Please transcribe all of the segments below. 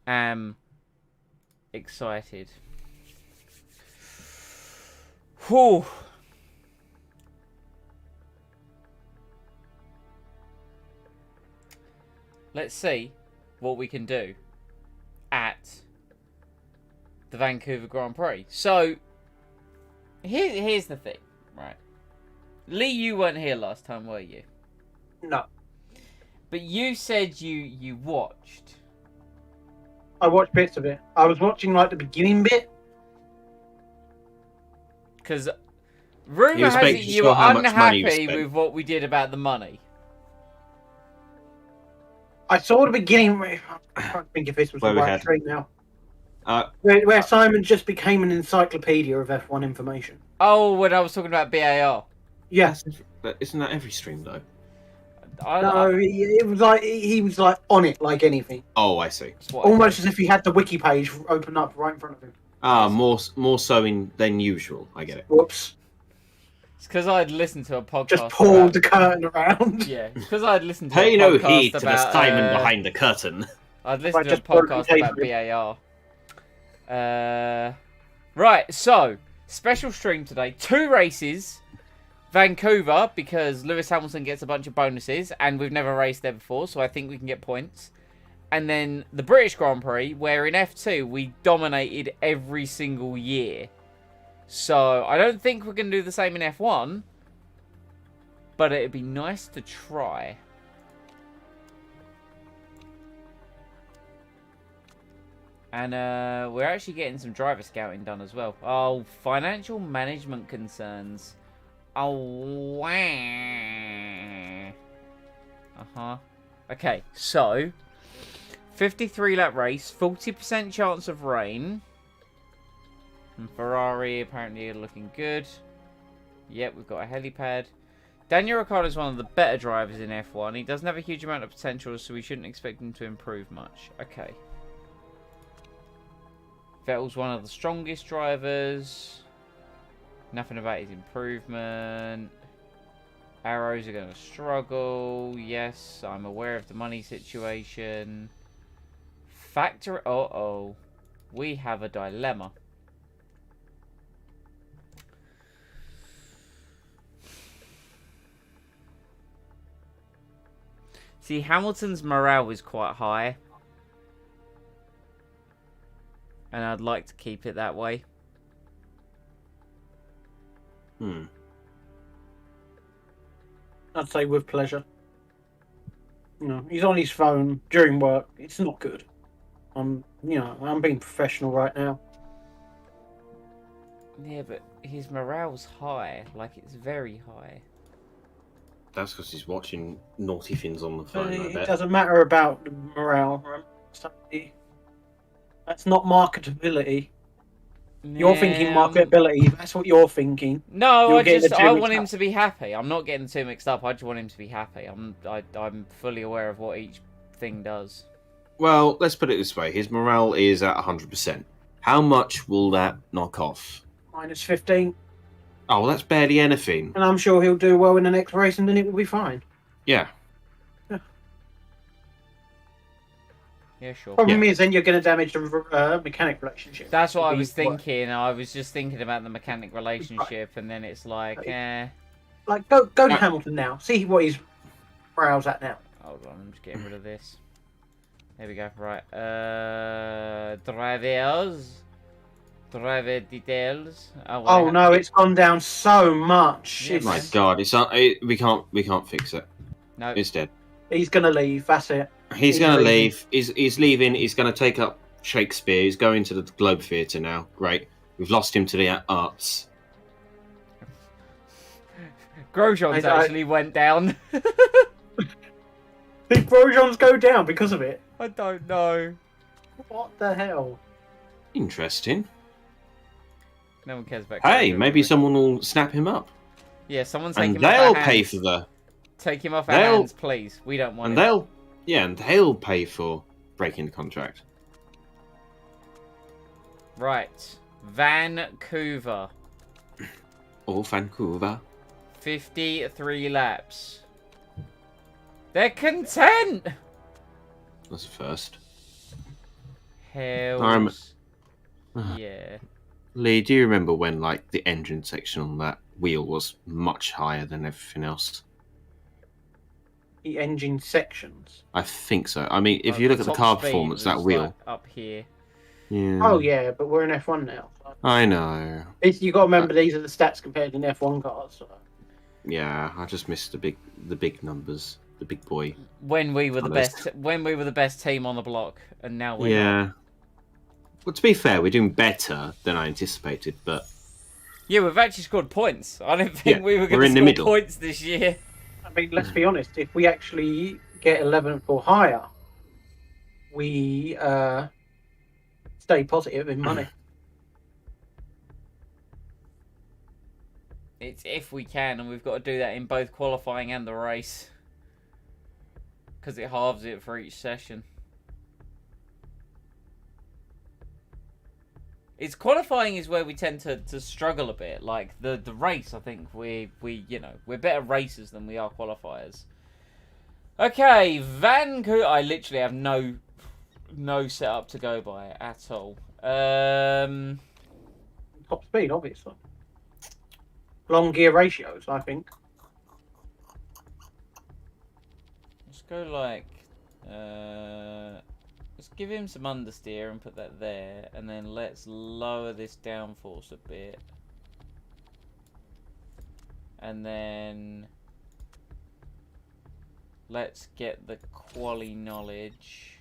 am excited. Whew. Let's see what we can do at the Vancouver Grand Prix. So, here's the thing, right? Lee, you weren't here last time, were you? No. But you said you watched. I watched bits of it. I was watching like the beginning bit. Because rumour has it you were unhappy with what we did about the money. I saw the beginning. I can't think if this was the right stream now. Where Simon just became an encyclopedia of F1 information. Oh, when I was talking about BAR. Yes. But isn't that every stream though? It was like he was like on it like anything. Oh, I see. Almost as if he had the wiki page open up right in front of him. More so than usual. I get it. Whoops. It's because I'd listened to a podcast. Just pulled the curtain around. Yeah, it's because I'd listened to Pay a no podcast heed to about, the Simon behind the curtain. I'd listened to a podcast about BAR. Right, so, special stream today. 2 races. Vancouver, because Lewis Hamilton gets a bunch of bonuses, and we've never raced there before, so I think we can get points. And then the British Grand Prix, where in F2 we dominated every single year. So I don't think we're going to do the same in F1, but it'd be nice to try. And we're actually getting some driver scouting done as well. Oh, financial management concerns. Oh, wow. Uh-huh. Okay, so 53 lap race, 40% chance of rain. And Ferrari apparently are looking good. Yep, we've got a helipad. Daniel Ricciardo is one of the better drivers in F1. He doesn't have a huge amount of potential, so we shouldn't expect him to improve much. Okay. Vettel's one of the strongest drivers. Nothing about his improvement. Arrows are going to struggle. Yes, I'm aware of the money situation. Factory... Uh-oh. We have a dilemma. See, Hamilton's morale is quite high. And I'd like to keep it that way. I'd say with pleasure. You know, he's on his phone during work. It's not good. I'm being professional right now. Yeah, but his morale's high. Like, it's very high. That's because he's watching naughty things on the phone. It doesn't matter about the morale. That's not marketability. You're thinking marketability. That's what you're thinking. No, I want him to be happy. I'm not getting too mixed up. I just want him to be happy. I'm fully aware of what each thing does. Well, let's put it this way. His morale is at 100%. How much will that knock off? Minus 15. Oh, well, that's barely anything. And I'm sure he'll do well in the next race and then it will be fine. Yeah. Yeah, sure. Problem is, then you're going to damage the mechanic relationship. That's what I was thinking. I was just thinking about the mechanic relationship, and then it's like, Like, go to Hamilton now. See what his morale's at now. Hold on, I'm just getting rid of this. There we go. Right. Driver details. Oh no, it's gone down so much. Oh my God, we can't fix it. No, it's dead. He's gonna leave. That's it. He's gonna leave. He's leaving. He's gonna take up Shakespeare. He's going to the Globe Theatre now. Great. We've lost him to the arts. Grosjean's actually went down. Did Grosjean's go down because of it? I don't know. What the hell? Interesting. No one cares about. Hey, maybe someone will snap him up. Yeah, someone's and they'll pay for the. Take him off our hands, please. We don't want him. And they'll pay for breaking the contract. Right, Vancouver. Oh, Vancouver. 53 laps. They're content. That's a first. Hells. Yeah. Lee, do you remember when like the engine section on that wheel was much higher than everything else? The engine sections. I think so. I mean, if Like, you look at the top car speed performance, that was, wheel. like, up here. Yeah. Oh yeah, but we're in F1 now. So. I know. You got to remember these are the stats compared to an F1 cars. So. Yeah, I just missed the big numbers, the big boy. When we were the Honest. best, when we were the best team on the block, and now we're not. Yeah. Well, to be fair, we're doing better than I anticipated, but Yeah, we've actually scored points. I didn't think Yeah, we were we're going to in the score middle. points this year. I mean, let's be honest. If we actually get 11th or higher, we stay positive in money. It's if we can, and we've got to do that in both qualifying and the race. Because it halves it for each session. It's qualifying is where we tend to struggle a bit. Like the race, I think we we're better racers than we are qualifiers. Okay, Vancouver. I literally have no setup to go by at all. Top speed, obviously. Long gear ratios, I think. Let's go like let's give him some understeer and put that there, and then let's lower this downforce a bit, and then let's get the quali knowledge.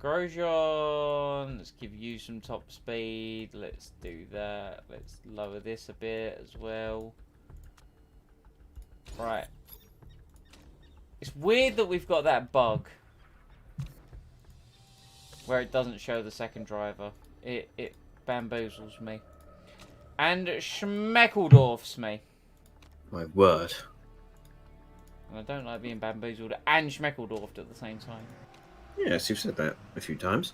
Grosjean, let's give you some top speed. Let's do that. Let's lower this a bit as well. Right. It's weird that we've got that bug where it doesn't show the second driver. It bamboozles me. And Schmeckledorfs me. my word. And I don't like being bamboozled and Schmeckledorfed at the same time. Yes, you've said that a few times.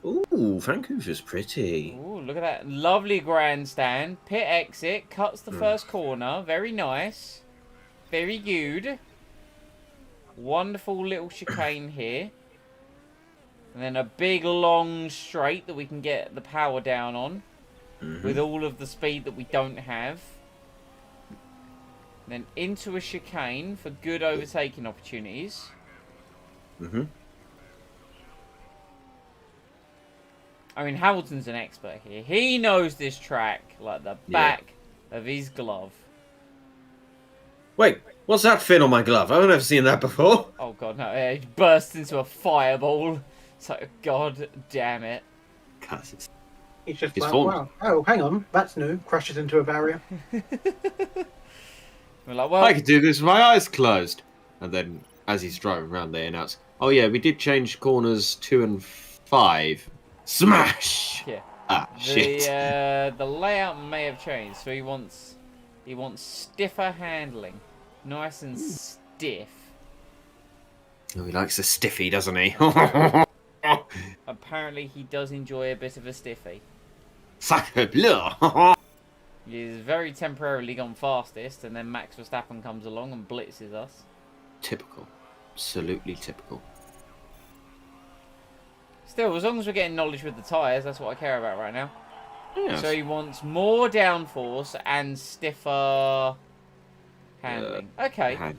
Ooh, Vancouver's pretty. Ooh, look at that. Lovely grandstand. Pit exit. Cuts the first corner. Very nice. Very good. Wonderful little chicane here. And then a big long straight that we can get the power down on. With all of the speed that we don't have. Then into a chicane for good overtaking opportunities. I mean, Hamilton's an expert here. He knows this track like the back of his glove. Wait, what's that fin on my glove? I've never seen that before. Oh god, no! It burst into a fireball. So, god damn it! Cuz He's just He's like, fallen. wow, oh, hang on, that's new. Crashes into a barrier. We're like, well, I could do this with my eyes closed. And then, as he's driving around, they announce, "Oh yeah, we did change corners 2 and 5. Smash!" yeah. Ah, shit. The layout may have changed. So he wants stiffer handling, nice and stiff. Oh, he likes a stiffy, doesn't he? Apparently, he does enjoy a bit of a stiffy. Sacre bleu! He's very temporarily gone fastest, and then Max Verstappen comes along and blitzes us. Typical. Absolutely typical. Still, as long as we're getting knowledge with the tyres, that's what I care about right now. Yes. So he wants more downforce and stiffer handling. Okay, Yeah.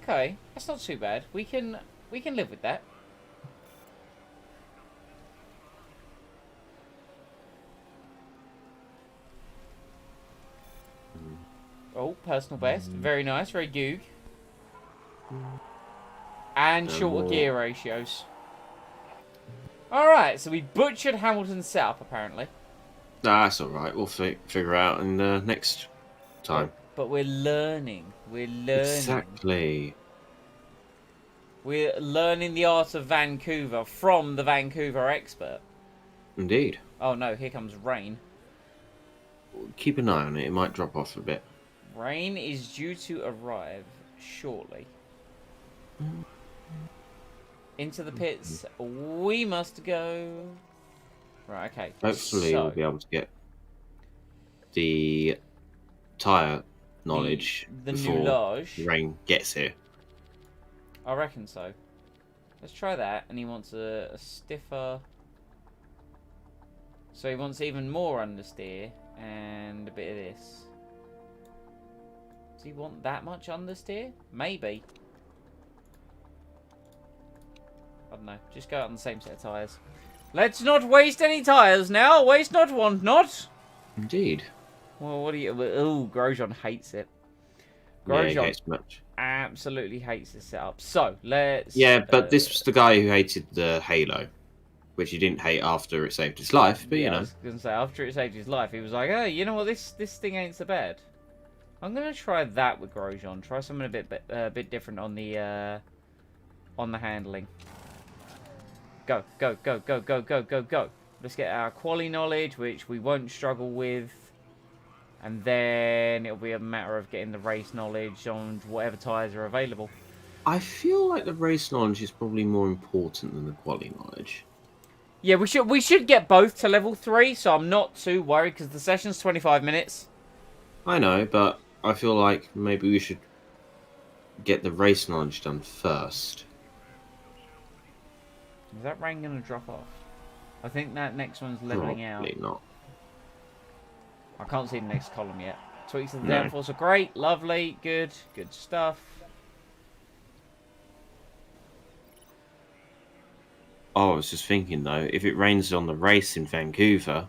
okay, that's not too bad. We can live with that. Oh, personal best. Very nice, very goog. And shorter more. gear ratios. Alright, so we butchered Hamilton's setup, apparently. That's alright. We'll figure out in the next time. But we're learning. We're learning. Exactly. We're learning the art of Vancouver from the Vancouver expert. Indeed. Oh no, here comes rain. Keep an eye on it. It might drop off a bit. Rain is due to arrive shortly. Into the pits we must go. Right, okay. Hopefully so, we'll be able to get the tyre knowledge the before Nulage. the rain gets here. I reckon so. Let's try that. And he wants a stiffer. So he wants even more understeer and a bit of this. Does he want that much understeer? Maybe. I don't know. Just go out on the same set of tyres. Let's not waste any tyres now. Waste not, want not. Indeed. Well, what do you... Oh, Grosjean hates it. Yeah, he Grosjean hates much. absolutely hates this setup. So, let's... Yeah, but this was the guy who hated the Halo, which he didn't hate after it saved his life, but yeah, you know. I was going to say, after it saved his life, he was like, hey, you know what, this thing ain't so bad. I'm going to try that with Grosjean. Try something a bit different on the handling. Go, go, go, go, go, go, go, go. Let's get our quali knowledge, which we won't struggle with. And then it'll be a matter of getting the race knowledge on whatever tyres are available. I feel like the race knowledge is probably more important than the quality knowledge. Yeah, we should get both to level 3, so I'm not too worried, because the session's 25 minutes. I know, but I feel like maybe we should get the race knowledge done first. Is that rain going to drop off? I think that next one's leveling out. Probably not. I can't see the next column yet. Tweaks of the No. downforce are great, lovely, good stuff. Oh, I was just thinking though, if it rains on the race in Vancouver,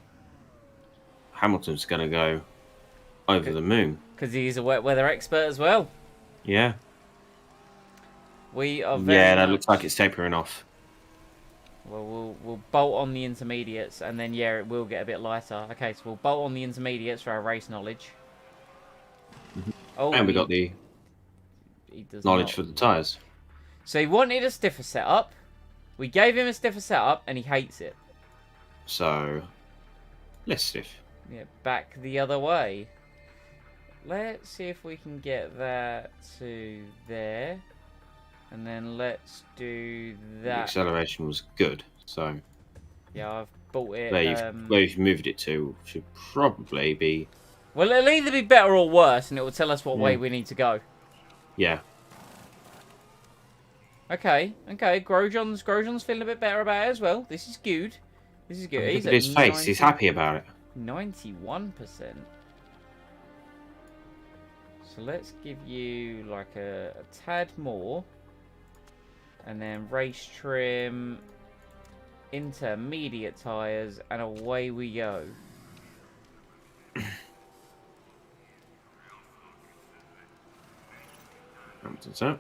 Hamilton's going to go over the moon. Because he's a wet weather expert as well. Yeah. We are very Yeah, that much- looks like it's tapering off. Well, we'll bolt on the intermediates, and then, yeah, it will get a bit lighter. Okay, so we'll bolt on the intermediates for our race knowledge. Oh, And we got the he does knowledge not. for the tyres. So he wanted a stiffer setup. We gave him a stiffer setup, and he hates it. So, less stiff. Yeah, back the other way. Let's see if we can get that to there. And then let's do The that. acceleration was good, so Yeah, I've bought it. where you've moved it to should probably be... Well, it'll either be better or worse, and it will tell us what way we need to go. Yeah. Okay. Grosjean's feeling a bit better about it as well. This is good. Look at his face, he's happy about it. 91%. So let's give you like a tad more. And then race trim, intermediate tyres, and away we go. Hamilton's out.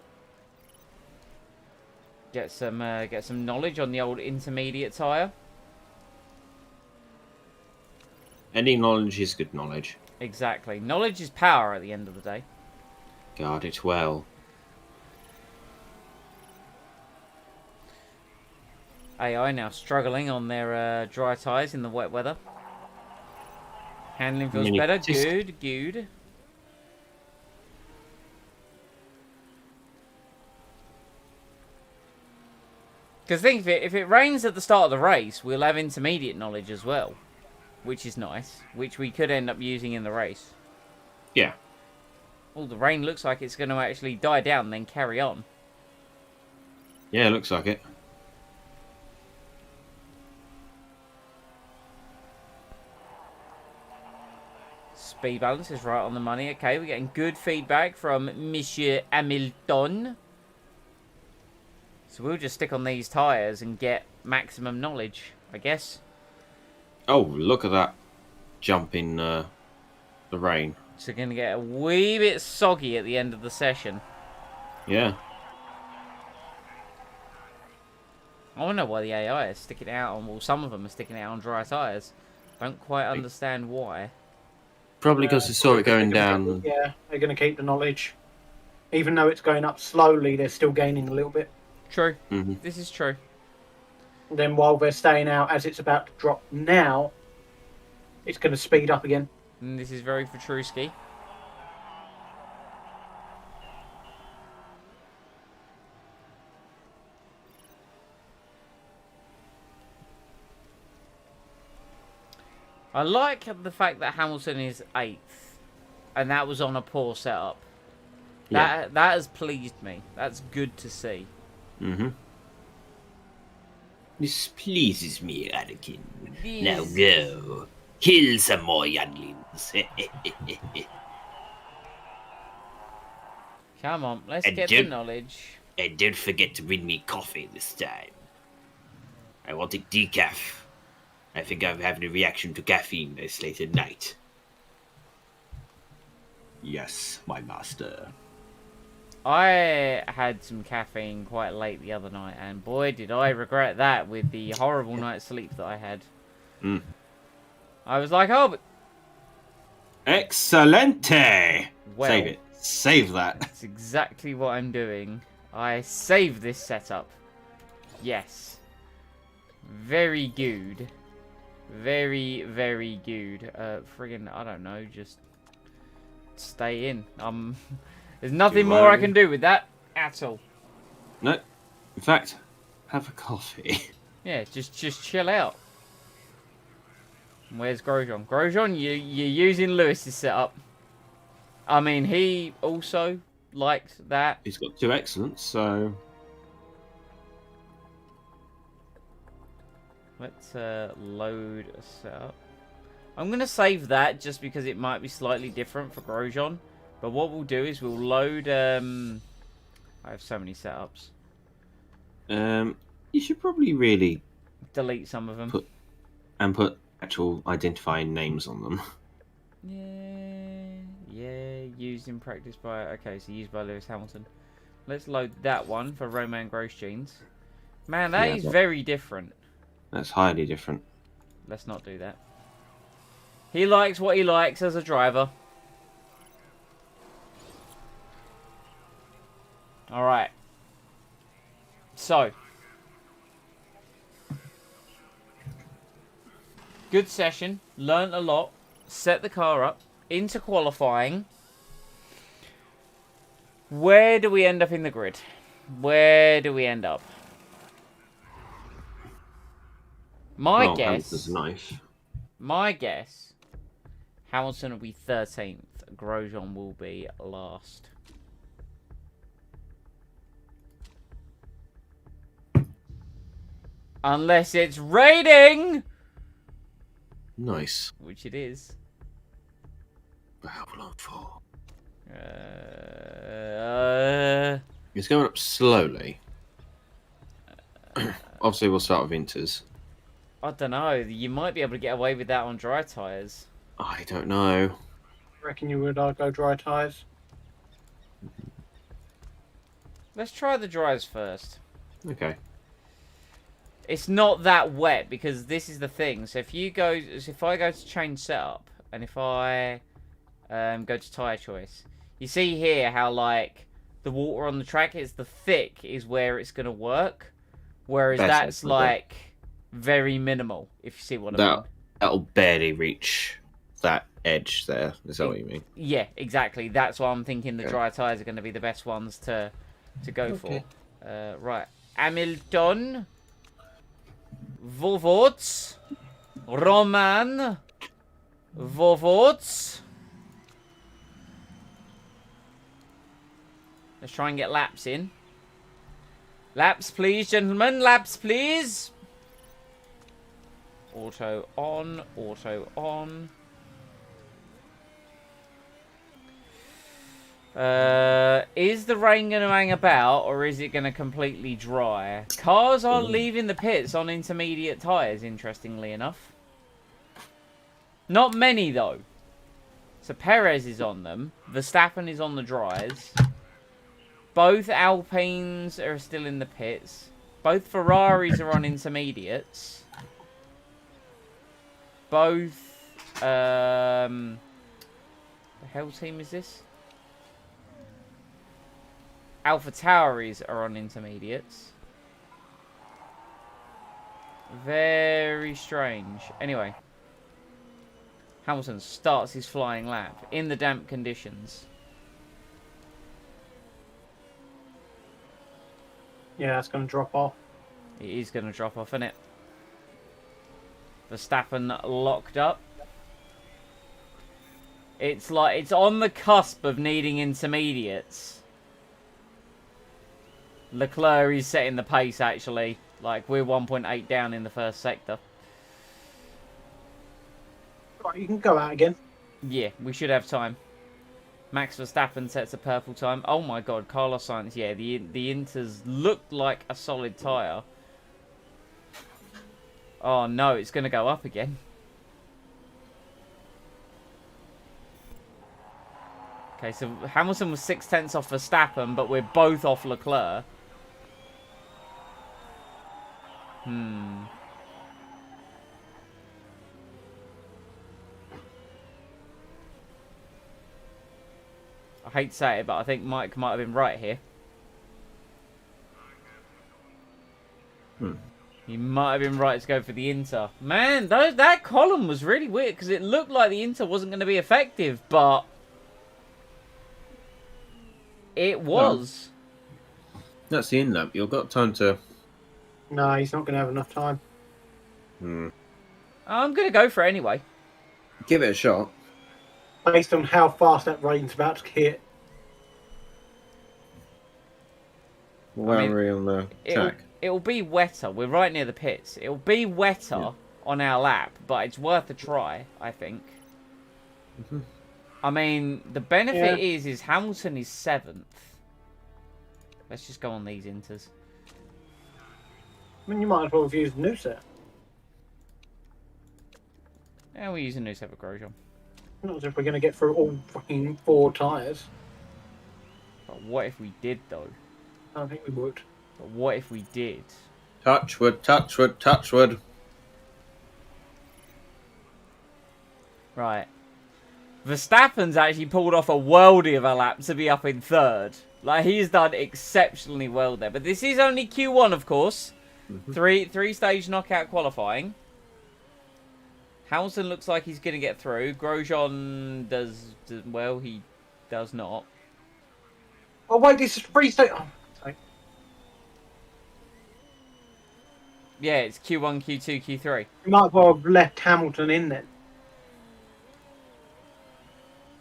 Get some knowledge on the old intermediate tyre. Any knowledge is good knowledge. Exactly. Knowledge is power at the end of the day. Guard it well. AI now struggling on their dry tyres in the wet weather. Handling feels Mini better. disc. Good. Because think of it, if it rains at the start of the race, we'll have intermediate knowledge as well. Which is nice. Which we could end up using in the race. Yeah. Oh, the rain looks like it's going to actually die down and then carry on. Yeah, it looks like it. Speed balance is right on the money. Okay, we're getting good feedback from Monsieur Hamilton. So we'll just stick on these tyres and get maximum knowledge, I guess. Oh, look at that jump in the rain. So we're going to get a wee bit soggy at the end of the session. Yeah. I don't know why the AI is sticking it out on, well, some of them are sticking it out on dry tyres. Don't quite understand why. Probably because they saw it going down. Yeah, they're going to keep the knowledge. Even though it's going up slowly, they're still gaining a little bit. True. Mm-hmm. This is true. And then while they're staying out, as it's about to drop now, it's going to speed up again. And this is very Petruski. I like the fact that Hamilton is 8th. And that was on a poor setup. That has pleased me. That's good to see. Mm-hmm. This pleases me, Anakin. This- Now go. Kill some more younglings. Come on, let's And get the don't- knowledge. And don't forget to bring me coffee this time. I want it decaf. I think I'm having a reaction to caffeine this late at night. Yes, my master. I had some caffeine quite late the other night, and boy, did I regret that with the horrible night's sleep that I had. Mm. I was like, oh, but Excelente! well, Save it. Save that. that's exactly what I'm doing. I saved this setup. Yes. Very good. Very, very good. Friggin', I don't know, just stay in. There's nothing Do more I I? can do with that at all. No. In fact, have a coffee. Yeah, just chill out. Where's Grosjean? Grosjean, you're using Lewis's setup. I mean, he also liked that. He's got 2 excellence, so... Let's load a setup. I'm going to save that just because it might be slightly different for Grosjean. But what we'll do is we'll load... I have so many setups. You should probably really Delete some of them. put actual identifying names on them. Yeah, used in practice by... Okay, so used by Lewis Hamilton. Let's load that one for Roman Grosjeans. Man, that Yeah, is but- very different. That's highly different. Let's not do that. He likes what he likes as a driver. Alright. So. Good session. Learned a lot. Set the car up. Into qualifying. Where do we end up in the grid? Where do we end up? My Well, guess... Hamilton's knife. My guess, Hamilton will be 13th. Grosjean will be last. Unless it's raining! Nice. Which it is. But how long for? It's going up slowly. Obviously, we'll start with Inters. I don't know. You might be able to get away with that on dry tyres. I don't know. Reckon you would go dry tyres? Let's try the dries first. Okay. It's not that wet because this is the thing. So if I go to change setup and if I go to tyre choice, you see here how like the water on the track is the thick is where it's gonna work, whereas that's okay. like very minimal. If you see what I mean. That'll barely reach that edge there. Is that what you mean? Yeah, exactly. That's why I'm thinking the Yeah. dry tyres are going to be the best ones to go Okay. for. Right. Hamilton. Vovots. Roman. Vovots. Let's try and get laps in. Laps, please, gentlemen. Laps, please. Auto on. Auto on. Is the rain going to hang about, or is it going to completely dry? Cars are leaving the pits on intermediate tyres, interestingly enough. Not many, though. So Perez is on them. Verstappen is on the dries. Both Alpines are still in the pits. Both Ferraris are on intermediates. Both... the hell team is this? AlphaTauris are on intermediates. Very strange. Anyway. Hamilton starts his flying lap in the damp conditions. Yeah, it's going to drop off. It is going to drop off, isn't it? Verstappen locked up. It's like it's on the cusp of needing intermediates. Leclerc is setting the pace, actually. Like, we're 1.8 down in the first sector. Right, you can go out again. Yeah, we should have time. Max Verstappen sets a purple time. Oh my god, Carlos Sainz. Yeah, the Inters looked like a solid tyre. Oh no, it's going to go up again. Okay, so Hamilton was 6/10 off Verstappen, but we're both off Leclerc. I hate to say it, but I think Mike might have been right here. He might have been right to go for the Inter. Man, that column was really weird because it looked like the Inter wasn't going to be effective, but it was. That's the in lap. You've got time to. No, he's not going to have enough time. I'm going to go for it anyway. Give it a shot. Based on how fast that rain's about to hit. Where I mean, are we on the track? It'll be wetter. We're right near the pits. It'll be wetter on our lap, but it's worth a try, I think. I mean, the benefit is Hamilton is 7th. Let's just go on these Inters. I mean, you might as well have used new set. Yeah, we're using new set for Grosjean. Not as if we're going to get through all fucking 4 tyres. But what if we did, though? I don't think we would. But what if we did? Touch wood, touch wood, touch wood. Right. Verstappen's actually pulled off a worldie of a lap to be up in 3rd. Like, he's done exceptionally well there. But this is only Q1, of course. Three-stage knockout qualifying. Hamilton looks like he's going to get through. Grosjean does well. He does not. Oh, wait, this is free state. Oh, sorry. Yeah, it's Q1, Q2, Q3. You might as well have left Hamilton in then.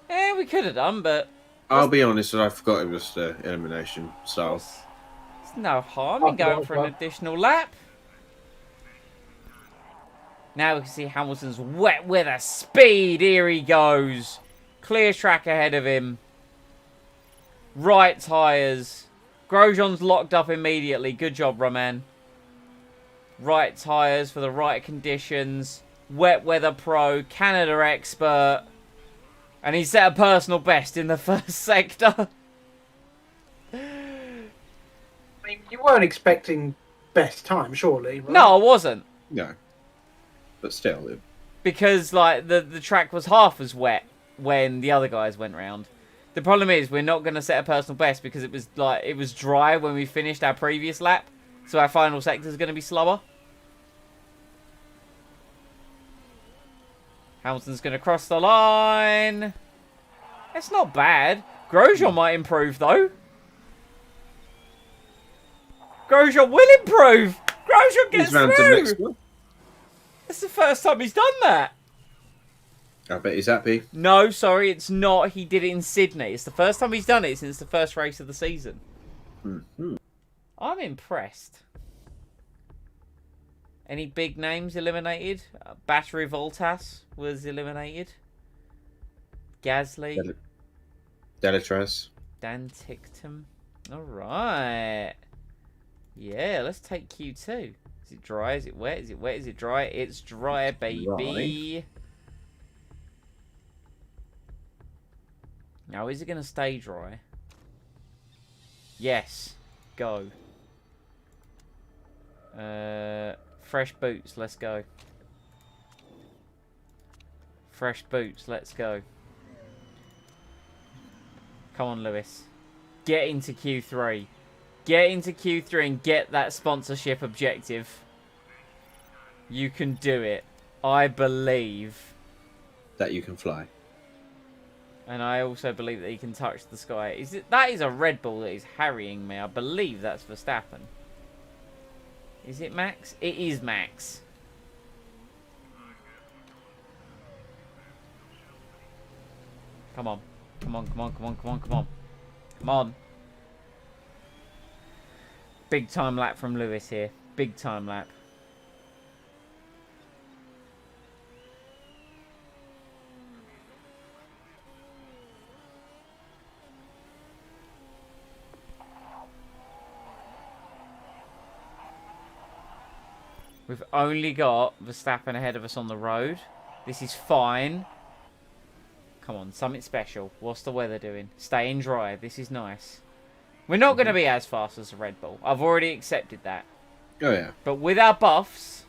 Yeah, we could have done, but I'll be honest, I forgot it was the elimination. So there's no harm in going for an additional lap. Now we can see Hamilton's wet weather speed. Here he goes. Clear track ahead of him. Right tyres. Grosjean's locked up immediately. Good job, Roman. Right tyres for the right conditions. Wet weather pro. Canada expert. And he set a personal best in the first sector. I mean, you weren't expecting best time, surely. Right? No, I wasn't. no, but still, Because, like, the track was half as wet when the other guys went round. The problem is we're not going to set a personal best because it was dry when we finished our previous lap. So our final sector is going to be slower. Hamilton's going to cross the line. It's not bad. Grosjean might improve, though. Grosjean will improve. Grosjean gets he's round to the next through. one. It's the first time he's done that. I bet he's happy. No, sorry, it's not. He did it in Sydney. It's the first time he's done it since the first race of the season. I'm impressed. Any big names eliminated? Battery Voltas was eliminated. Gasly. Delatraz. Dan Ticktum. Alright. Yeah, let's take Q2. Is it dry? Is it wet? Is it wet? Is it dry? It's dry, baby. Dry. Now, is it going to stay dry? Yes. Go. Fresh boots. Let's go. Fresh boots. Let's go. Come on, Lewis. Get into Q3. Get into Q3 and get that sponsorship objective. You can do it. I believe. That you can fly. And I also believe that he can touch the sky. That is a Red Bull that is harrying me. I believe that's Verstappen. Is it Max? It is Max. Come on. Come on, come on, come on, come on, come on. Come on. Big time lap from Lewis here. Big time lap. We've only got Verstappen ahead of us on the road. This is fine. Come on, something special. What's the weather doing? Staying dry. This is nice. We're not going to be as fast as the Red Bull. I've already accepted that. Oh yeah. But with our buffs,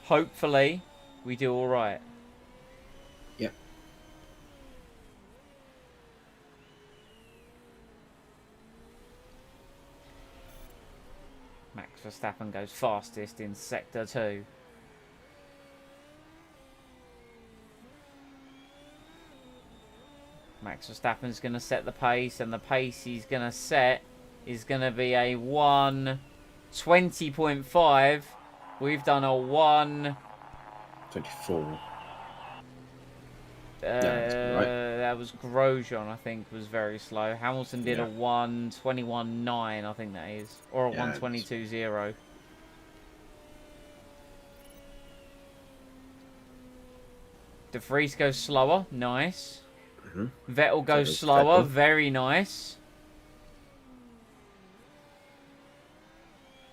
hopefully, we do all right. Yep. Max Verstappen goes fastest in Sector 2. Max Verstappen's going to set the pace, and the pace he's going to set is going to be a 1:20.5. We've done a 24. That that's right. That was Grosjean, I think, was very slow. Hamilton did Yeah. a 1:21.9, I think that is, or a Yeah, 1:22.0. De Vries goes slower, nice. Mhm. Vettel goes does slower, Vettel. very nice.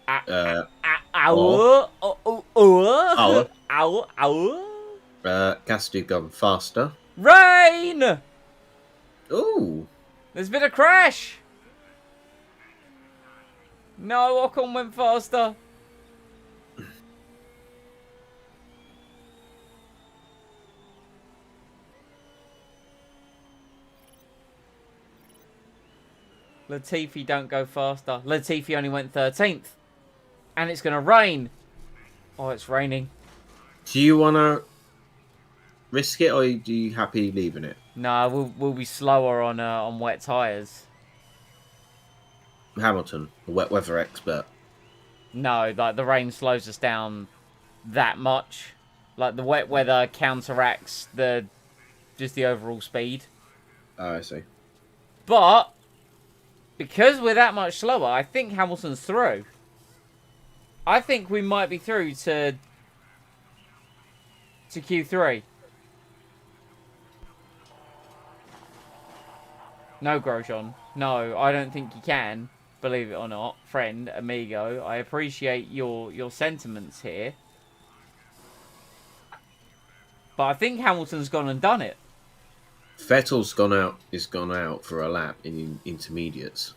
Oh. Ow, ow, ow, ow. Cassidy gone faster. Rain! Ooh. There's been a crash! No, Ocon went faster. Latifi don't go faster. Latifi only went 13th. And it's going to rain. Oh, it's raining. Do you want to risk it, or are you happy leaving it? No, we'll be slower on wet tyres. Hamilton, the wet weather expert. No, like the rain slows us down that much. Like the wet weather counteracts just the overall speed. Oh, I see. But because we're that much slower, I think Hamilton's through. I think we might be through to Q3. No, Grosjean. No, I don't think you can. Believe it or not, friend, amigo. I appreciate your sentiments here. But I think Hamilton's gone and done it. Vettel's gone out for a lap in intermediates.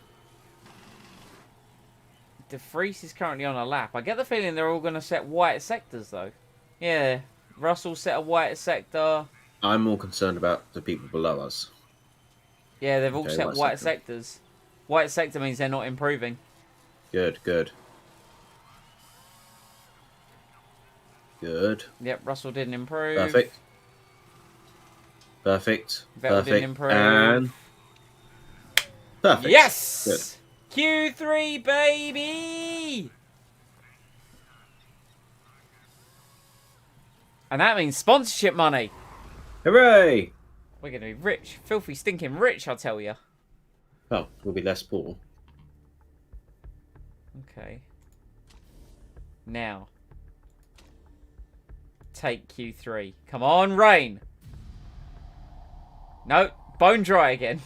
De Vries is currently on a lap. I get the feeling they're all going to set white sectors, though. Yeah, Russell set a white sector. I'm more concerned about the people below us. Yeah, they've all Okay, set white white sector. sectors. White sector means they're not improving. Good. Good. Yep, Russell didn't improve. Perfect. Perfect. Vettel didn't Perfect. improve. And perfect. Yes! Good. Q3, baby! And that means sponsorship money. Hooray! We're going to be rich. Filthy, stinking rich, I'll tell you. Oh, we'll be less poor. Okay. Now. Take Q3. Come on, rain! No, bone dry again.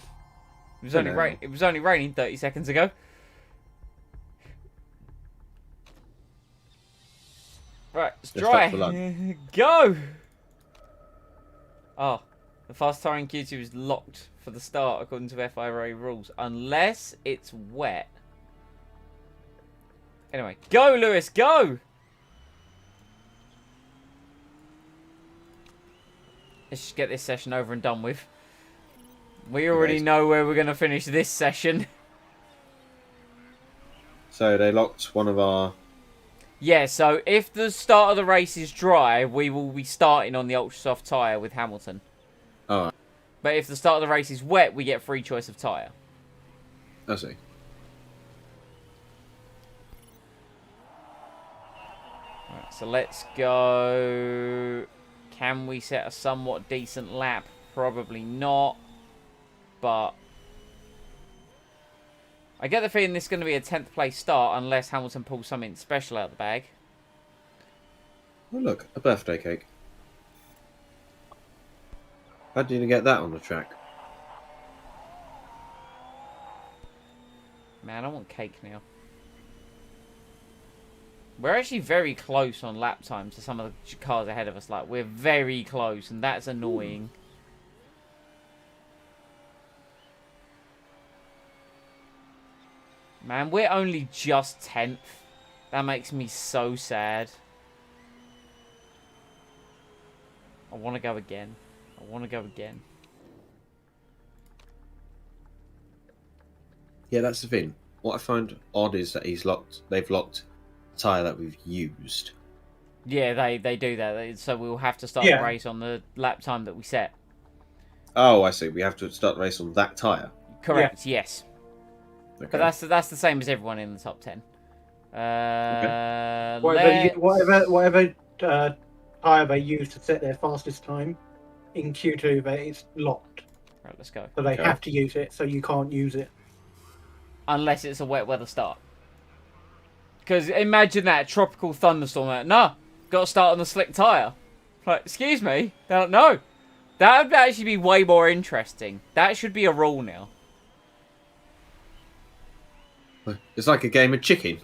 It was only Hello. It was only raining 30 seconds ago. Right, it's Just stop for dry. lunch. Go! Oh, the fast tyre in Q2 is locked for the start according to FIA rules, unless it's wet. Anyway, go, Lewis, go! Let's just get this session over and done with. We already Amazing. know where we're going to finish this session. So they locked one of our. Yeah, so if the start of the race is dry, we will be starting on the ultra soft tyre with Hamilton. Oh, But if the start of the race is wet, we get free choice of tyre. I see. Right, so let's go. Can we set a somewhat decent lap? Probably not. But I get the feeling this is going to be a 10th place start unless Hamilton pulls something special out of the bag. Oh, look, a birthday cake. How did you get that on the track? Man, I want cake now. We're actually very close on lap time to some of the cars ahead of us. Like, we're very close, and that's annoying. Man, we're only just 10th. That makes me so sad. I want to go again. I want to go again. Yeah, that's the thing. What I find odd is that they've locked the tyre that we've used. Yeah, they do that. So we'll have to start Yeah. the race on the lap time that we set. Oh, I see. We have to start the race on that tyre. Correct, yes. Okay. But that's the same as everyone in the top 10. Whatever tyre they use to set their fastest time in Q2, it's locked. Right, let's go. So they Okay. have to use it, so you can't use it. Unless it's a wet weather start. Because imagine that, tropical thunderstorm. Like, nah, got to start on the slick tyre. Like, excuse me? They're like, no. That would actually be way more interesting. That should be a rule now. It's like a game of chicken.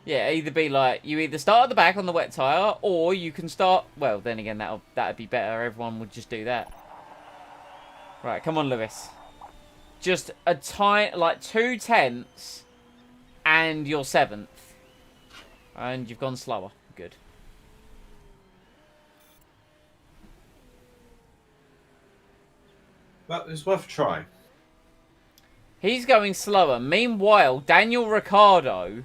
Yeah, either be like, you either start at the back on the wet tyre, or you can start... Well, then again, that'd be better. Everyone would just do that. Right, come on, Lewis. Just a tiny... Like, 2/10, and you're 7th. And you've gone slower. Good. Well, it's worth a try. He's going slower. Meanwhile, Daniel Ricciardo...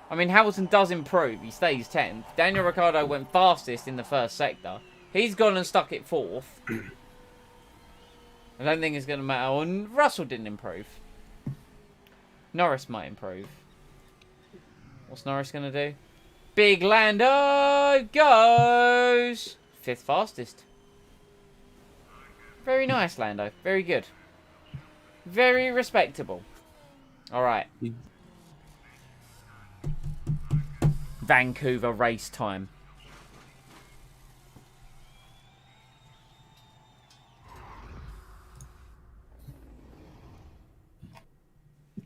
I mean, Hamilton does improve. He stays 10th. Daniel Ricciardo went fastest in the first sector. He's gone and stuck it 4th. I don't think it's going to matter. And Russell didn't improve. Norris might improve. What's Norris going to do? Big Lando goes 5th fastest. Very nice, Lando. Very good. Very respectable. All right. Vancouver race time.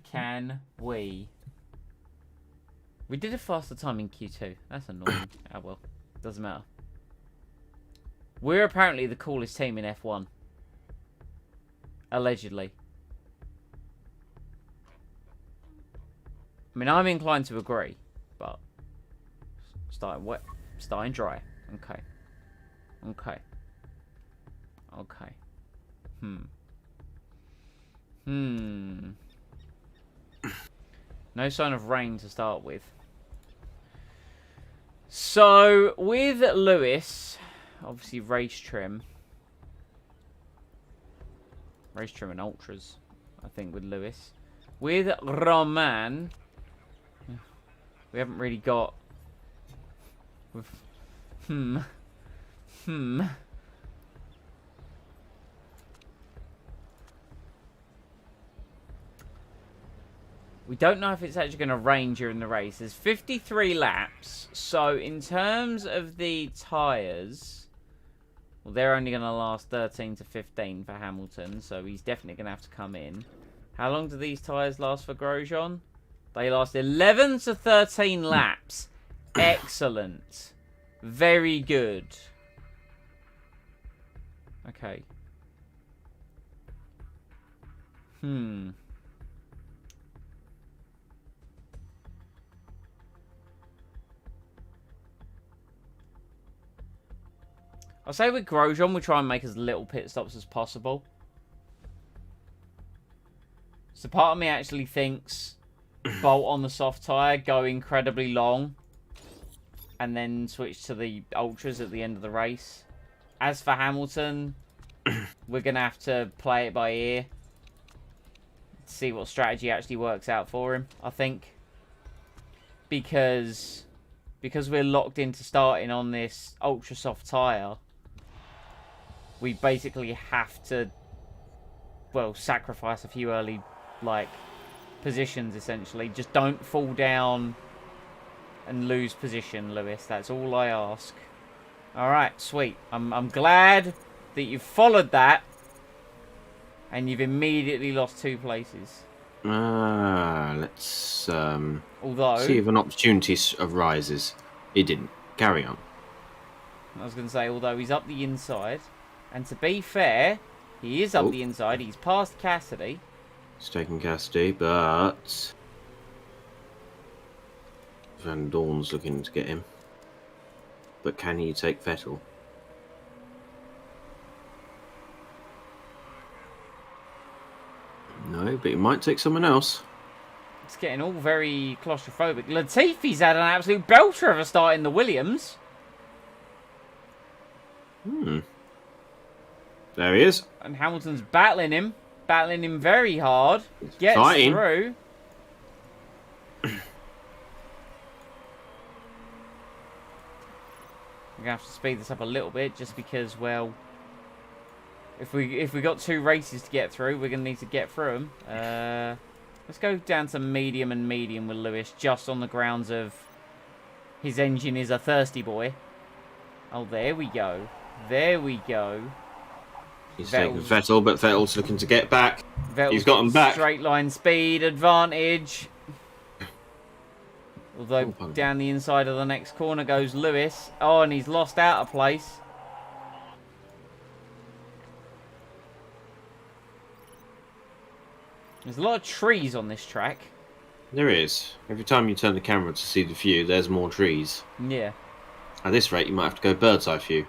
Can we? We did a faster time in Q2. That's annoying. Oh well. Doesn't matter. We're apparently the coolest team in F1. Allegedly. I mean, I'm inclined to agree, but starting wet, starting dry. Okay. Okay. Okay. No sign of rain to start with. So, with Lewis, obviously race trim. Race trim and ultras, I think, with Lewis. With Roman, we haven't really got... We don't know if it's actually going to rain during the race. There's 53 laps. So, in terms of the tyres... Well, they're only going to last 13 to 15 for Hamilton. So, he's definitely going to have to come in. How long do these tyres last for Grosjean? They last 11 to 13 laps. Excellent. Very good. Okay. I'll say with Grosjean, we try and make as little pit stops as possible. So part of me actually thinks bolt on the soft tyre, go incredibly long, and then switch to the ultras at the end of the race. As for Hamilton, we're going to have to play it by ear. See what strategy actually works out for him, I think. Because we're locked into starting on this ultra soft tyre, we basically have to, well, sacrifice a few early like, positions, essentially. Just don't fall down and lose position, Lewis. That's all I ask. Alright, sweet. I'm glad that you've followed that and you've immediately lost 2 places. Let's Although, see if an opportunity arises. It didn't. Carry on. I was going to say, although he's up the inside, and to be fair, he is up the inside. He's past Cassidy. He's taking Cassidy, but Van Dorn's looking to get him. But can he take Vettel? No, but he might take someone else. It's getting all very claustrophobic. Latifi's had an absolute belter of a start in the Williams. There he is. And Hamilton's battling him very hard. Gets fighting through. We're gonna have to speed this up a little bit, just because, well, if we got 2 races to get through, we're gonna need to get through them. Let's go down to medium and medium with Lewis, just on the grounds of his engine is a thirsty boy. Oh, there we go. There we go. He's taking Vettel, but Vettel's looking to get back. He's got him back. Straight line speed advantage. Although pardon. down the inside of the next corner goes Lewis. Oh, and he's lost out of place. There's a lot of trees on this track. There is. Every time you turn the camera to see the view, there's more trees. Yeah. At this rate, you might have to go bird's eye view.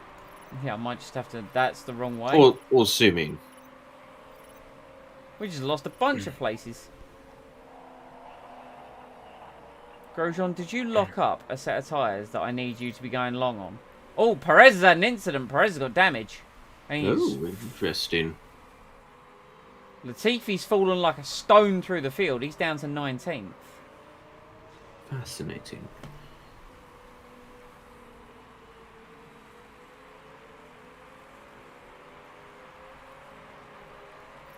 Yeah, I might just have to... That's the wrong way. Or zoom in. We just lost a bunch of places. Grosjean, did you lock up a set of tyres that I need you to be going long on? Oh, Perez has had an incident. Perez has got damage. And he's... Oh, interesting. Latifi's fallen like a stone through the field. He's down to 19th. Fascinating.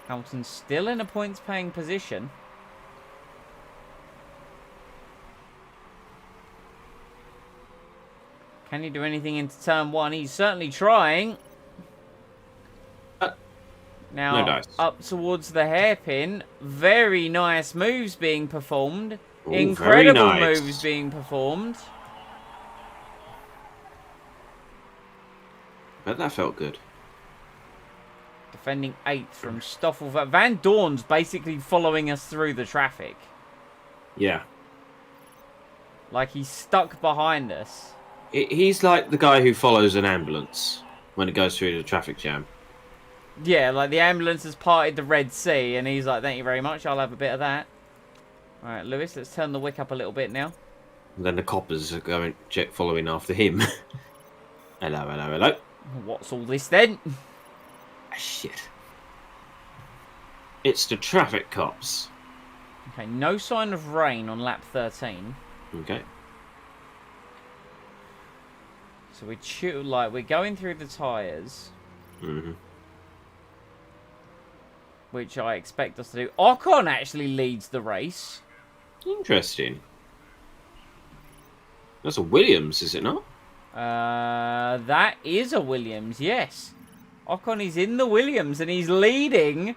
Hamilton's still in a points-paying position. Can he do anything into turn 1? He's certainly trying. Now, no dice. up towards the hairpin. Very nice moves being performed. Ooh, Incredible very nice. moves being performed. Bet that felt good. Defending 8th from Stoffel. Van Dorn's basically following us through the traffic. Yeah. Like he's stuck behind us. He's like the guy who follows an ambulance when it goes through the traffic jam. Yeah, like the ambulance has parted the Red Sea, and he's like, thank you very much, I'll have a bit of that. Alright, Lewis, let's turn the wick up a little bit now. And then the coppers are going following after him. Hello, hello, hello. What's all this then? Ah, shit. It's the traffic cops. Okay, no sign of rain on lap 13. Okay. So we're going through the tyres, Mm-hmm. which I expect us to do. Ocon actually leads the race. Interesting. That's a Williams, is it not? That is a Williams, yes. Ocon is in the Williams and he's leading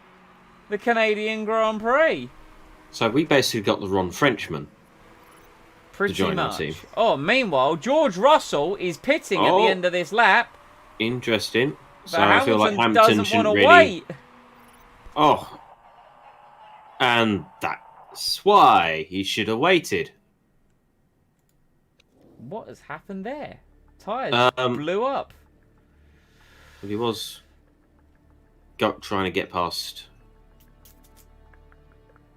the Canadian Grand Prix. So we basically got the Ron Frenchman. Pretty join our much. team. Oh, meanwhile, George Russell is pitting at the end of this lap. Interesting. So But I feel like Hamilton doesn't shouldn't want to really... wait. Oh. And that's why he should have waited. What has happened there? Tyres blew up. But he was trying to get past...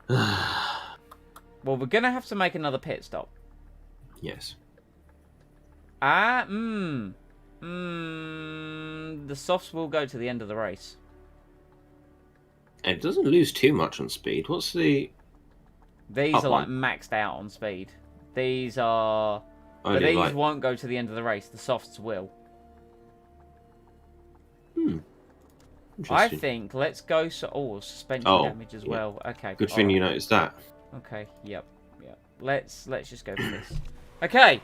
Well, we're going to have to make another pit stop. Yes. The softs will go to the end of the race. And it doesn't lose too much on speed. What's the... These Up are like one. maxed out on speed. These are... But Only these like... won't go to the end of the race. The softs will. I Interesting. think let's go. Suspension Oh, damage as yeah. well. Okay. Good thing you alright. noticed that. Okay. Yep. Let's just go for this. Okay.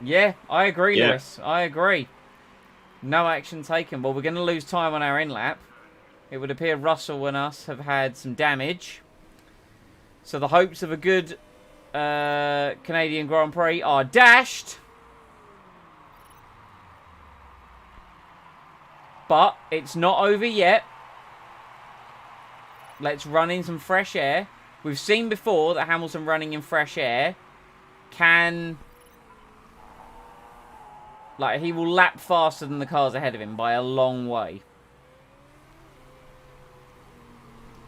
Yeah, I agree, Yeah. Lewis. I agree. No action taken. Well, we're going to lose time on our in lap. It would appear Russell and us have had some damage. So the hopes of a good Canadian Grand Prix are dashed. But it's not over yet. Let's run in some fresh air. We've seen before that Hamilton running in fresh air can... Like, he will lap faster than the cars ahead of him by a long way.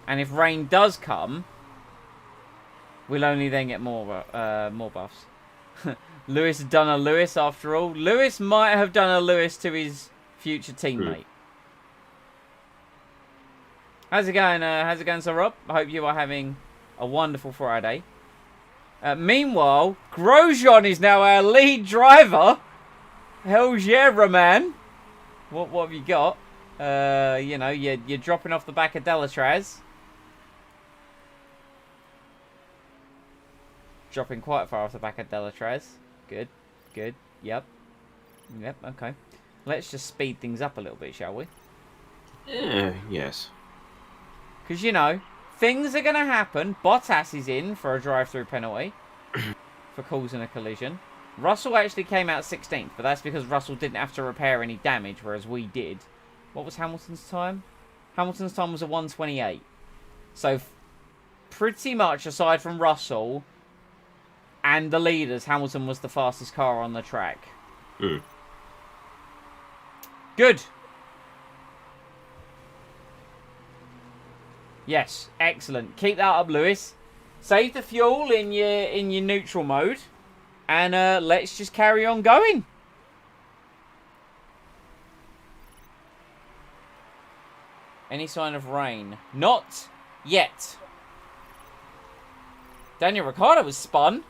And if rain does come, we'll only then get more buffs. Lewis had done a Lewis after all. Lewis might have done a Lewis to his future teammate. How's it going, Sir Rob? I hope you are having a wonderful Friday. Meanwhile, Grosjean is now our lead driver. Hell's yeah, man. What have you got? You know, you're dropping off the back of Delatraz. Dropping quite far off the back of Delatraz. Good. Yep, okay. Let's just speed things up a little bit, shall we? Yes. Because, you know, things are going to happen. Bottas is in for a drive-through penalty for causing a collision. Russell actually came out 16th, but that's because Russell didn't have to repair any damage, whereas we did. What was Hamilton's time? Hamilton's time was a 1:28. So, pretty much, aside from Russell and the leaders, Hamilton was the fastest car on the track. Good. Yes, excellent. Keep that up, Lewis. Save the fuel in your neutral mode, and let's just carry on going. Any sign of rain? Not yet. Daniel Ricciardo was spun.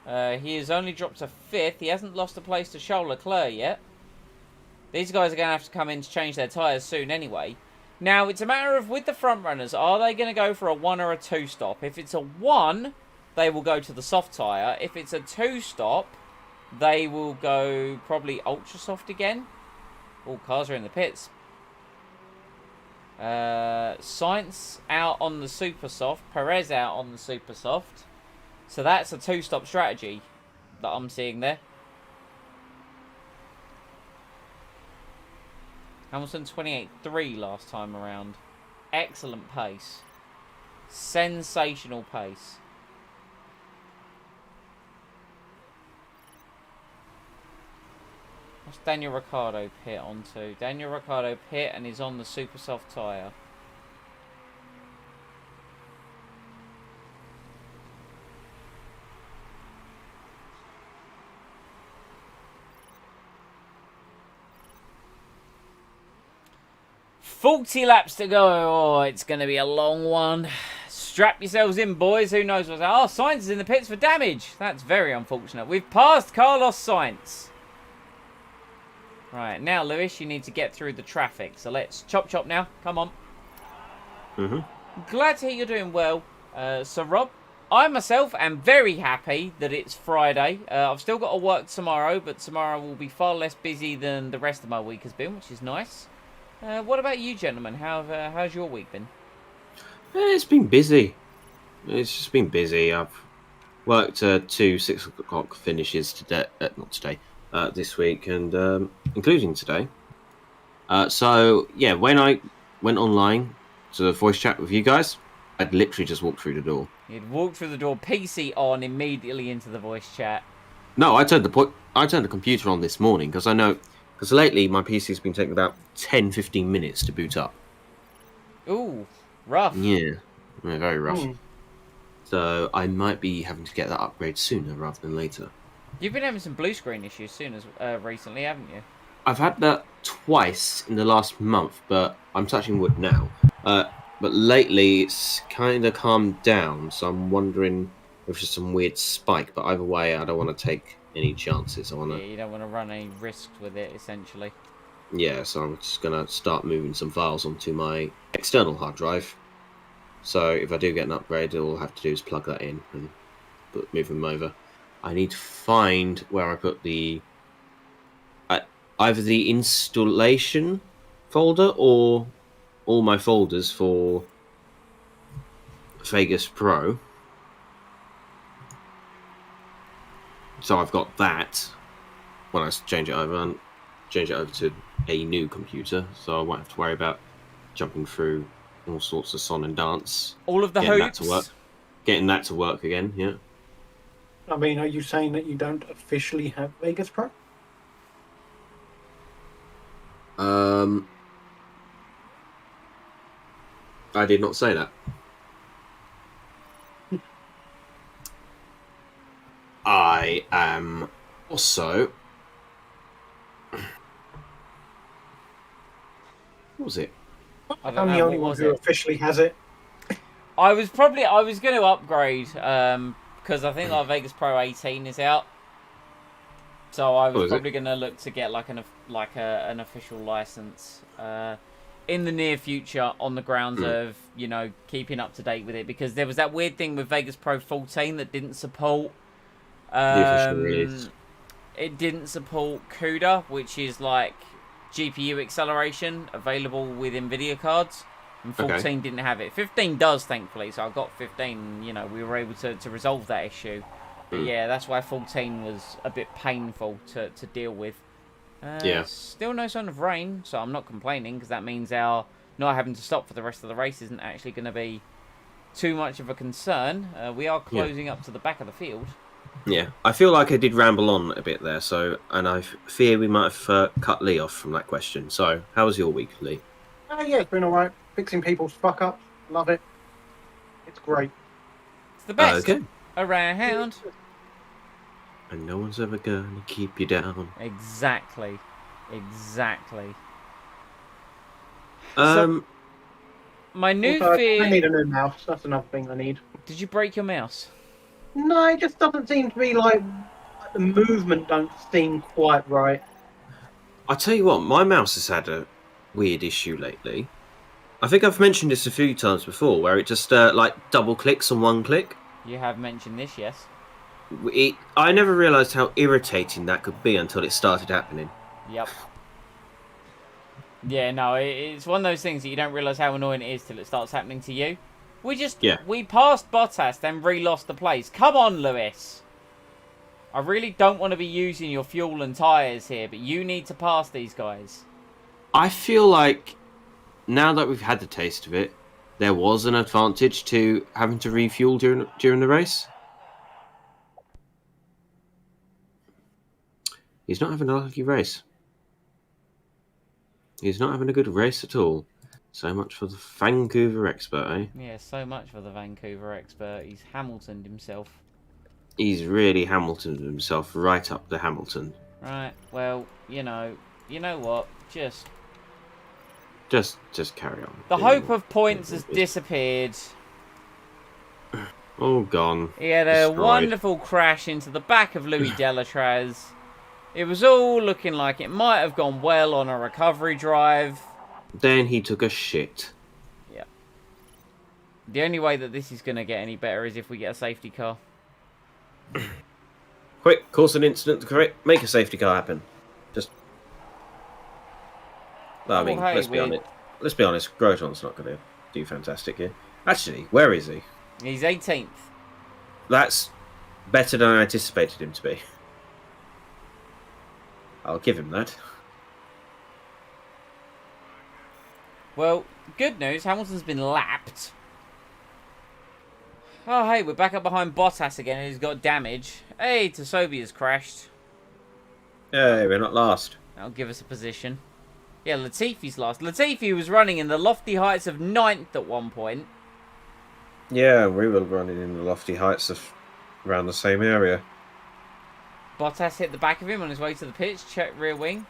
He has only dropped to 5th. He hasn't lost a place to Charles Leclerc yet. These guys are going to have to come in to change their tyres soon anyway. Now, it's a matter of, with the front runners, are they going to go for a 1 or a 2 stop? If it's a 1, they will go to the soft tyre. If it's a 2 stop, they will go probably ultra soft again. All cars are in the pits. Sainz out on the super soft. Perez out on the super soft. So that's a 2-stop strategy that I'm seeing there. Hamilton 28.3 last time around. Excellent pace. Sensational pace. What's Daniel Ricciardo pit onto? Daniel Ricciardo pit and he's on the super soft tyre. "40 laps to go." Oh, it's going to be a long one. Strap yourselves in, boys. Who knows what's... Oh, Sainz is in the pits for damage. That's very unfortunate. We've passed Carlos Sainz. Right, now, Lewis, you need to get through the traffic. So let's chop now. Come on. Glad to hear you're doing well, Sir Rob. I myself am very happy that it's Friday. I've still got to work tomorrow, but tomorrow will be far less busy than the rest of my week has been, which is nice. What about you, gentlemen? How's your week been? It's been busy. It's just been busy. I've worked 2 6 o'clock finishes today, not today, this week, and including today. So yeah, when I went online to the voice chat with you guys, I'd literally just walked through the door. You'd walked through the door, PC on, immediately into the voice chat. No, I turned the computer on this morning because I know. Because lately, my PC's been taking about 10-15 minutes to boot up. Ooh, rough. Yeah, very rough. So I might be having to get that upgrade sooner rather than later. You've been having some blue screen issues recently, haven't you? I've had that twice in the last month, but I'm touching wood now. But lately, it's kind of calmed down, so I'm wondering if it's just some weird spike. But either way, I don't want to take any chances. Yeah, you don't want to run any risks with it, essentially. Yeah, so I'm just going to start moving some files onto my external hard drive. So if I do get an upgrade, all I have to do is plug that in and move them over. I need to find where I put the either the installation folder or all my folders for Vegas Pro. So I've got that when I change it over and change it over to a new computer, so I won't have to worry about jumping through all sorts of song and dance. All of the Getting hoops. that to work. Getting that to work again, yeah. I mean, are you saying that you don't officially have Vegas Pro? I did not say that. I am also... What was it? I don't I'm the know, only what one was who it? officially has it. I was going to upgrade because I think like Vegas Pro 18 is out, so I was probably going to look to get like an official license in the near future on the grounds of keeping up to date with it, because there was that weird thing with Vegas Pro 14 that didn't support The official release. it didn't support CUDA, which is like GPU acceleration available with NVIDIA cards. And 14 didn't have it. 15 does, thankfully, so I got 15, we were able to resolve that issue. But yeah, that's why 14 was a bit painful to deal with. Yeah. Still no sign of rain, so I'm not complaining, because that means our not having to stop for the rest of the race isn't actually going to be too much of a concern. We are closing up to the back of the field. Yeah, I feel like I did ramble on a bit there, and I fear we might have cut Lee off from that question. So, how was your week, Lee? Yeah, it's been alright. Fixing people's fuck ups. Love it. It's great. It's the best Okay. around. And no one's ever gonna keep you down. Exactly. Um, My new Also, fear... I need a new mouse. That's another thing I need. Did you break your mouse? No, it just doesn't seem to be like the movement don't seem quite right. I tell you what, my mouse has had a weird issue lately. I think I've mentioned this a few times before, where it just like double clicks on one click. You have mentioned this, yes. I never realised how irritating that could be until it started happening. Yep. Yeah, no, it's one of those things that you don't realise how annoying it is till it starts happening to you. We passed Bottas, then re-lost the place. Come on, Lewis. I really don't want to be using your fuel and tyres here, but you need to pass these guys. I feel like now that we've had the taste of it, there was an advantage to having to refuel during the race. He's not having a lucky race. He's not having a good race at all. So much for the Vancouver expert, eh? Yeah, so much for the Vancouver expert. He's Hamiltoned himself. He's really Hamiltoned himself right up the Hamilton. Right, well, you know what? Just carry on. the hope of points has disappeared. All gone. He had a Destroyed. wonderful crash into the back of Louis Delatraz. It was all looking like it might have gone well on a recovery drive. Then he took a shit. Yeah. The only way that this is going to get any better is if we get a safety car. Quick, cause an incident to correct. Make a safety car happen. Just. I mean, hey, let's be honest. Let's be honest. Grosjean's not going to do fantastic here. Actually, where is he? He's 18th. That's better than I anticipated him to be. I'll give him that. Well, good news. Hamilton's been lapped. Oh, hey, we're back up behind Bottas again, and he's got damage. Hey, Tsunoda has crashed. Hey, we're not last. That'll give us a position. Yeah, Latifi's last. Latifi was running in the lofty heights of 9th at one point. Yeah, we were running in the lofty heights of around the same area. Bottas hit the back of him on his way to the pitch. Check rear wing.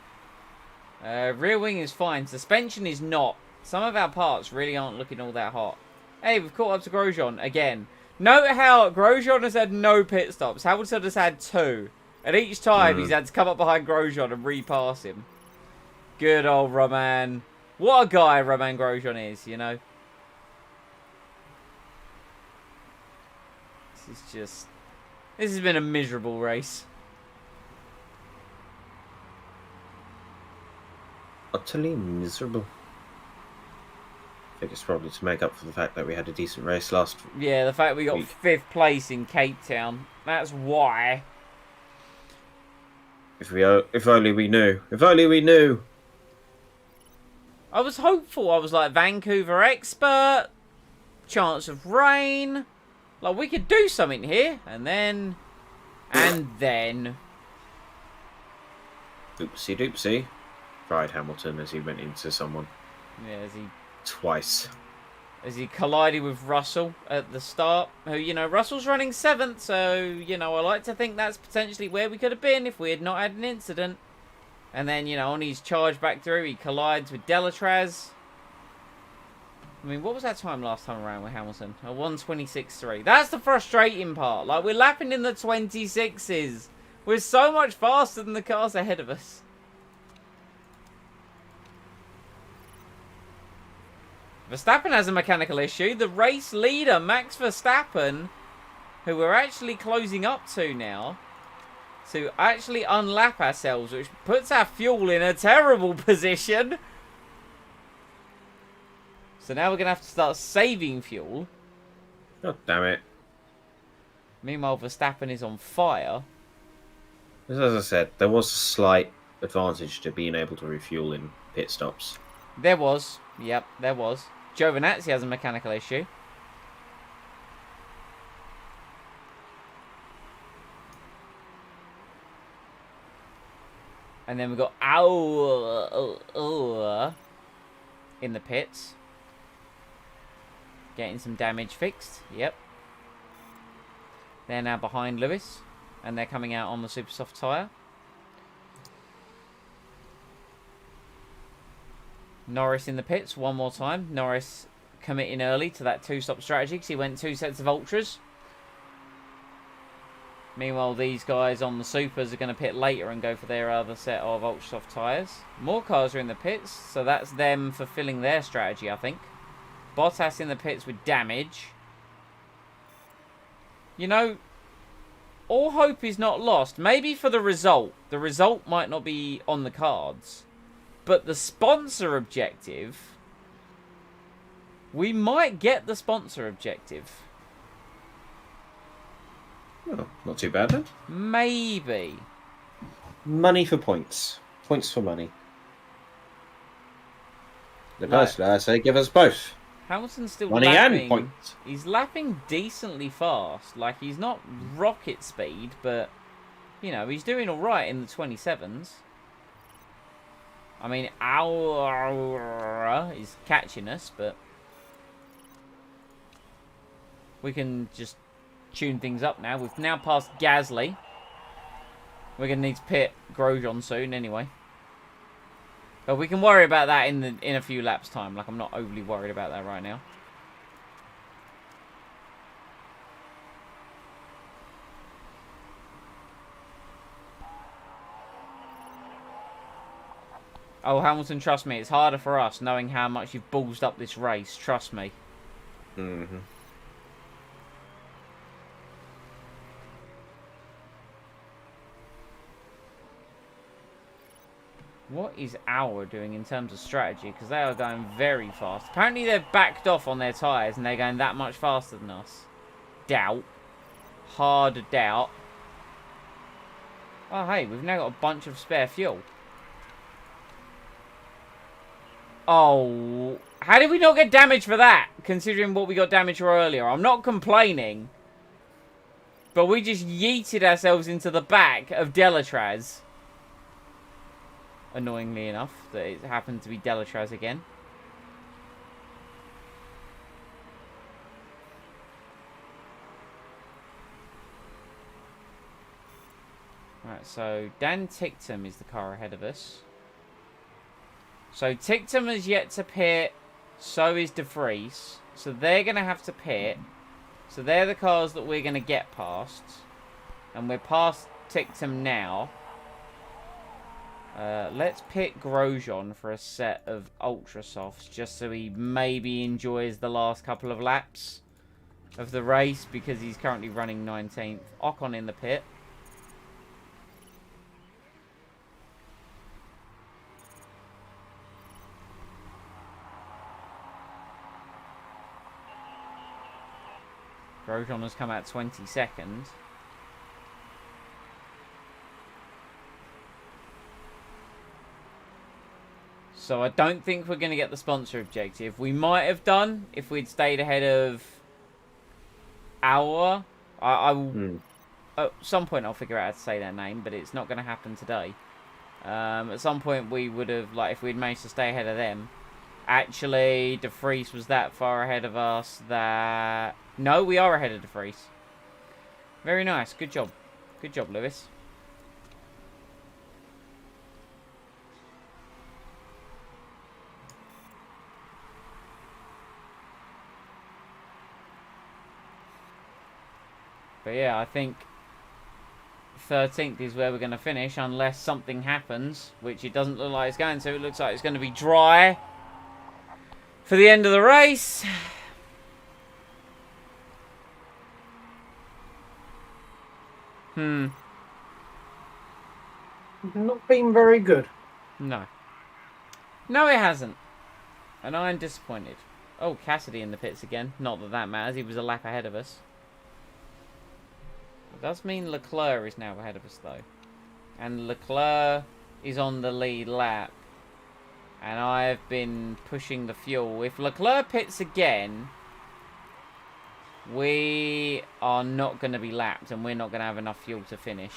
Rear wing is fine. Suspension is not. Some of our parts really aren't looking all that hot. Hey, we've caught up to Grosjean again. Note how Grosjean has had no pit stops. Hamilton has had 2. And each time he's had to come up behind Grosjean and repass him. Good old Roman. What a guy Roman Grosjean is, you know. This has been a miserable race. Utterly miserable. I think it's probably to make up for the fact that we had a decent race last Yeah, the fact we got week. 5th place in Cape Town. That's why. If only we knew. If only we knew. I was hopeful. I was like, Vancouver expert. Chance of rain. Like, we could do something here. And then... Oopsie doopsie. Cried Hamilton as he went into someone. Yeah, Twice. as he collided with Russell at the start. Who, you know, Russell's running 7th. So, you know, I like to think that's potentially where we could have been if we had not had an incident. And then, you know, on his charge back through, he collides with Delatraz. I mean, what was that time last time around with Hamilton? A 1:26.3. That's the frustrating part. Like, we're lapping in the 26s. We're so much faster than the cars ahead of us. Verstappen has a mechanical issue. The race leader, Max Verstappen, who we're actually closing up to now, to actually unlap ourselves, which puts our fuel in a terrible position. So now we're going to have to start saving fuel. God damn it. Meanwhile, Verstappen is on fire. As I said, there was a slight advantage to being able to refuel in pit stops. There was. Yep, there was. Giovinazzi has a mechanical issue. And then we've got Auer in the pits. Getting some damage fixed. Yep. They're now behind Lewis. And they're coming out on the super soft tyre. Norris in the pits one more time. Norris committing early to that 2-stop strategy because he went 2 sets of ultras. Meanwhile, these guys on the supers are going to pit later and go for their other set of ultra soft tyres. More cars are in the pits, so that's them fulfilling their strategy, I think. Bottas in the pits with damage. You know, all hope is not lost. Maybe for the result. The result might not be on the cards. But the sponsor objective, we might get the sponsor objective. Oh, not too bad then. Maybe. Money for points. Points for money. The Right. person I say give us both. Hamilton's still Money lapping. and points. He's lapping decently fast. Like, he's not rocket speed, but, you know, he's doing alright in the 27s. I mean, Aura is catching us, but we can just tune things up now. We've now passed Gasly. We're going to need to pit Grosjean soon anyway. But we can worry about that in a few laps' time. Like, I'm not overly worried about that right now. Oh, Hamilton, trust me, it's harder for us knowing how much you've ballsed up this race. Trust me. Mm-hmm. What is Auer doing in terms of strategy? Because they are going very fast. Apparently they're backed off on their tyres and they're going that much faster than us. Doubt. Hard doubt. Oh, hey, we've now got a bunch of spare fuel. Oh, how did we not get damage for that? Considering what we got damage for earlier. I'm not complaining. But we just yeeted ourselves into the back of Delatraz. Annoyingly enough, that it happened to be Delatraz again. Right, so Dan Ticktum is the car ahead of us. So Ticktum has yet to pit, so is De Vries. So they're going to have to pit. So they're the cars that we're going to get past. And we're past Ticktum now. Let's pick Grosjean for a set of Ultra Softs, just so he maybe enjoys the last couple of laps of the race, because he's currently running 19th. Ocon in the pit. Grosjean has come out 22nd. So I don't think we're going to get the sponsor objective. We might have done if we'd stayed ahead of our... I will... At some point I'll figure out how to say their name, but it's not going to happen today. At some point we would have, like, if we'd managed to stay ahead of them. Actually, De Vries was that far ahead of us that... No, we are ahead of De Vries. Very nice. Good job. Good job, Lewis. But yeah, I think 13th is where we're going to finish, unless something happens, which it doesn't look like it's going to. It looks like it's going to be dry for the end of the race. Not been very good. No. No, it hasn't. And I'm disappointed. Oh, Cassidy in the pits again. Not that that matters. He was a lap ahead of us. It does mean Leclerc is now ahead of us, though. And Leclerc is on the lead lap. And I've been pushing the fuel. If Leclerc pits again, we are not going to be lapped. And we're not going to have enough fuel to finish.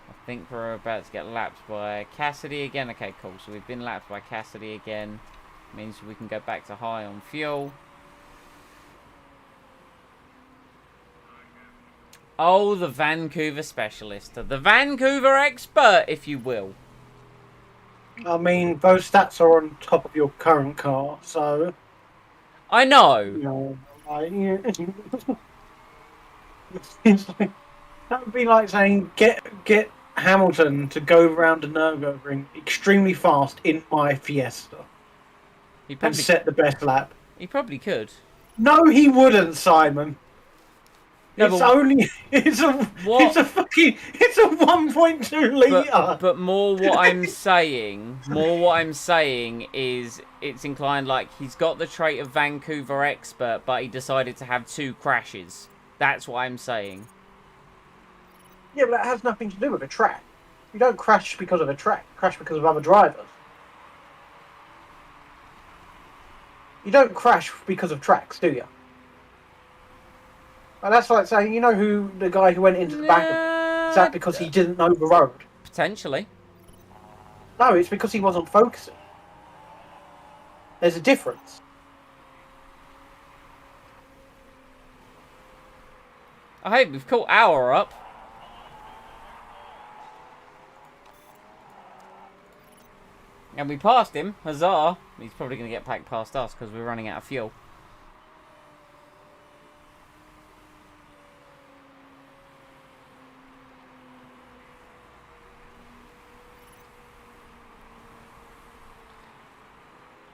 I think we're about to get lapped by Cassidy again. Okay, cool. So we've been lapped by Cassidy again. Means we can go back to high on fuel. Oh, the Vancouver specialist. The Vancouver expert, if you will. I mean, those stats are on top of your current car, so... I know. You know, it's like, that would be like saying, get Hamilton to go around a Nürburgring extremely fast in my Fiesta and set the best lap. He probably could. No, he wouldn't, Simon. No, it's a 1.2 litre. But more what I'm saying is it's inclined like he's got the trait of Vancouver expert, but he decided to have 2 crashes. That's what I'm saying. Yeah, but that has nothing to do with a track. You don't crash because of a track. You crash because of other drivers. You don't crash because of tracks, do you? And that's like saying, you know who the guy who went into the back of... Is that because he didn't know the road? Potentially. No, it's because he wasn't focusing. There's a difference. I hope we've caught Hour up. And we passed him. Huzzah. He's probably going to get packed past us because we're running out of fuel.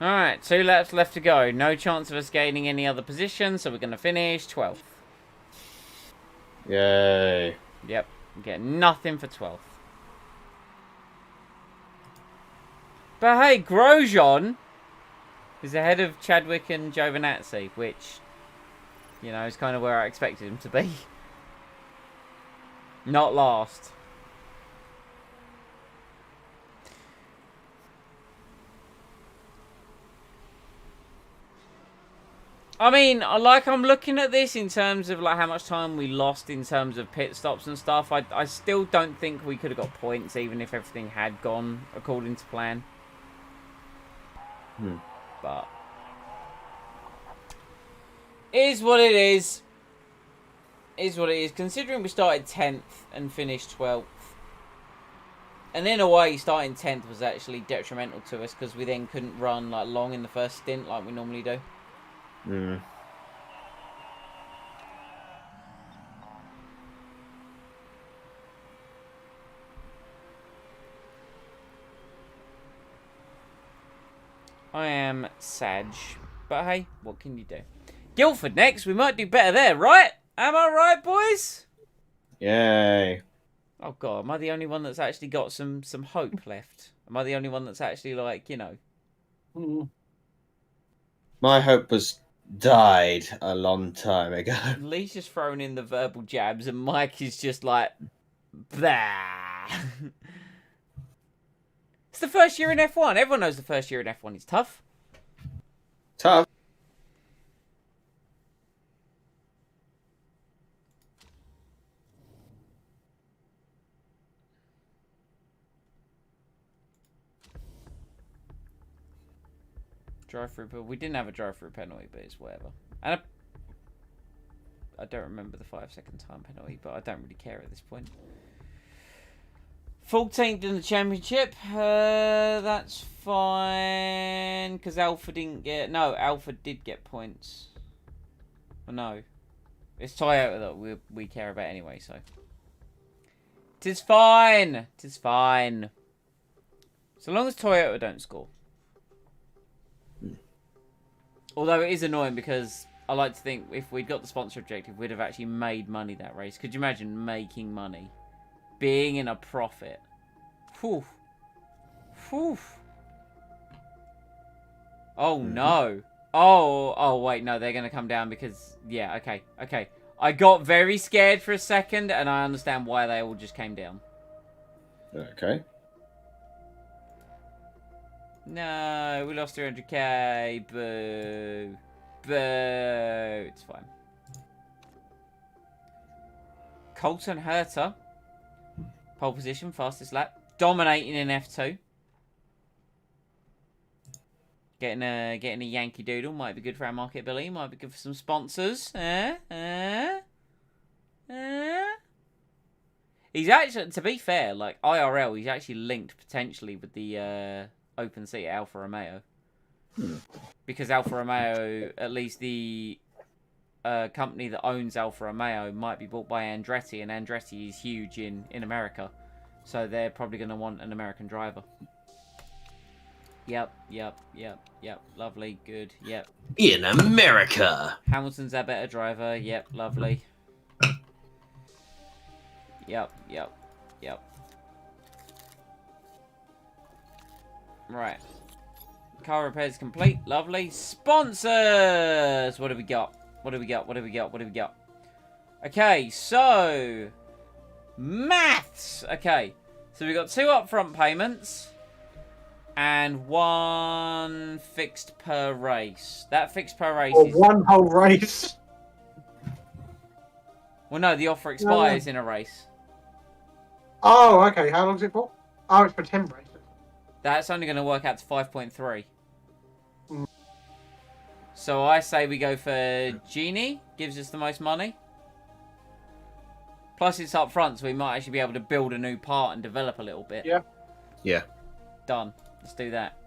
Alright, 2 laps left to go. No chance of us gaining any other position, so we're going to finish 12th. Yay. Yep, get nothing for 12th. But hey, Grosjean is ahead of Chadwick and Giovinazzi, which, you know, is kind of where I expected him to be. Not last. I mean, like, I'm looking at this in terms of like how much time we lost in terms of pit stops and stuff. I still don't think we could have got points even if everything had gone according to plan. But is what it is. Is what it is. Considering we started 10th and finished 12th. And in a way, starting 10th was actually detrimental to us because we then couldn't run like long in the first stint like we normally do. I am Sag. But hey, what can you do? Guildford next. We might do better there, right? Am I right, boys? Yay. Oh god, am I the only one that's actually got some hope left? Am I the only one that's actually like, you know? My hope was died a long time ago. Lee's just throwing in the verbal jabs, and Mike is just like, blah. It's the first year in F1. Everyone knows the first year in F1 is tough. Tough. Drive-through, but we didn't have a drive-through penalty, but it's whatever. And I don't remember the 5-second time penalty, but I don't really care at this point. 14th in the championship. That's fine, because Alpha didn't get... No, Alpha did get points. Well, no. It's Toyota that we care about anyway, so... Tis fine! Tis fine. So long as Toyota don't score. Although it is annoying because I like to think if we'd got the sponsor objective, we'd have actually made money that race. Could you imagine making money? Being in a profit. Whew. Whew. Oh, no. Oh, wait, no, they're going to come down because... Yeah, okay. I got very scared for a second, and I understand why they all just came down. Okay. No, we lost 300k. Boo. Boo. It's fine. Colton Herta. Pole position, fastest lap. Dominating in F2. Getting a Yankee Doodle might be good for our marketability. Might be good for some sponsors. He's actually, to be fair, like IRL, he's actually linked potentially with the open seat at Alfa Romeo. Because Alfa Romeo, at least the company that owns Alfa Romeo, might be bought by Andretti, and Andretti is huge in America. So they're probably going to want an American driver. Yep. Lovely, good, yep. In America! Hamilton's our better driver, yep, lovely. Yep. Right. Car repairs complete. Lovely. Sponsors! What do we got? Okay, so... Maths! Okay. So we got 2 upfront payments. And 1 fixed per race. That fixed per race is... one whole race. Well, no, the offer expires in a race. Oh, okay. How long's it for? Oh, it's for 10 races. That's only going to work out to 5.3. So I say we go for Genie. Gives us the most money. Plus it's up front, so we might actually be able to build a new part and develop a little bit. Yeah. Done. Let's do that.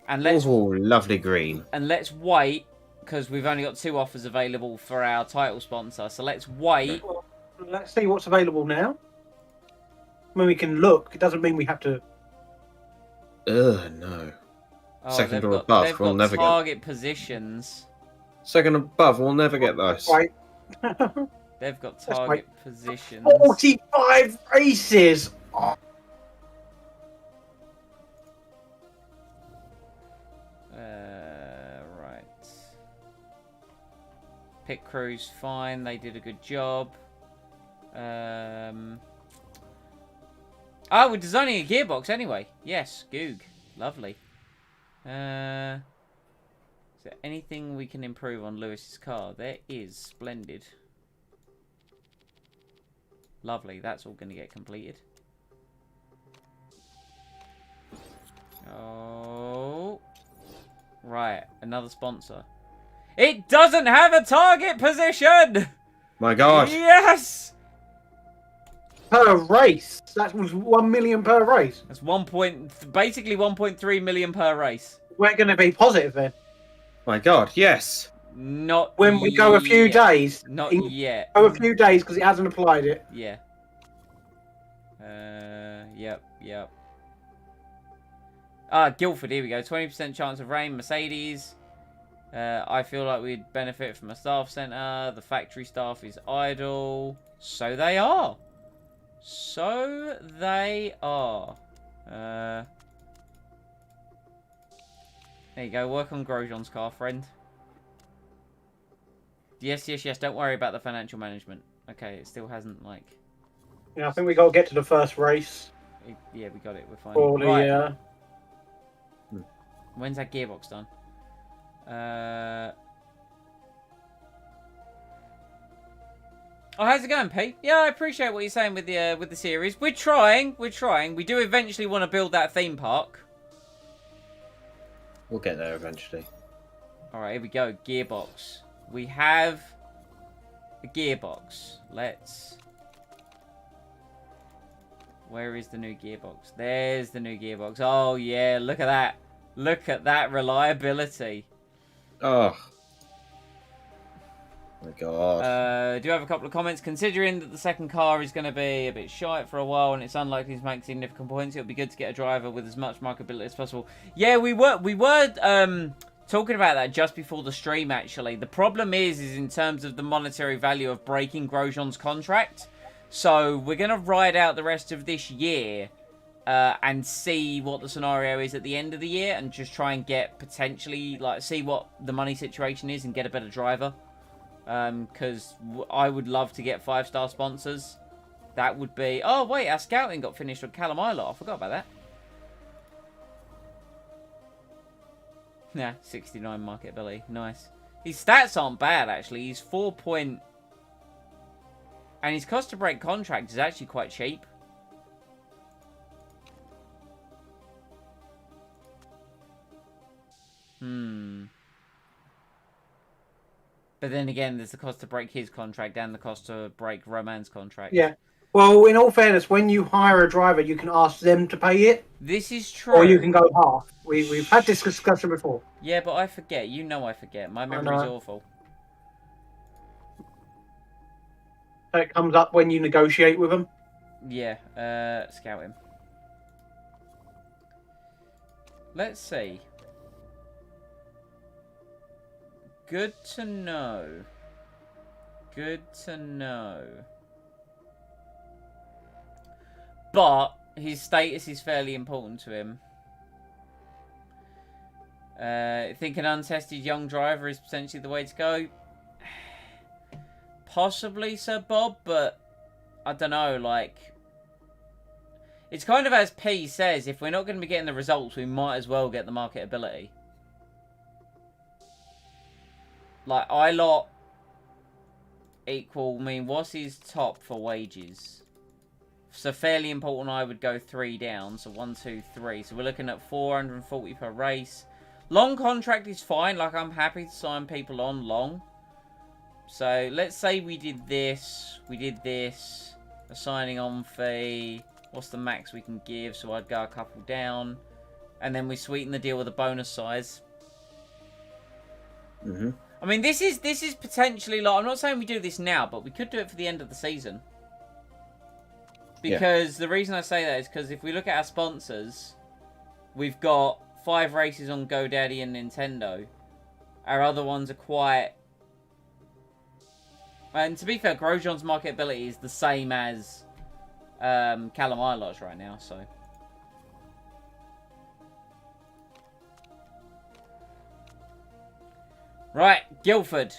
And let's lovely green. And let's wait, because we've only got 2 offers available for our title sponsor. So let's wait. Well, let's see what's available now. I mean, we can look. It doesn't mean we have to... No. Oh, Second or above, they've we'll got never target positions. Second above, we'll never get those. Right. They've got target positions. 45 races! Oh. Right. Pit crew's fine. They did a good job. Oh, we're designing a gearbox anyway. Yes, Goog. Lovely. Is there anything we can improve on Lewis's car? There is. Splendid. Lovely. That's all going to get completed. Oh. Right. Another sponsor. It doesn't have a target position! My God. Yes! Per race. That was 1 million per race. That's basically 1.3 million per race. We're going to be positive then. My God, yes. Not when we go a few yet. days. Not yet. Go a few days because it hasn't applied it. Yeah. Yep. Guildford, here we go. 20% chance of rain, Mercedes. I feel like we'd benefit from a staff centre. The factory staff is idle. So they are. So they are. There you go. Work on Grosjean's car, friend. Yes, yes, yes. Don't worry about the financial management. Okay, it still hasn't, like... Yeah, I think we got to get to the first race. Yeah, we got it. We're fine. For the, right. When's that gearbox done? Oh, how's it going, Pete? Yeah, I appreciate what you're saying with the series. We're trying. We're trying. We do eventually want to build that theme park. We'll get there eventually. All right, here we go. Gearbox. We have a gearbox. Let's... Where is the new gearbox? There's the new gearbox. Oh, yeah. Look at that. Look at that reliability. Oh. My God. Do have a couple of comments. Considering that the second car is going to be a bit shite for a while and it's unlikely to make significant points, it would be good to get a driver with as much markability as possible. Yeah, we were talking about that just before the stream, actually. The problem is in terms of the monetary value of breaking Grosjean's contract. So we're going to ride out the rest of this year and see what the scenario is at the end of the year and just try and get potentially, like, see what the money situation is and get a better driver. Because I would love to get 5-star sponsors. That would be... Oh, wait, our scouting got finished with Callum Ilott. I forgot about that. Nah, 69 marketability. Nice. His stats aren't bad, actually. He's 4 point... And his cost to break contract is actually quite cheap. But then again, there's the cost to break his contract and the cost to break Roman's contract. Yeah. Well, in all fairness, when you hire a driver, you can ask them to pay it. This is true. Or you can go half. We've had this discussion before. Yeah, but I forget. You know I forget. My memory's awful. It comes up when you negotiate with them. Yeah, scout him. Let's see. Good to know. Good to know. But his status is fairly important to him. Think an untested young driver is potentially the way to go. Possibly, Sir Bob, but I don't know, like... It's kind of as P says, if we're not going to be getting the results, we might as well get the marketability. Like, Ilott equal, I mean, what's his top for wages? So fairly important, I would go 3 down, so 1, 2, 3. So we're looking at 440 per race. Long contract is fine, like I'm happy to sign people on long. So, let's say we did this, a signing on fee, what's the max we can give, so I'd go a couple down, and then we sweeten the deal with a bonus size. I mean, this is potentially, like, I'm not saying we do this now, but we could do it for the end of the season. Because the reason I say that is because if we look at our sponsors, we've got 5 races on GoDaddy and Nintendo. Our other ones are quite... And to be fair, Grosjean's marketability is the same as Callum Ilott's right now, so... Right, Guildford.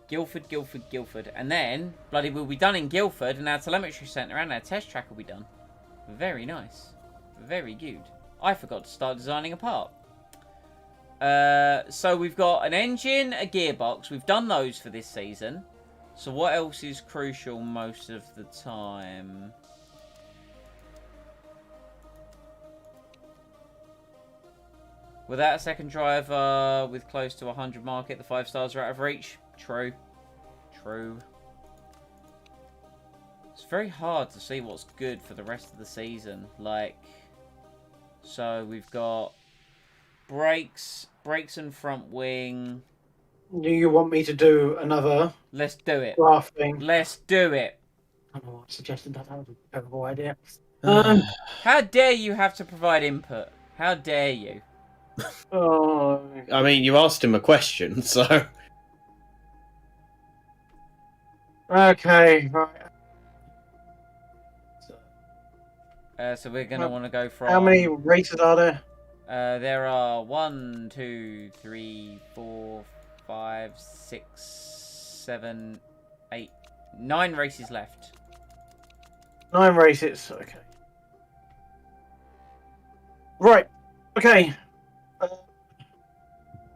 Guildford. And then, bloody, we'll be done in Guildford, and our telemetry centre and our test track will be done. Very nice. Very good. I forgot to start designing a part. So we've got an engine, a gearbox. We've done those for this season. So what else is crucial most of the time? Without a second driver with close to 100 market, the 5 stars are out of reach. True. It's very hard to see what's good for the rest of the season. Like, so we've got brakes and front wing. Do you want me to do another? Let's do it. Graph thing? Let's do it. I don't know why I suggested that. That was a terrible idea. How dare you have to provide input? How dare you? Oh, I mean, you asked him a question, so. okay, right. So we're gonna want to go from. How many races are there? There are 1, 2, 3, 4, 5, 6, 7, 8, 9 races left. 9 races. Okay. Right. Okay.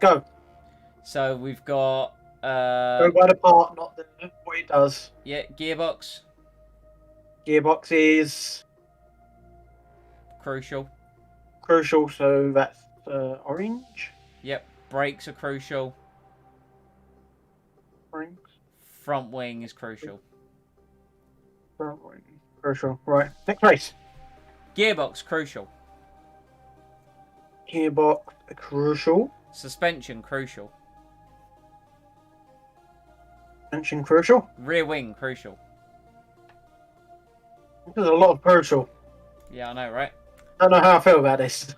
Go. So we've got. Go by the part, not the what it does. Yeah, gearbox. Gearbox is Crucial. crucial, so that's orange. Yep. Brakes are crucial. Orange. Front wing is crucial. Crucial. Right. Next race. Gearbox crucial. Gearbox crucial. Suspension crucial. Suspension crucial. Rear wing crucial. There's a lot of crucial. Yeah, I know, right? I don't know how I feel about this.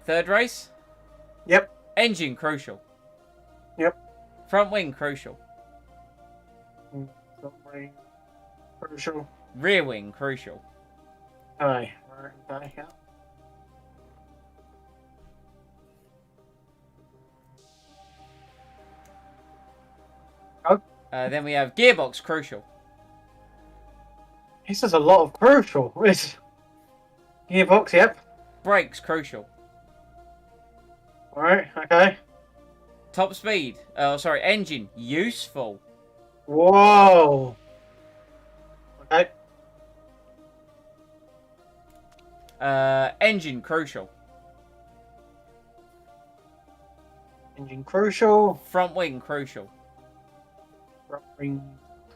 Third race. Yep. Engine crucial. Yep. Front wing crucial. Crucial. Rear wing crucial. Aye. Right. Yeah. Then we have gearbox crucial. This is a lot of crucial. It's gearbox, yep. Brakes crucial. Alright, okay. Top speed. Sorry, engine useful. Whoa. Okay. Engine crucial. Engine crucial. Front wing crucial. Front wing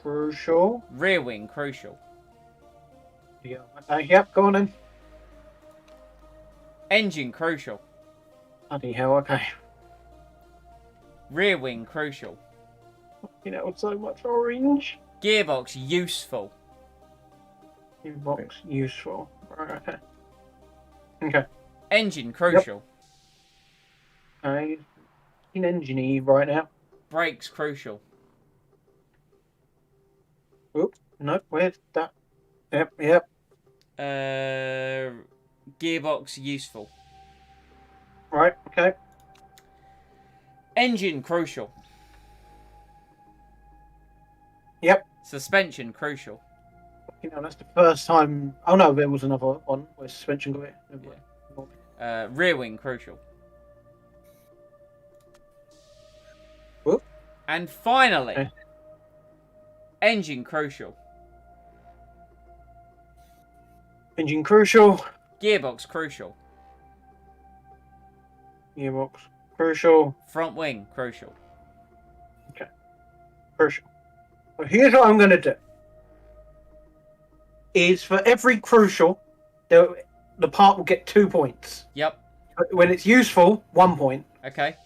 crucial. Rear wing crucial. Yeah. Okay, yep, go on then. Engine crucial. Bloody hell, okay. Rear wing crucial. You know, so much orange. Gearbox useful. Gearbox useful. Right, okay. Okay. Engine crucial. Okay. In engine right now. Brakes crucial. Oop, no, where's that? Yep. Gearbox useful. Right, okay. Engine crucial. Yep. Suspension crucial. You know, that's the first time. Oh no, there was another one where suspension got it. Rear wing crucial. Whoop. And finally, Okay. Engine crucial. Engine crucial. Gearbox crucial. Gearbox crucial. Front wing crucial. Crucial. But here's what I'm going to do. Is for every crucial, the part will get 2 points. Yep. But when it's useful, 1 point. Okay.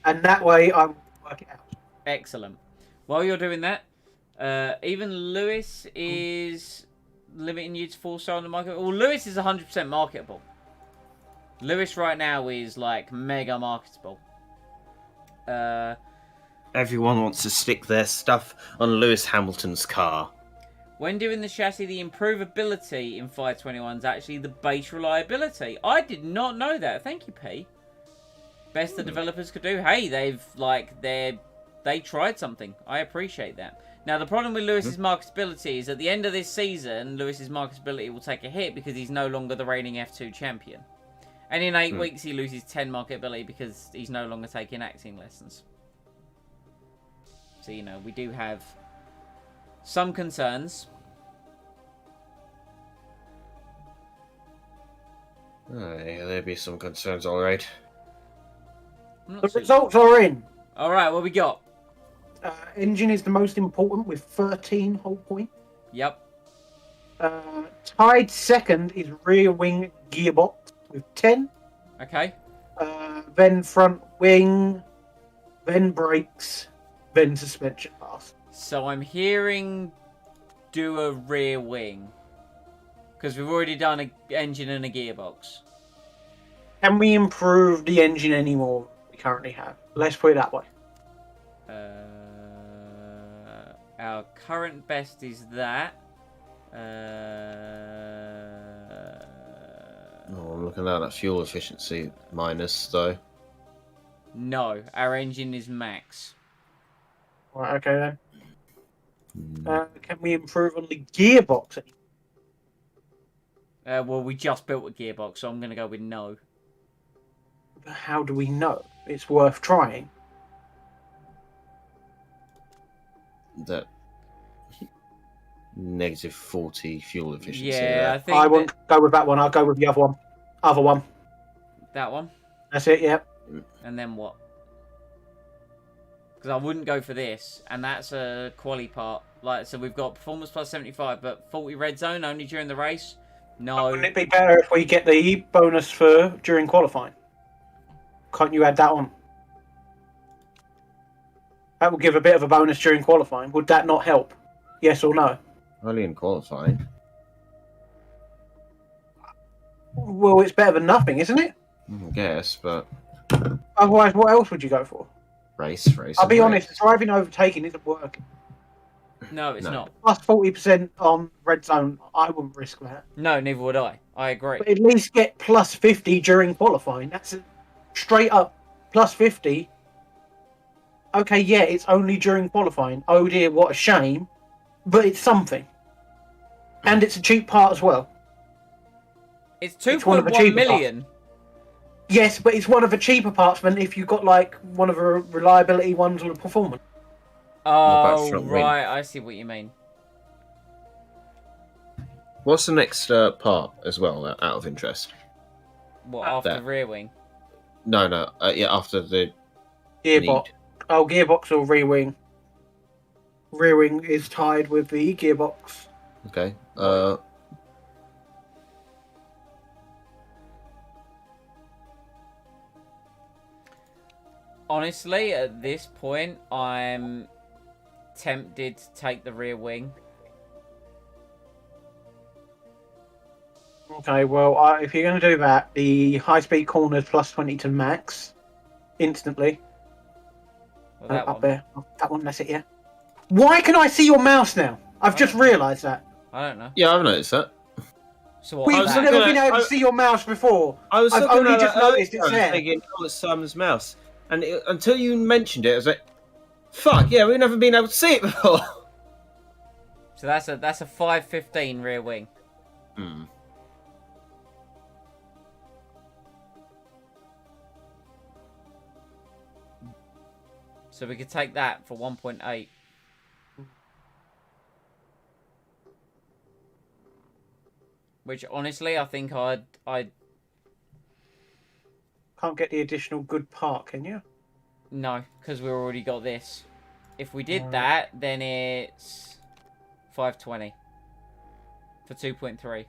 And that way I will work it out. Excellent. While you're doing that, even Lewis is limiting you to 4-star on the market. Well, Lewis is 100% marketable. Lewis right now is like mega marketable. Everyone wants to stick their stuff on Lewis Hamilton's car. When doing the chassis, the improvability in 521 is actually the base reliability. I did not know that. Thank you, P. Best the developers could do. Hey, they tried something. I appreciate that. Now, the problem with Lewis's marketability is at the end of this season, Lewis's marketability will take a hit because he's no longer the reigning F2 champion. And in 8 weeks, he loses 10 marketability because he's no longer taking acting lessons. So, you know, we do have some concerns. Yeah, there'd be some concerns, alright. The results are in. Alright, what we got? Engine is the most important with 13 whole points. Yep. Tied second is rear wing gearbox with 10. Okay. Then front wing, then brakes, then suspension pass. So I'm hearing do a rear wing. Because we've already done an engine and a gearbox. Can we improve the engine any more than we currently have? Let's put it that way. Our current best is that. I'm looking at that fuel efficiency minus, though. No, our engine is max. Right, okay then. Can we improve on the gearbox? Well, we just built a gearbox, so I'm going to go with no. How do we know? It's worth trying. That negative 40 fuel efficiency. Yeah, I there. think I won't go with that one. I'll go with the other one. Other one. that one. That's it, yep. And then what? Because I wouldn't go for this, and that's a quali part. Like, so we've got performance plus 75, but 40 red zone only during the race. No. Wouldn't it be better if we get the bonus for during qualifying? Can't you add that on? That would give a bit of a bonus during qualifying. Would that not help? Yes or no? Only in qualifying. Well, it's better than nothing, isn't it? I guess, but Otherwise, what else would you go for? race. I'll be honest, driving overtaking isn't working. No, it's No. not. Plus 40% on red zone, I wouldn't risk that. No, neither would I. I agree. But at least get plus 50 during qualifying. That's a straight up plus 50. Okay, yeah, it's only during qualifying. Oh dear, what a shame. But it's something. And it's a cheap part as well. It's It's one of the 2.1 cheaper million. Yes, but it's one of the cheaper parts than if you got like one of the reliability ones or the performance. about Oh, front wing? right. I see what you mean. What's the next part as well, out of interest? What, after That. rear wing? No. Yeah, after the Gearbox. need. Oh, gearbox or rear wing. Rear wing is tied with the gearbox. Okay. Honestly, at this point, I'm tempted to take the rear wing. Okay, well, if you're going to do that, the high-speed corners plus 20 to max. Instantly. Well, that Up one. there. That one, that's it, yeah. Why can I see your mouse now? I've just realised that. I don't know. Yeah, I've noticed that. So what? We've was that? never looking been at- able to see your mouse before. I was I've looking only at just that noticed earlier, it's there. thinking, oh, it's Simon's mouse. And until you mentioned it, I was like, fuck, yeah, we've never been able to see it before. So that's a 515 rear wing. Hmm. So we could take that for 1.8. Which honestly, I think I'd Can't get the additional good part, can you? no, because we already got this. If we did Alright. that, then it's 520 for 2.3.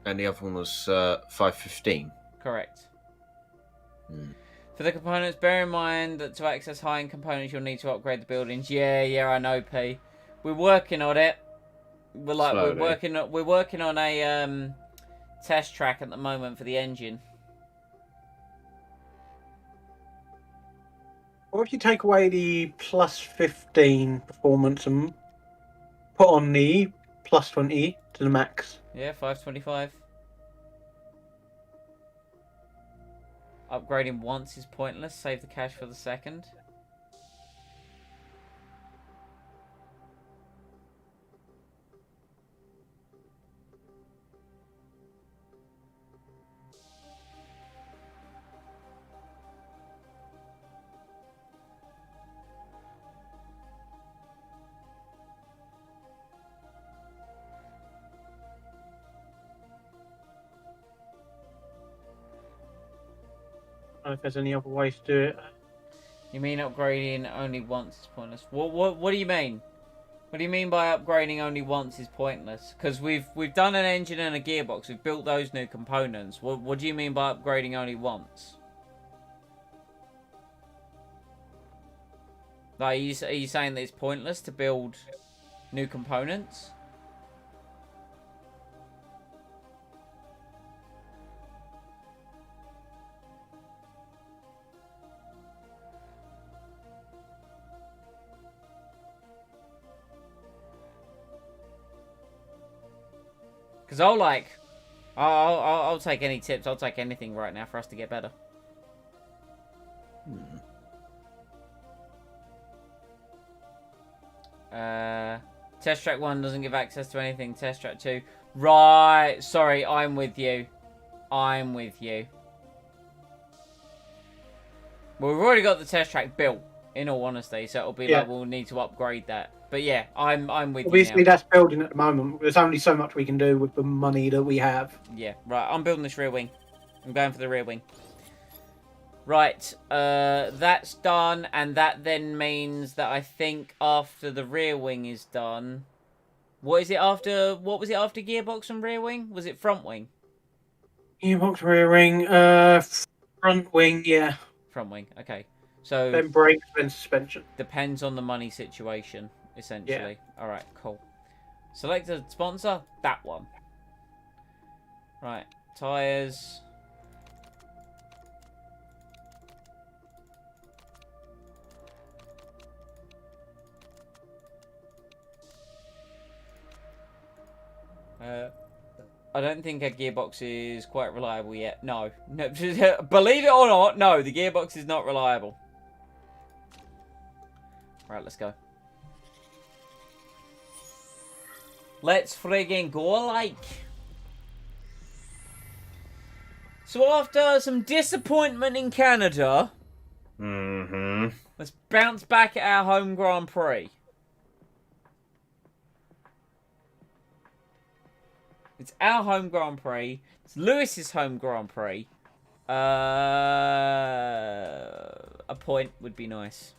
And the other one was 515. Correct. Hmm. For the components, bear in mind that to access high-end components, you'll need to upgrade the buildings. Yeah, I know, P. We're working on it. Slowly. We're working on a test track at the moment for the engine. Or if you take away the plus 15 performance and put on the plus 20 to the max. Yeah, 525. Upgrading once is pointless. Save the cash for the second. I don't know if there's any other ways to do it. You mean upgrading only once is pointless? What do you mean? What do you mean by upgrading only once is pointless? Because we've done an engine and a gearbox. We've built those new components. What do you mean by upgrading only once? Like, are you saying that it's pointless to build new components? Because I'll take any tips. I'll take anything right now for us to get better. Test track 1 doesn't give access to anything. Test track 2. Right. Sorry, I'm with you. I'm with you. Well, we've already got the test track built, in all honesty, so it'll be like we'll need to upgrade that. But yeah, I'm with Obviously, you now. that's building at the moment. There's only so much we can do with the money that we have. Yeah, right. I'm building this rear wing. I'm going for the rear wing. Right, that's done, and that then means that I think after the rear wing is done... What was it after gearbox and rear wing? Was it front wing? Gearbox, rear wing, front wing, yeah. Front wing, okay. So... Then brakes, then suspension. Depends on the money situation, essentially. Yeah. Alright, cool. Select a sponsor, that one. Right, tyres... I don't think our gearbox is quite reliable yet. No. Believe it or not, no, the gearbox is not reliable. Right, let's go. Let's friggin' go, like. So after some disappointment in Canada, let's bounce back at our home Grand Prix. It's our home Grand Prix. It's Lewis's home Grand Prix. A point would be nice.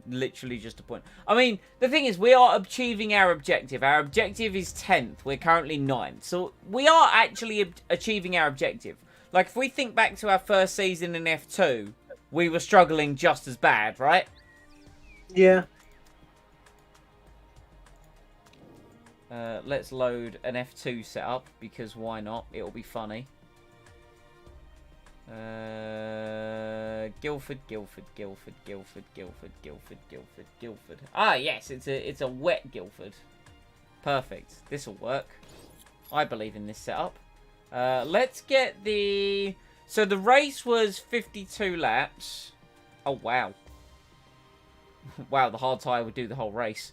Literally just a point. I mean, the thing is, we are achieving our objective. Our objective is 10th. We're currently 9th. So we are actually achieving our objective. Like, if we think back to our first season in F2, we were struggling just as bad, right? Yeah. Let's load an F2 setup, because why not? It'll be funny. Guildford. Ah, yes, it's a wet Guildford. Perfect. This'll work. I believe in this setup. Let's get the... So the race was 52 laps. Oh, wow. Wow, the hard tyre would do the whole race.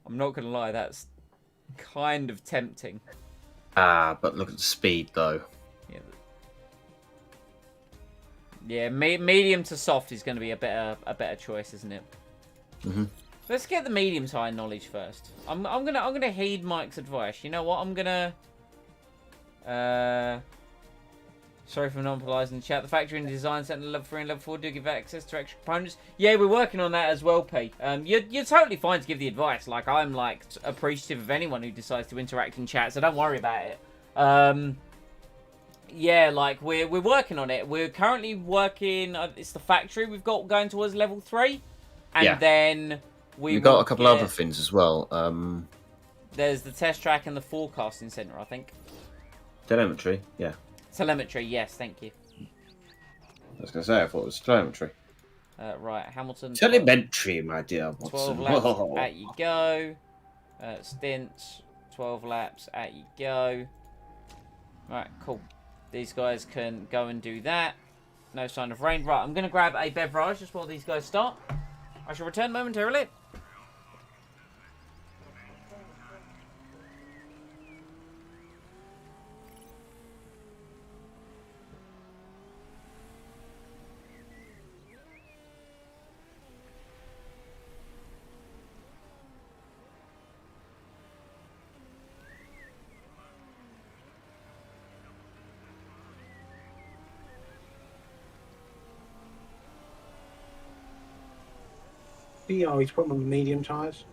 I'm not going to lie, that's kind of tempting. But look at the speed, though. Yeah, medium to soft is going to be a better choice, isn't it? Let's get the medium tire knowledge first. I'm gonna heed Mike's advice. You know what? I'm gonna. Sorry for monopolising the chat. The factory and design center level 3 and level 4 do give access to extra components. Yeah, we're working on that as well, P. You're totally fine to give the advice. Like, I'm like appreciative of anyone who decides to interact in chat, so don't worry about it. Yeah, like we're working on it. We're currently working. It's the factory we've got going towards level 3, and then we've got a couple other things as well. There's the test track and the forecasting center, I think. Telemetry, yeah. Telemetry, yes, thank you. I was going to say, I thought it was telemetry. Right, Hamilton. Telemetry, my dear Watson. 12 laps, out you go. Stints, 12 laps, out you go. Right, cool. These guys can go and do that. No sign of rain. Right, I'm going to grab a beverage just while these guys start. I shall return momentarily. Yeah, he's putting on the medium tyres.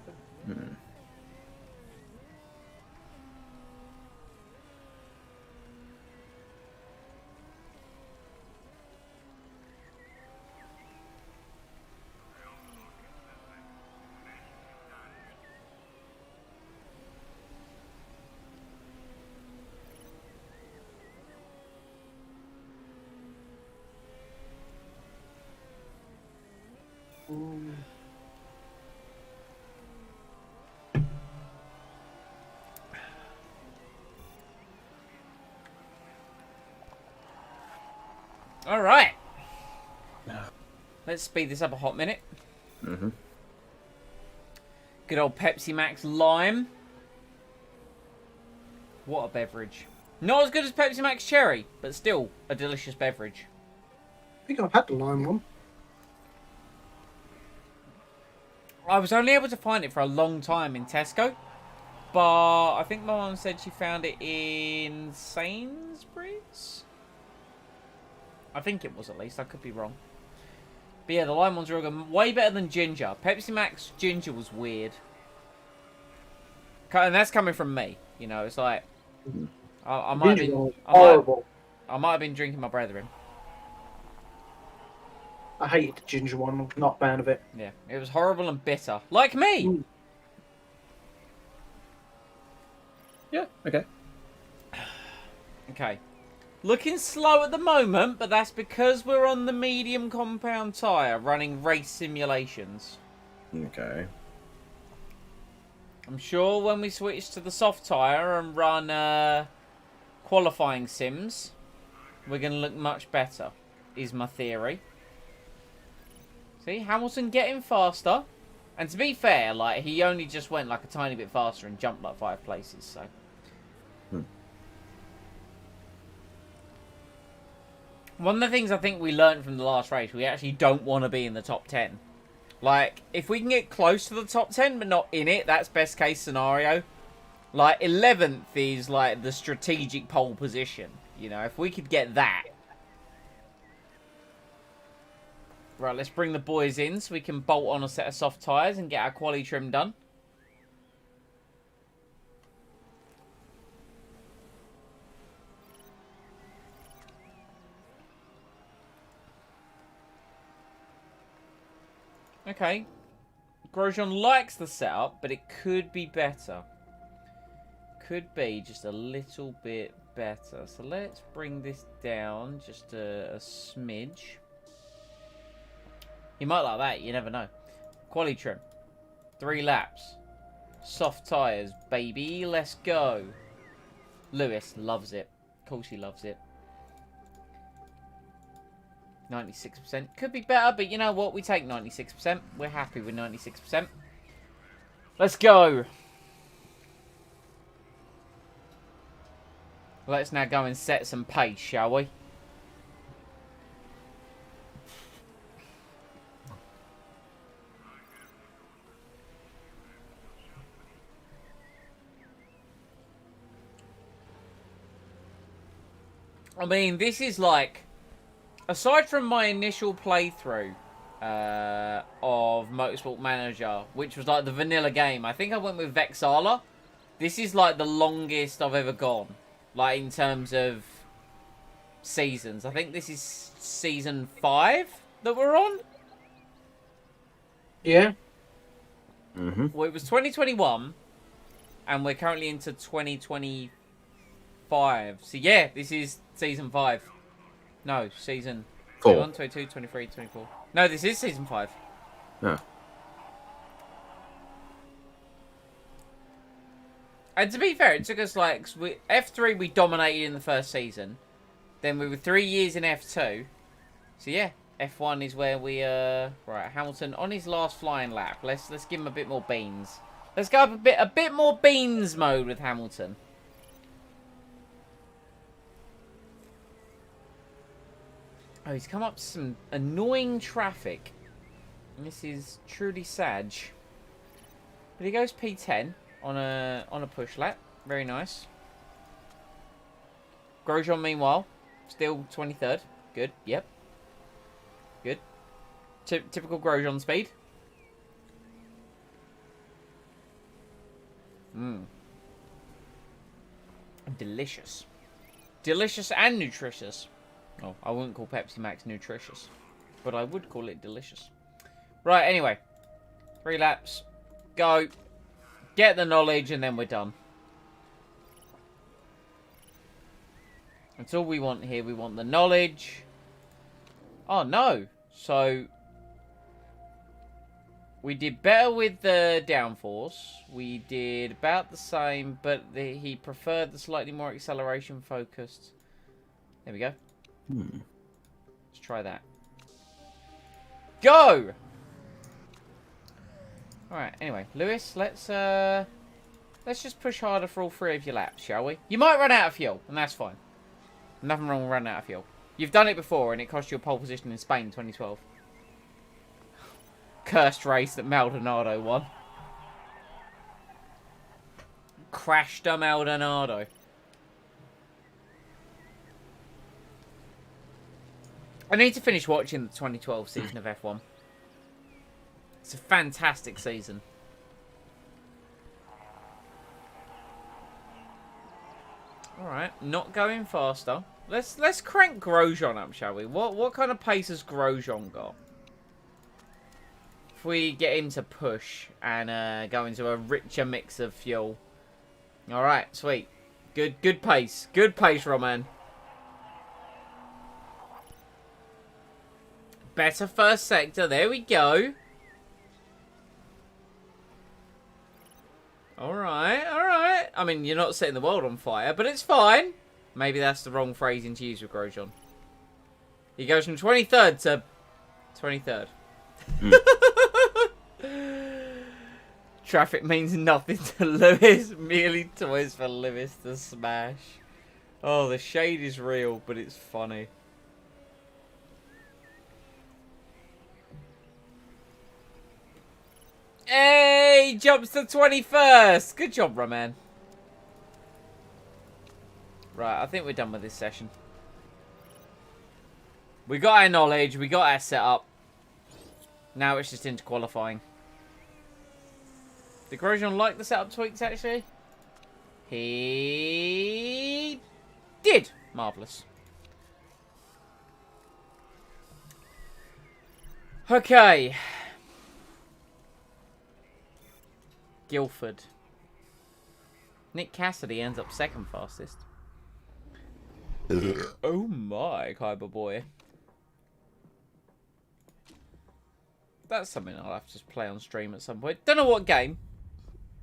All right. No. Let's speed this up a hot minute. Mm-hmm. Good old Pepsi Max Lime. What a beverage. Not as good as Pepsi Max Cherry, but still a delicious beverage. I think I've had the lime one. I was only able to find it for a long time in Tesco, but I think my mum said she found it in Sainsbury's. I think it was, at least. I could be wrong. But yeah, the lime one's real good. Way better than ginger. Pepsi Max ginger was weird. And that's coming from me. You know, it's like... I might have been... Horrible. I might have been drinking my brethren. I hated the ginger one. I'm not a fan of it. Yeah, it was horrible and bitter. Like me! Mm. Yeah. Okay. Okay. Looking slow at the moment, but that's because we're on the medium compound tyre running race simulations. Okay. I'm sure when we switch to the soft tyre and run qualifying sims, we're going to look much better, is my theory. See, Hamilton getting faster. And to be fair, like, he only just went like a tiny bit faster and jumped like 5 places, so... One of the things I think we learned from the last race, we actually don't want to be in the top 10. Like, if we can get close to the top 10, but not in it, that's best case scenario. Like, 11th is, like, the strategic pole position. You know, if we could get that. Right, let's bring the boys in so we can bolt on a set of soft tyres and get our quali trim done. Okay. Grosjean likes the setup, but it could be better. Could be just a little bit better. So let's bring this down just a smidge. You might like that, you never know. Quali trim. 3 laps. Soft tyres, baby. Let's go. Lewis loves it. Of course he loves it. 96%. Could be better, but you know what? We take 96%. We're happy with 96%. Let's go. Let's now go and set some pace, shall we? I mean, this is like... Aside from my initial playthrough of Motorsport Manager, which was like the vanilla game, I think I went with Vexala. This is like the longest I've ever gone. Like in terms of seasons. I think this is season 5 that we're on. Yeah. Mm-hmm. Well, it was 2021. And we're currently into 2025. So yeah, this is season 5. No, season 4. 21, 22, 23, 24. No, this is season 5. Yeah. And to be fair, it took us like... F3 we dominated in the first season. Then we were 3 years in F2. So yeah, F1 is where we... Right, Hamilton on his last flying lap. Let's give him a bit more beans. Let's go up a bit more beans mode with Hamilton. Oh, he's come up to some annoying traffic. This is truly sad. But he goes P10 on a push lap. Very nice. Grosjean, meanwhile, still 23rd. Good. Yep. Good. Typical Grosjean speed. Delicious. Delicious and nutritious. Oh, I wouldn't call Pepsi Max nutritious, but I would call it delicious. Right, anyway. 3 laps. Go. Get the knowledge, and then we're done. That's all we want here. We want the knowledge. Oh, no. So, we did better with the downforce. We did about the same, but he preferred the slightly more acceleration focused. There we go. try that. Go! Alright, anyway, Lewis, let's just push harder for all 3 of your laps, shall we? You might run out of fuel, and that's fine. Nothing wrong with running out of fuel. You've done it before, and it cost you a pole position in Spain in 2012. Cursed race that Maldonado won. Crashed a Maldonado. I need to finish watching the 2012 season of F1. It's a fantastic season. Alright, not going faster. Let's crank Grosjean up, shall we? What kind of pace has Grosjean got? If we get him to push and go into a richer mix of fuel. Alright, sweet. Good pace. Good pace, Roman. Better first sector. There we go. Alright, alright. I mean, you're not setting the world on fire, but it's fine. Maybe that's the wrong phrasing to use with Grosjean. He goes from 23rd to 23rd. Traffic means nothing to Lewis. Merely toys for Lewis to smash. Oh, the shade is real, but it's funny. Hey, jumps to 21st. Good job, Roman. Right, I think we're done with this session. We got our knowledge. We got our setup. Now it's just into qualifying. Did Grosjean like the setup tweaks, actually? He did. Marvellous. Okay. Guildford. Nick Cassidy ends up 2nd fastest. Oh my, Kyber boy. That's something I'll have to just play on stream at some point. Don't know what game,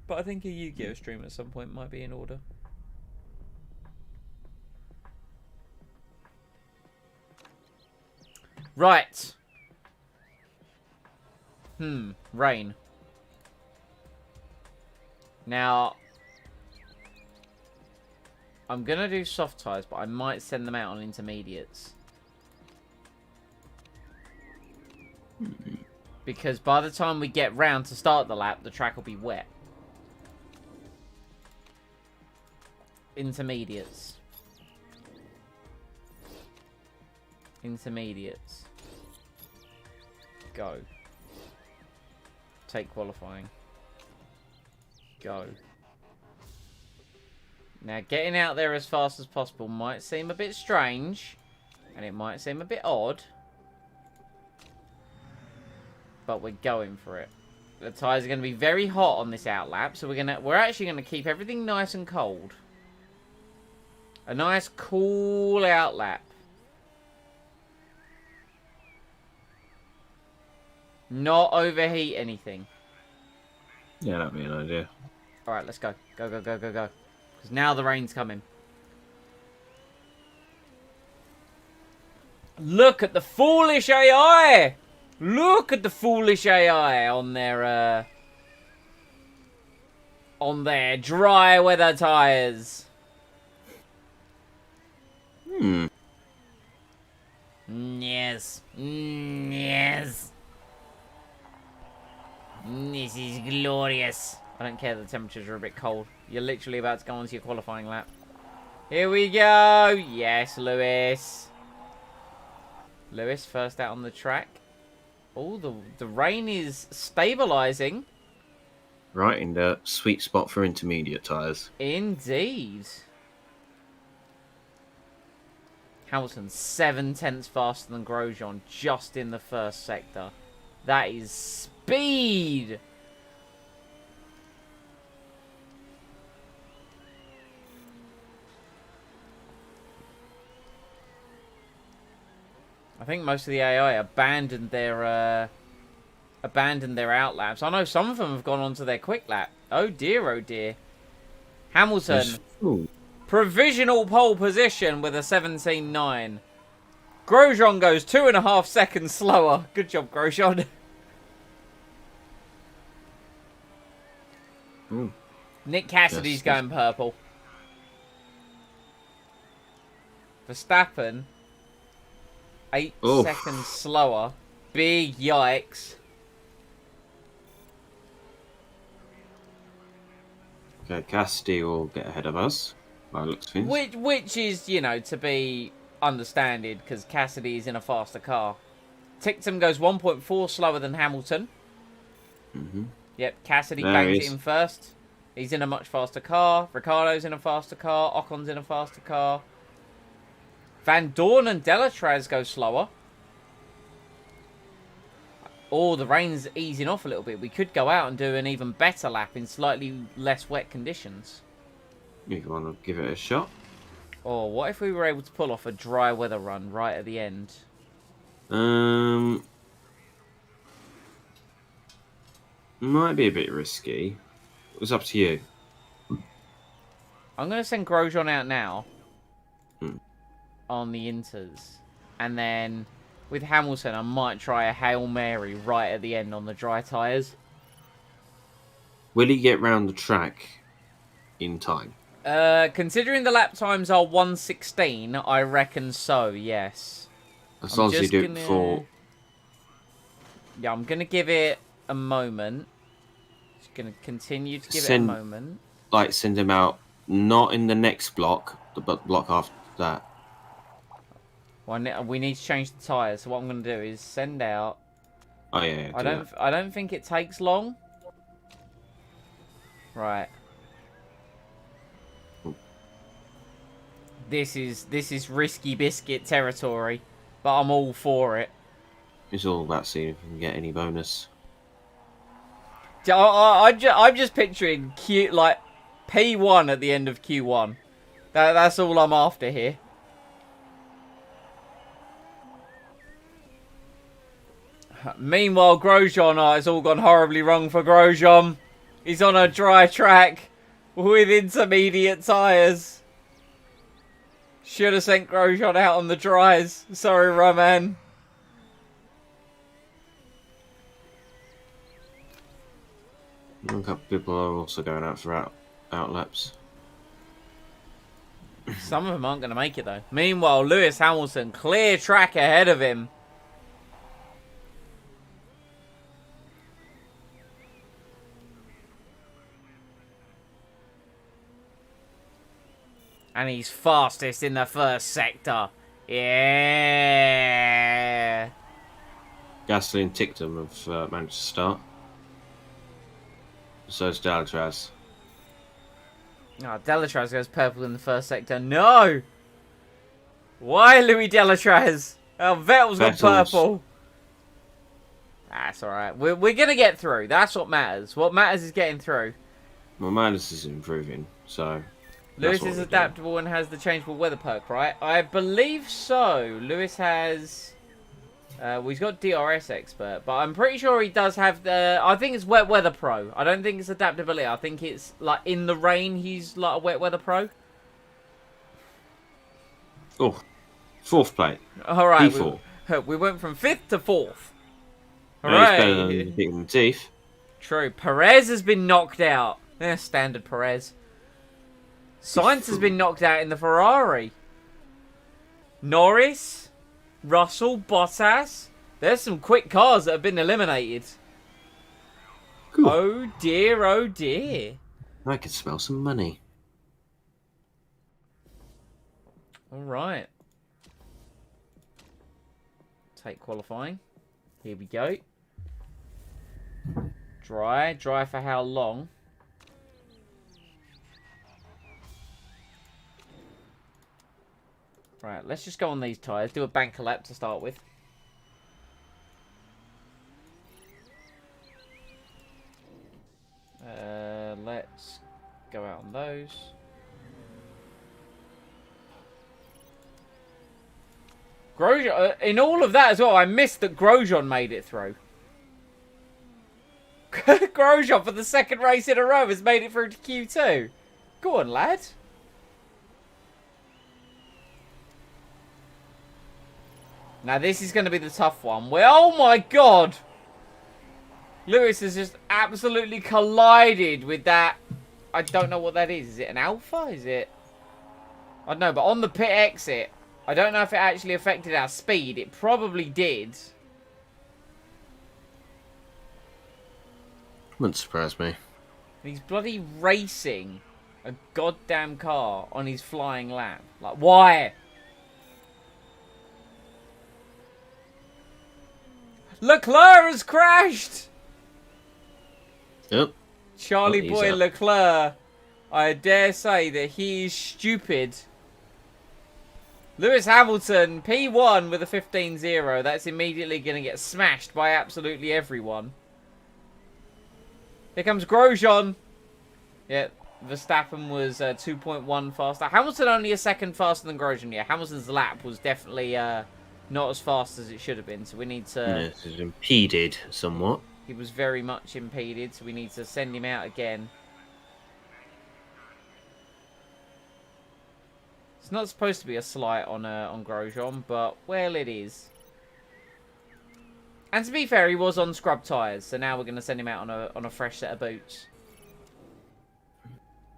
but I think a Yu-Gi-Oh stream at some point might be in order. Right. Rain. Now, I'm going to do soft tyres, but I might send them out on intermediates. Because by the time we get round to start the lap, the track will be wet. Intermediates. Intermediates. Go. Take qualifying. Go. Now, getting out there as fast as possible might seem a bit strange, and it might seem a bit odd, but we're going for it. The tyres are going to be very hot on this outlap, so we're actually going to keep everything nice and cold. A nice cool outlap. Not overheat anything. Yeah, that'd be an idea. Alright, let's go. Go, go, go, go, go. Because now the rain's coming. Look at the foolish AI! Look at the foolish AI on their dry weather tyres. Yes. Yes. This is glorious. I don't care that the temperatures are a bit cold. You're literally about to go onto your qualifying lap. Here we go. Yes, Lewis. Lewis first out on the track. Oh, the rain is stabilising. Right in the sweet spot for intermediate tyres. Indeed. Hamilton 7/10 faster than Grosjean just in the first sector. That is speed. I think most of the AI abandoned their outlaps. I know some of them have gone on to their quick lap. Oh dear, oh dear. Hamilton, provisional pole position with a 17.9. Grosjean goes 2.5 seconds slower. Good job, Grosjean. Nick Cassidy's going purple. Verstappen, 8 seconds slower. Big yikes. Okay, Cassidy will get ahead of us. By the looks of things. Which is, you know, to be understanded because Cassidy is in a faster car. Tictum goes 1.4 slower than Hamilton. Yep, Cassidy bangs it in first. He's in a much faster car. Ricciardo's in a faster car. Ocon's in a faster car. Van Dorn and Delatraz go slower. Oh, the rain's easing off a little bit. We could go out and do an even better lap in slightly less wet conditions. You want to give it a shot? Or what if we were able to pull off a dry weather run right at the end? Might be a bit risky. It's up to you. I'm going to send Grosjean out now on the Inters. And then with Hamilton, I might try a Hail Mary right at the end on the dry tyres. Will he get round the track in time? Considering the lap times are 1:16, I reckon so, yes. As long as you do it before. Yeah, I'm going to give it a moment. Just going to continue to give it a moment. Like, send him out, not in the next block, but the block after that. Well, we need to change the tyres, so what I'm going to do is send out... Oh, yeah, I don't think it takes long. Right. This is risky biscuit territory, but I'm all for it. It's all about seeing if we can get any bonus. I'm just picturing like P1 at the end of Q1. That's all I'm after here. Meanwhile, Grosjean, it's all gone horribly wrong for Grosjean. He's on a dry track with intermediate tyres. Should have sent Grosjean out on the dries. Sorry, Roman. A couple of people are also going out for out laps. Some of them aren't going to make it, though. Meanwhile, Lewis Hamilton, clear track ahead of him. And he's fastest in the first sector. Yeah. Gasly and Tictum have managed to start. So's Delatraz. Oh, Delatraz goes purple in the first sector. No! Why Louis Delatraz? Oh, Vettel's got purple. That's alright. We're going to get through. That's what matters. What matters is getting through. Well, Manus is improving, so... Lewis is adaptable and has the changeable weather perk, right? I believe so. Lewis has... well, he's got DRS expert, but I'm pretty sure he does have the... I think it's wet weather pro. I don't think it's adaptability. I think it's like in the rain, he's like a wet weather pro. Oh, fourth plate. All right. P4. We went from 5th to 4th. All He's right. better than beating teeth. True. Perez has been knocked out. Standard Perez. Sainz has been knocked out in the Ferrari. Norris, Russell, Bottas. There's some quick cars that have been eliminated. Cool. Oh dear, oh dear. I can smell some money. Alright. Take qualifying. Here we go. Dry. Dry for how long? Right, let's just go on these tyres. Do a banker lap to start with. Let's go out on those. Grosjean, in all of that as well, I missed that Grosjean made it through. Grosjean, for the second race in a row, has made it through to Q2. Go on, lad. Now this is going to be the tough one. Oh my god! Lewis has just absolutely collided with that. I don't know what that is. Is it an Alpha? Is it... I don't know, but on the pit exit, I don't know if it actually affected our speed. It probably did. Wouldn't surprise me. He's bloody racing a goddamn car on his flying lap. Like, why? Leclerc has crashed! Yep. Charlie Well, boy he's Leclerc. I dare say that he is stupid. Lewis Hamilton, P1 with a 15-0. That's immediately going to get smashed by absolutely everyone. Here comes Grosjean. Yeah, Verstappen was 2.1 faster. Hamilton only a second faster than Grosjean. Yeah, Hamilton's lap was definitely not as fast as it should have been. So we need to... Yes, it's impeded somewhat. He was very much impeded, so we need to send him out again. It's not supposed to be a slight on Grosjean, but, well, it is. And to be fair, he was on scrub tyres, so now we're going to send him out on a fresh set of boots.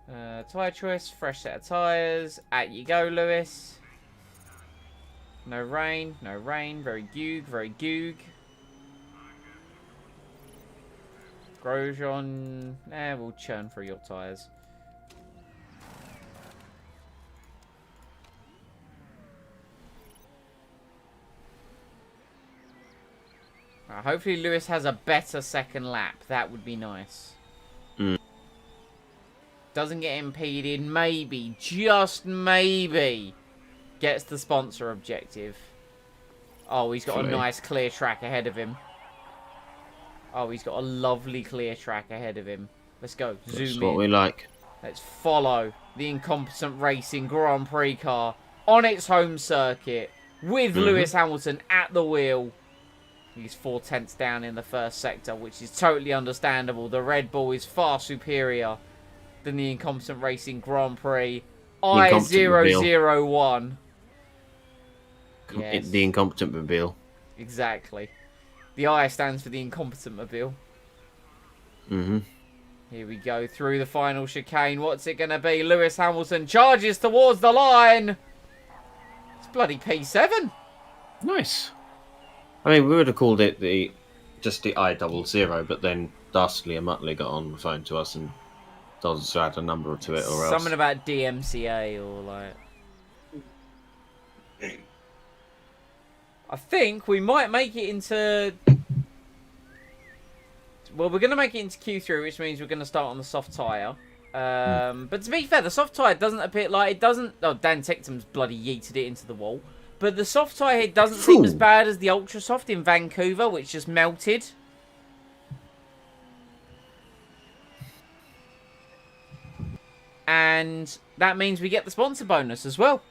Tyre choice, fresh set of tyres. Out you go, Lewis. No rain, no rain. Very goog, very goog. Grosjean, we'll churn through your tyres. Hopefully Lewis has a better second lap. That would be nice. Doesn't get impeded. Maybe, just maybe, gets the sponsor objective. Oh, he's got a nice clear track ahead of him. Oh, he's got a lovely clear track ahead of him. Let's go. Zoom in. That's what we like. Let's follow the Incompetent Racing Grand Prix car on its home circuit with Lewis Hamilton at the wheel. He's 4/10 down in the first sector, which is totally understandable. The Red Bull is far superior than the Incompetent Racing Grand Prix I001. Yes. The Incompetent Mobile. Exactly. The I stands for the Incompetent Mobile. Here we go through the final chicane. What's it going to be? Lewis Hamilton charges towards the line. It's bloody P7. Nice. I mean, we would have called it just the I00, but then Dastardly and Muttley got on the phone to us and told us to add a number to it, or else. Something about DMCA or like. I think we might make it into. Well, we're going to make it into Q3, which means we're going to start on the soft tyre. But to be fair, the soft tyre doesn't appear like it doesn't. Oh, Dan Ticktum's bloody yeeted it into the wall. But the soft tyre here doesn't seem as bad as the Ultra Soft in Vancouver, which just melted. And that means we get the sponsor bonus as well.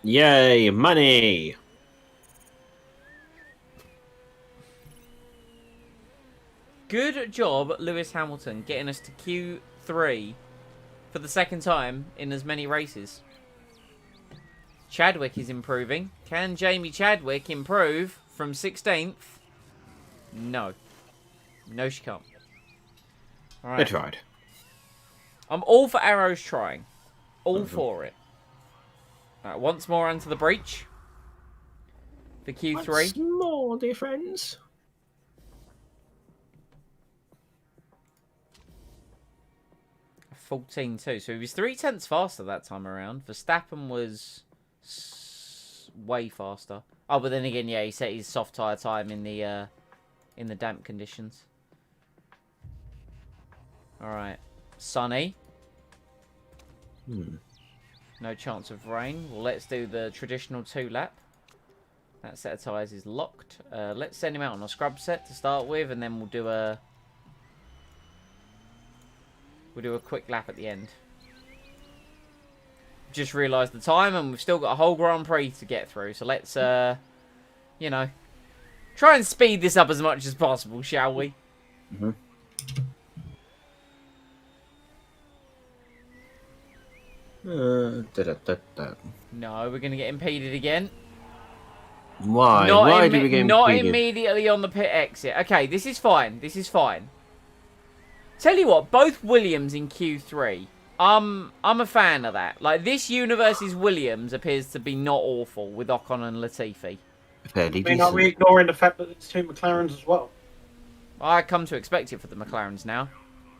Yay, money! Good job, Lewis Hamilton, getting us to Q3 for the second time in as many races. Chadwick is improving. Can Jamie Chadwick improve from 16th? No. No, she can't. All right. They tried. I'm all for Arrows trying. All for it. All right, once more onto the breach. For Q3. Once more, dear friends. $14.2. So he was 0.3 faster that time around. Verstappen was way faster. Oh, but then again, yeah, he set his soft tyre time in the damp conditions. All right, sunny. No chance of rain. Well, let's do the traditional 2-lap. That set of tyres is locked. Let's send him out on a scrub set to start with, and then we'll do a quick lap at the end. Just realised the time, and we've still got a whole Grand Prix to get through. So let's, you know, try and speed this up as much as possible, shall we? No, No, we're going to get impeded again. Why? Not Why did we get Not impeded? immediately on the pit exit. Okay, this is fine. This is fine. Tell you what, both Williams in Q3. I'm a fan of that. Like, this universe's Williams appears to be not awful with Ocon and Latifi. Fairly I mean, are we decent. ignoring the fact that it's two McLarens as well? I come to expect it for the McLarens now.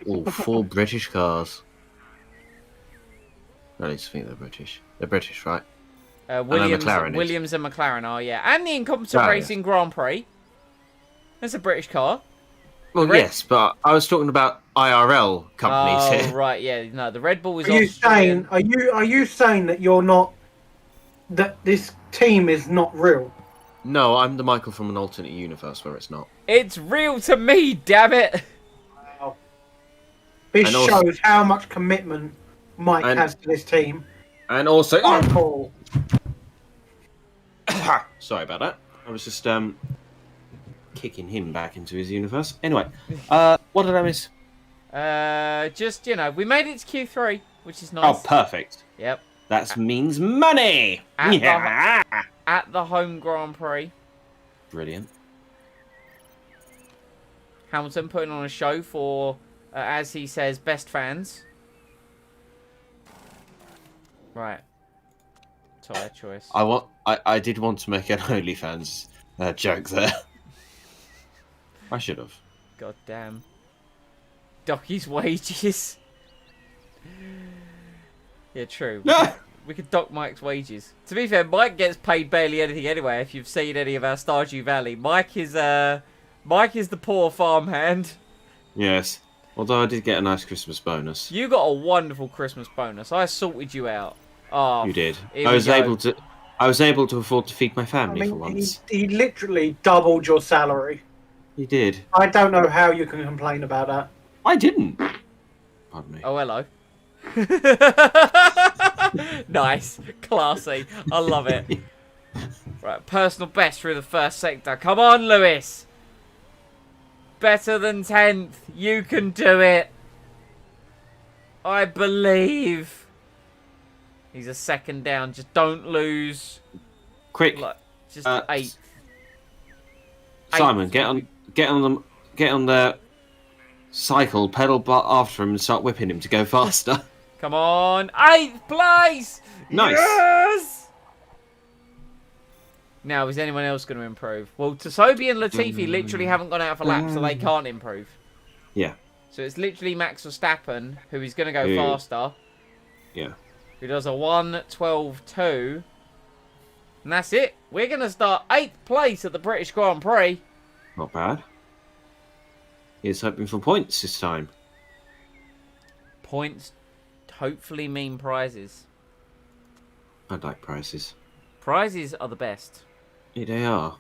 All 4 British cars. I at least think they're British. They're British, right? McLaren is. Williams and McLaren are, yeah. And the Incompetent Oh, yeah. Racing Grand Prix. That's a British car. Well, Red- yes, but I was talking about IRL companies Oh, here. right, yeah. No, the Red Bull is Are you Austrian. saying? Are you saying that you're not? That this team is not real? No, I'm the Michael from an alternate universe where it's not. It's real to me, damn it. Wow. This And also- shows how much commitment Mike And- has to this team. And also... Oh, Paul. Sorry about that. I was just kicking him back into his universe. Anyway, what did I miss? Just, you know, we made it to Q3, which is Oh, nice. perfect. Yep. That means money! At the- Yeah! At the home Grand Prix. Brilliant. Hamilton putting on a show for, as he says, best fans. Right. Tyre choice. I did want to make an OnlyFans joke there. I should have. God damn. Docky's wages. Yeah, true. We could dock Mike's wages. To be fair, Mike gets paid barely anything anyway. If you've seen any of our Stardew Valley, Mike is the poor farmhand. Yes. Although I did get a nice Christmas bonus. You got a wonderful Christmas bonus. I sorted you out. Oh, You did. here I we was go. able to afford to feed my I family for mean, once. he literally doubled your salary. He did. I don't know how you can complain about that. I didn't. Pardon me. Oh, hello. Nice. Classy. I love it. Right, personal best through the first sector. Come on, Lewis. Better than 10th. You can do it. I believe. He's a second down. Just don't lose. Quick, Like, just Uh, 8th. Simon, get on the cycle, pedal after him, and start whipping him to go faster. Come on. 8th place. Nice. Yes. Now, is anyone else going to improve? Well, Tosobi and Latifi literally haven't gone out for laps, so they can't improve. Yeah, So it's literally Max Verstappen, who is going to go Who- faster, yeah. who does a 1:12.2. And that's it. We're going to start 8th place at the British Grand Prix. Not bad. He's hoping for points this time. Points hopefully mean prizes. I'd like prizes. Prizes are the best. Yeah, they are.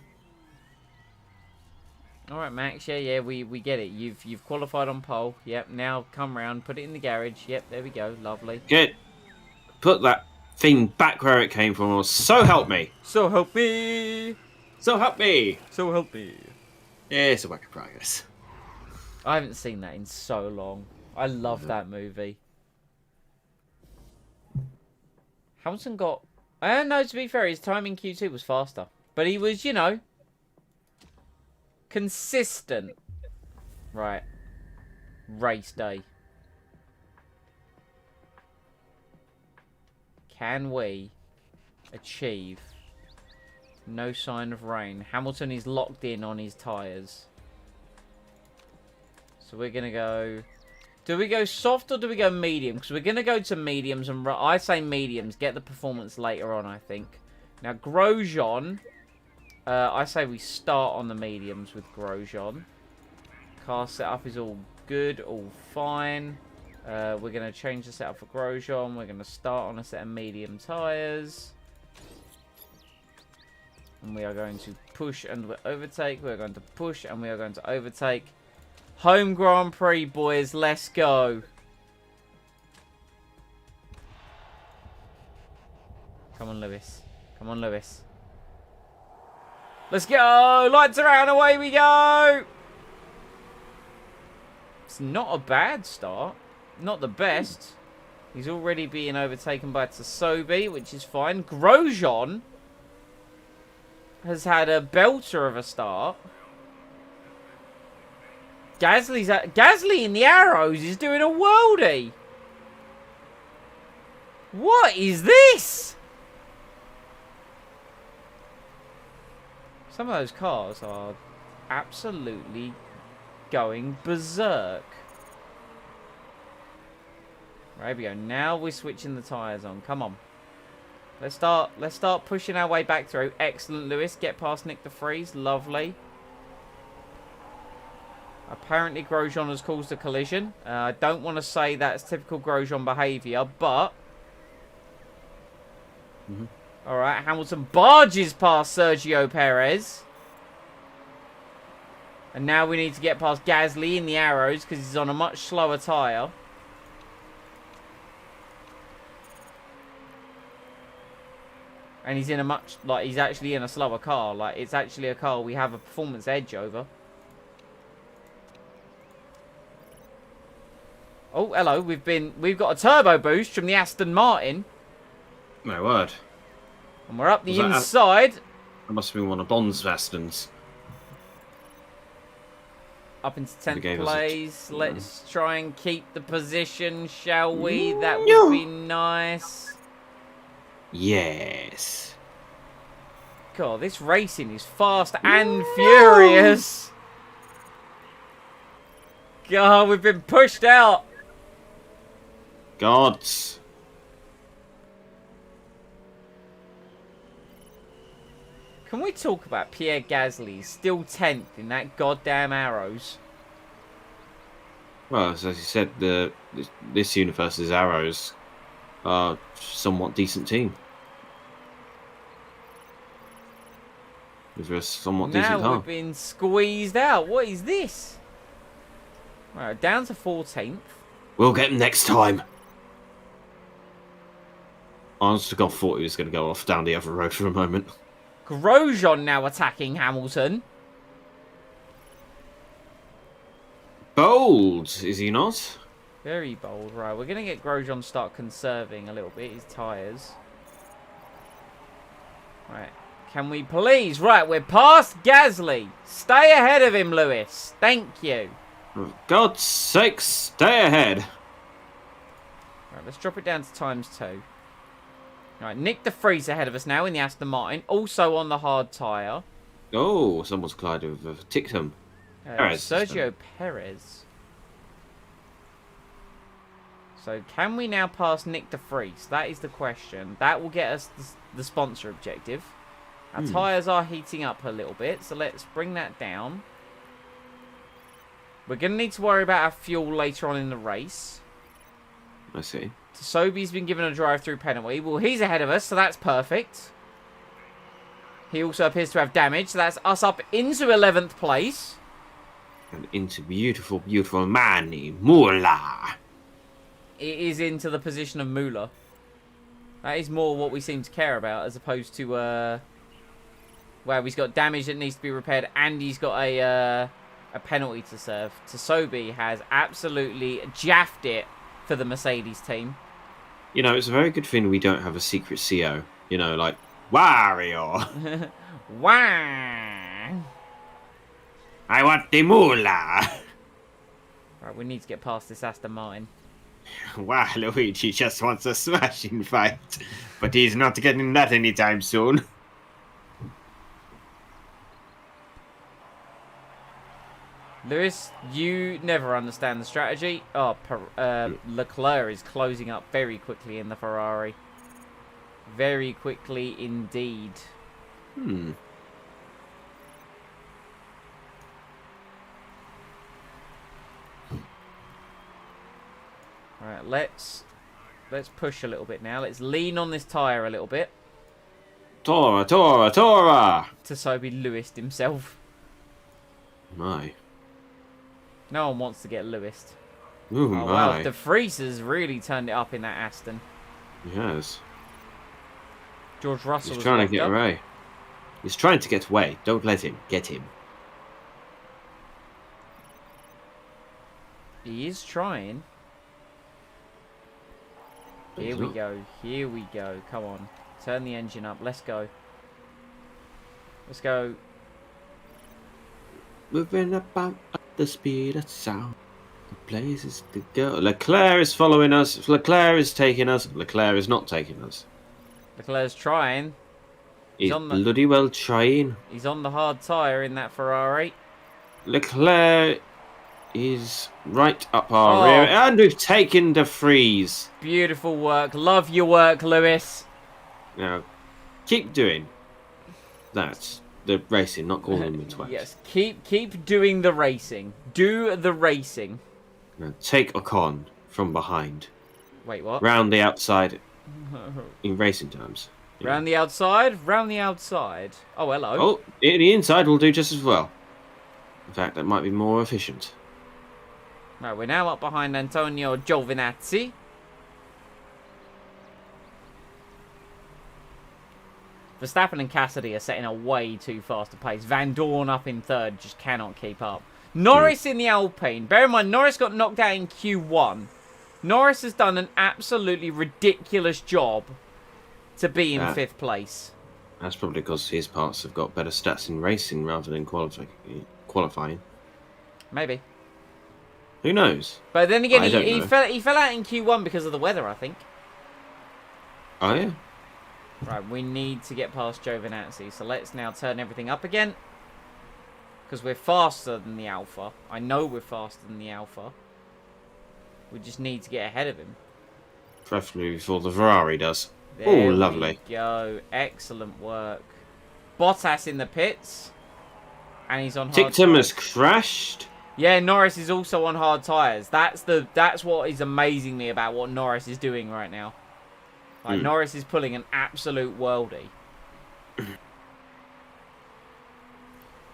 All right, Max. Yeah, we get it. You've qualified on pole. Yep. Now come round, put it in the garage. Yep. There we go. Lovely. Good. Put that thing back where it came from, or so help me. So help me. So help me. So help me. Yeah, it's a work in progress. I haven't seen that in so long. I love that movie. Hamilton got... no, to be fair, his time in Q2 was faster. But he was, you know, consistent. Right. Race day. Can we achieve no sign of rain? Hamilton is locked in on his tyres. So we're going to go... Do we go soft or do we go medium? Because we're going to go to mediums. And I say mediums. Get the performance later on, I think. Now, Grosjean. I say we start on the mediums with Grosjean. Car setup is all good. All fine. We're going to change the setup for Grosjean. We're going to start on a set of medium tyres. And we are going to push and overtake. We're going to push and we are going to overtake. Home Grand Prix, boys. Let's go. Come on, Lewis. Come on, Lewis. Let's go. Lights are out and away we go. It's not a bad start. Not the best. He's already being overtaken by Tsunobi, which is fine. Grosjean. has had a belter of a start. Gasly in the Arrows is doing a worldie. What is this? Some of those cars are absolutely going berserk. Right, here we go. Now we're switching the tyres on. Come on. Let's start pushing our way back through. Excellent, Lewis. Get past Nick de Vries. Lovely. Apparently Grosjean has caused a collision. I don't want to say that's typical Grosjean behaviour, but... Alright, Hamilton barges past Sergio Perez. And now we need to get past Gasly in the Arrows because he's on a much slower tyre. And he's in a much... Like, he's actually in a slower car. Like, it's actually a car we have a performance edge over. Oh, hello. We've got a turbo boost from the Aston Martin. My word. And we're up the inside. That must have been one of Bond's Astons. Up into 10th place. Let's try and keep the position, shall we? That would be nice. Yes. God, this racing is fast and furious. God, we've been pushed out. Gods. Can we talk about Pierre Gasly still 10th in that goddamn Arrows? Well, as you said, this universe's Arrows are somewhat decent team. With a somewhat decent car. Now we've been squeezed out. What is this? Right, down to 14th. We'll get him next time. Honest to God, thought he was going to go off down the other road for a moment. Grosjean now attacking Hamilton. Bold, is he not? Very bold. Right, we're going to get Grosjean to start conserving a little bit his tyres. Right, can we please? Right, we're past Gasly. Stay ahead of him, Lewis. Thank you. For God's sake, stay ahead. Right, let's drop it down to ×2. Right, Nick de Vries ahead of us now in the Aston Martin. Also on the hard tyre. Oh, someone's collided with Tictum. Sergio Perez. So can we now pass Nick de Vries? That is the question. That will get us the sponsor objective. Our tyres are heating up a little bit, so let's bring that down. We're going to need to worry about our fuel later on in the race. I see. Sobi's been given a drive-through penalty. Well, he's ahead of us, so that's perfect. He also appears to have damage, so that's us up into 11th place. And into beautiful, beautiful Manny Mula. It is into the position of Muller. That is more what we seem to care about, as opposed to, well, he's got damage that needs to be repaired, and he's got a penalty to serve. Tsunobi has absolutely jaffed it for the Mercedes team. You know, it's a very good thing we don't have a secret CO. You know, like, Wario. Wow. I want the Mula. Right, we need to get past this Aston Martin. Wow, Luigi just wants a smashing fight. But he's not getting that anytime soon. Lewis, you never understand the strategy. Oh, Leclerc is closing up very quickly in the Ferrari. Very quickly indeed. Alright, let's push a little bit now. Let's lean on this tyre a little bit. Tora! Tsunobi Lewis himself. My. No one wants to get Lewis. Ooh, Oh, wow, De Vries has really turned it up in that Aston. He has. George Russell He's trying to get away. He's trying to get away. Don't let him. Get him. He is trying. Here we go. Here we go. Come on. Turn the engine up. Let's go. Let's go. Moving about at the speed of sound. The places to go. Leclerc is following us. Leclerc is taking us. Leclerc is not taking us. Leclerc's trying. He's on the- bloody well trying. He's on the hard tyre in that Ferrari. Leclerc is right up our Oh. rear. And we've taken De Vries. Beautiful work. Love your work, Lewis. Now, keep doing that. The racing, not calling them twats. Yes, keep doing the racing. Do the racing. Now, take Ocon from behind. Wait, what? Round the outside. In racing terms. Round the outside? Round the outside. Oh, hello. Oh, the inside will do just as well. In fact, that might be more efficient. Right, we're now up behind Antonio Giovinazzi. Verstappen and Cassidy are setting a way too fast a pace. Van Dorn up in third, just cannot keep up. Norris in the Alpine. Bear in mind, Norris got knocked out in Q1. Norris has done an absolutely ridiculous job to be in 5th place. That's probably because his parts have got better stats in racing rather than qualifying. Maybe. Who knows? But then again, I don't he know. fell out in Q1 because of the weather, I think. Oh, yeah. Right, we need to get past Giovinazzi, so let's now turn everything up again. Because we're faster than the Alpha. I know we're faster than the Alpha. We just need to get ahead of him. Preferably before the Ferrari does. There Oh, lovely. we go. Excellent work. Bottas in the pits. And he's on hard Tictum tyres. has crashed. Yeah, Norris is also on hard tyres. That's what is amazing me about what Norris is doing right now. Like, Norris is pulling an absolute worldie.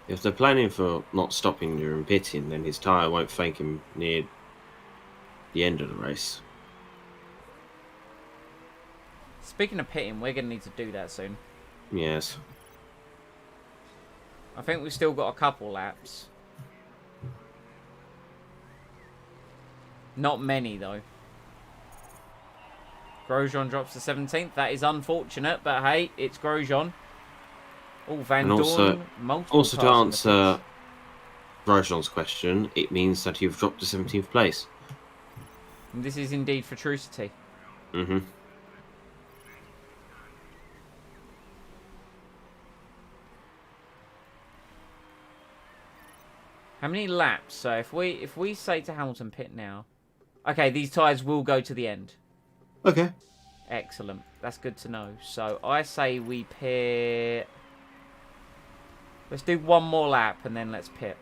If they're planning for not stopping during pitting, then his tyre won't fake him near the end of the race. Speaking of pitting, we're going to need to do that soon. Yes. I think we've still got a couple laps. Not many, though. Grosjean drops to 17th. That is unfortunate, but hey, it's Grosjean. Oh, Van And Dorn. also to answer Grosjean's question, it means that you've dropped to 17th place. And this is indeed for Trucity. Mm-hmm. How many laps? So if we say to Hamilton pit now. Okay, these tyres will go to the end. Okay. Excellent. That's good to know. So I say we pit. Let's do one more lap and then let's pit.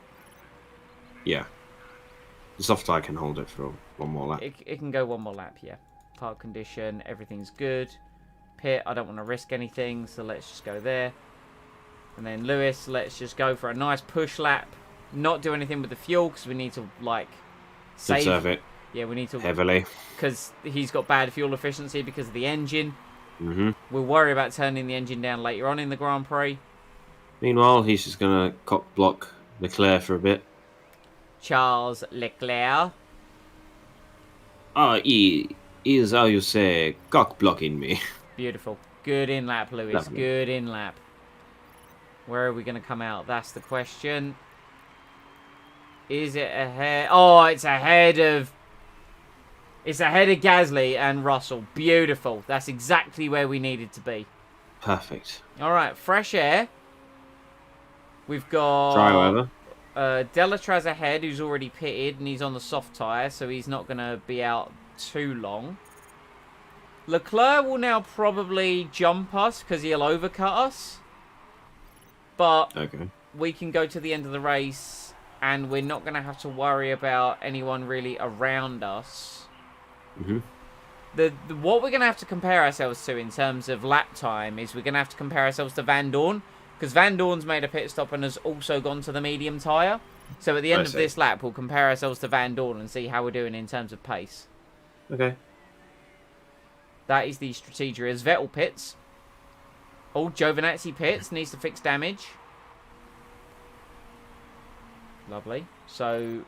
Yeah. The soft tyre can hold it for one more lap. It can go one more lap, yeah. Park condition, everything's good. Pit, I don't want to risk anything, so let's just go there. And then Lewis, let's just go for a nice push lap. Not do anything with the fuel because we need to, like, save. Conserve it Yeah, we need to. heavily. Because he's got bad fuel efficiency because of the engine. Mm-hmm. We'll worry about turning the engine down later on in the Grand Prix. Meanwhile, he's just going to cock block Leclerc for a bit. Charles Leclerc. Ah, he is, how you say, cock blocking me. Beautiful. Good in lap, Lewis. Lovely. Good in lap. Where are we going to come out? That's the question. Is it ahead? Oh, it's ahead of... It's ahead of Gasly and Russell. Beautiful. That's exactly where we needed to be. Perfect. All right, fresh air. We've got... Dry weather. Delatraz ahead, who's already pitted, and he's on the soft tyre, so he's not going to be out too long. Leclerc will now probably jump us because he'll overcut us. But Okay. we can go to the end of the race, and we're not going to have to worry about anyone really around us. Mm-hmm. What we're going to have to compare ourselves to in terms of lap time is we're going to have to compare ourselves to Van Dorn. Because Van Dorn's made a pit stop and has also gone to the medium tyre. So at the end of this lap, we'll compare ourselves to Van Dorn and see how we're doing in terms of pace. Okay. That is the strategy as Vettel pits. Oh, Giovinazzi pits. Needs to fix damage. Lovely. So,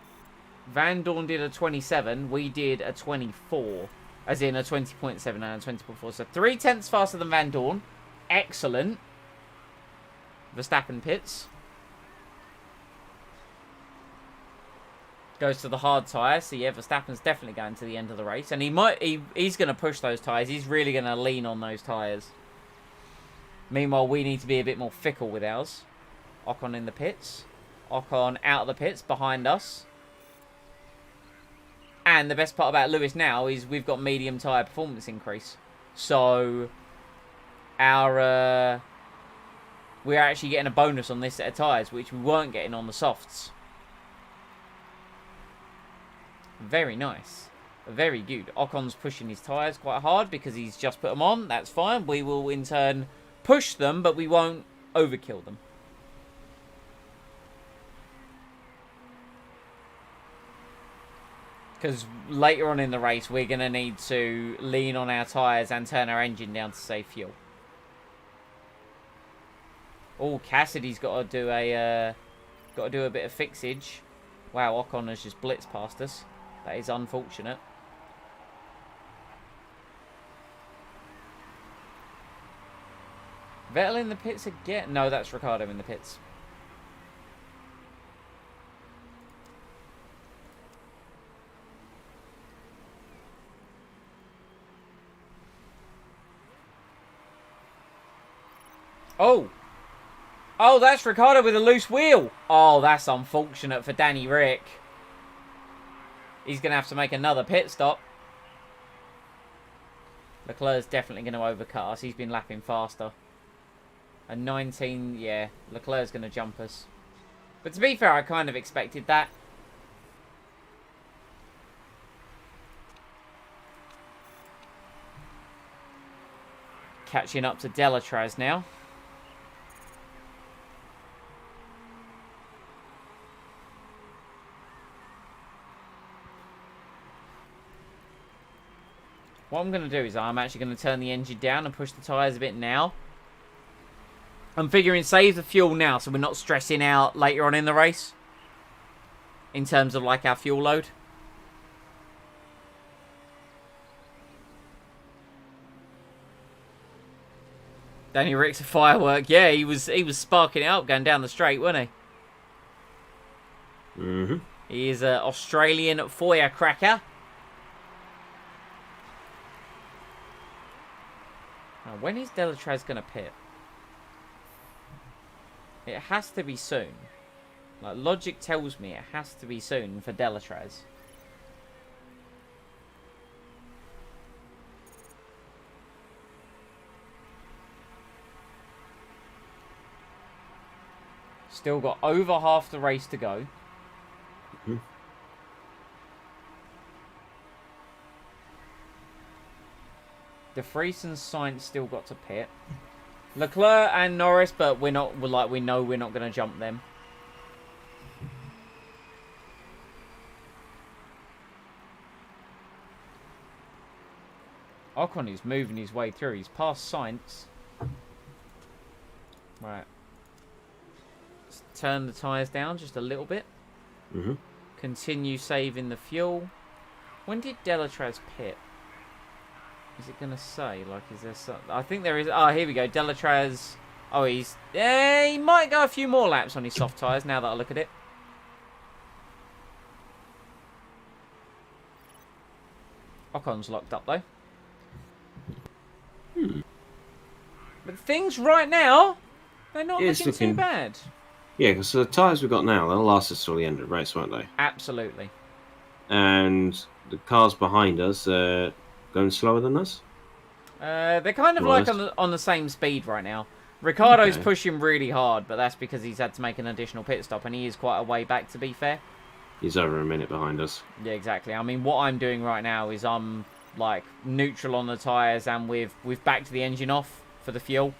Van Dorn did a 27. We did a 24. As in a 20.7 and a 20.4. So 3/10 faster than Van Dorn. Excellent. Verstappen pits. Goes to the hard tyres. So yeah, Verstappen's definitely going to the end of the race. And he's going to push those tyres. He's really going to lean on those tyres. Meanwhile, we need to be a bit more fickle with ours. Ocon in the pits. Ocon out of the pits behind us. And the best part about Lewis now is we've got medium tyre performance increase. So we're actually getting a bonus on this set of tyres, which we weren't getting on the softs. Very nice. Very good. Ocon's pushing his tyres quite hard because he's just put them on. That's fine. We will in turn push them, but we won't overkill them. Because later on in the race, we're going to need to lean on our tyres and turn our engine down to save fuel. Oh, Cassidy's got to do a bit of fixage. Wow, Ocon has just blitzed past us. That is unfortunate. Vettel in the pits again? No, that's Ricciardo in the pits. Oh! Oh, that's Ricciardo with a loose wheel. Oh, that's unfortunate for Danny Rick. He's going to have to make another pit stop. Leclerc's definitely going to overcut us. He's been lapping faster. And 19, yeah, Leclerc's going to jump us. But to be fair, I kind of expected that. Catching up to Delatraz now. What I'm going to do is I'm actually going to turn the engine down and push the tyres a bit now. I'm figuring save the fuel now so we're not stressing out later on in the race. In terms of like our fuel load. Danny Rick's a firework. Yeah, he was sparking it up going down the straight, wasn't he? Mm-hmm. He is an Australian firecracker. Now, when is Delatraz going to pit? It has to be soon. Like, logic tells me it has to be soon for Delatraz. Still got over half the race to go. Mm-hmm. De Vries and Sainz still got to pit. Leclerc and Norris, but we know we're not going to jump them. Ocon is moving his way through. He's past Sainz. Right. Let's turn the tyres down just a little bit. Mm-hmm. Continue saving the fuel. When did Delatraz pit? Is it going to say? Like, is there some... I think there is... Oh, here we go. Delatraz... Oh, he's... he might go a few more laps on his soft tyres now that I look at it. Ocon's locked up, though. But things right now, they're not looking too bad. Yeah, because the tyres we've got now, they'll last us till the end of the race, won't they? Absolutely. And the cars behind us are going slower than us? They're kind of like on the same speed right now. Ricciardo's pushing really hard, but that's because he's had to make an additional pit stop, and he is quite a way back, to be fair. He's over a minute behind us. Yeah, exactly. I mean, what I'm doing right now is I'm like neutral on the tyres, and we've backed the engine off for the fuel,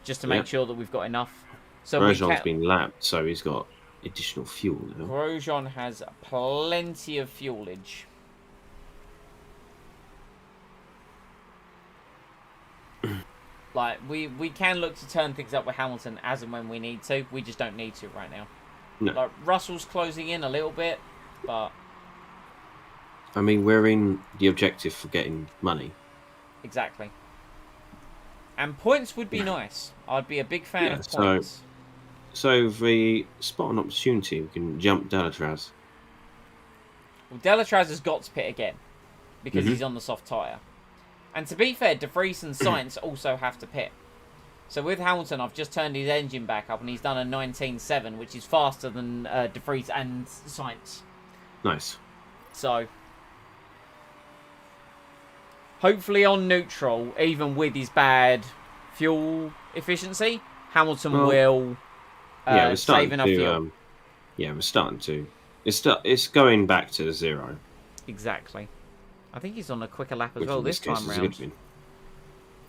just to make sure that we've got enough. So Grosjean's been lapped, so he's got additional fuel now. Grosjean has plenty of fuelage. Like, we can look to turn things up with Hamilton as and when we need to. We just don't need to right now. No. Like, Russell's closing in a little bit, but... I mean, we're in the objective for getting money. Exactly. And points would be nice. I'd be a big fan of points. So if we spot an opportunity, we can jump Delatraz. Well, Delatraz has got to pit again because he's on the soft tyre. And to be fair, De Vries and Sainz also have to pit. So with Hamilton, I've just turned his engine back up and he's done a 19.7, which is faster than De Vries and Sainz. Nice. So, hopefully on neutral, even with his bad fuel efficiency, Hamilton will we're starting save enough fuel. We're starting to. It's going back to 0. Exactly. I think he's on a quicker lap as well this time round.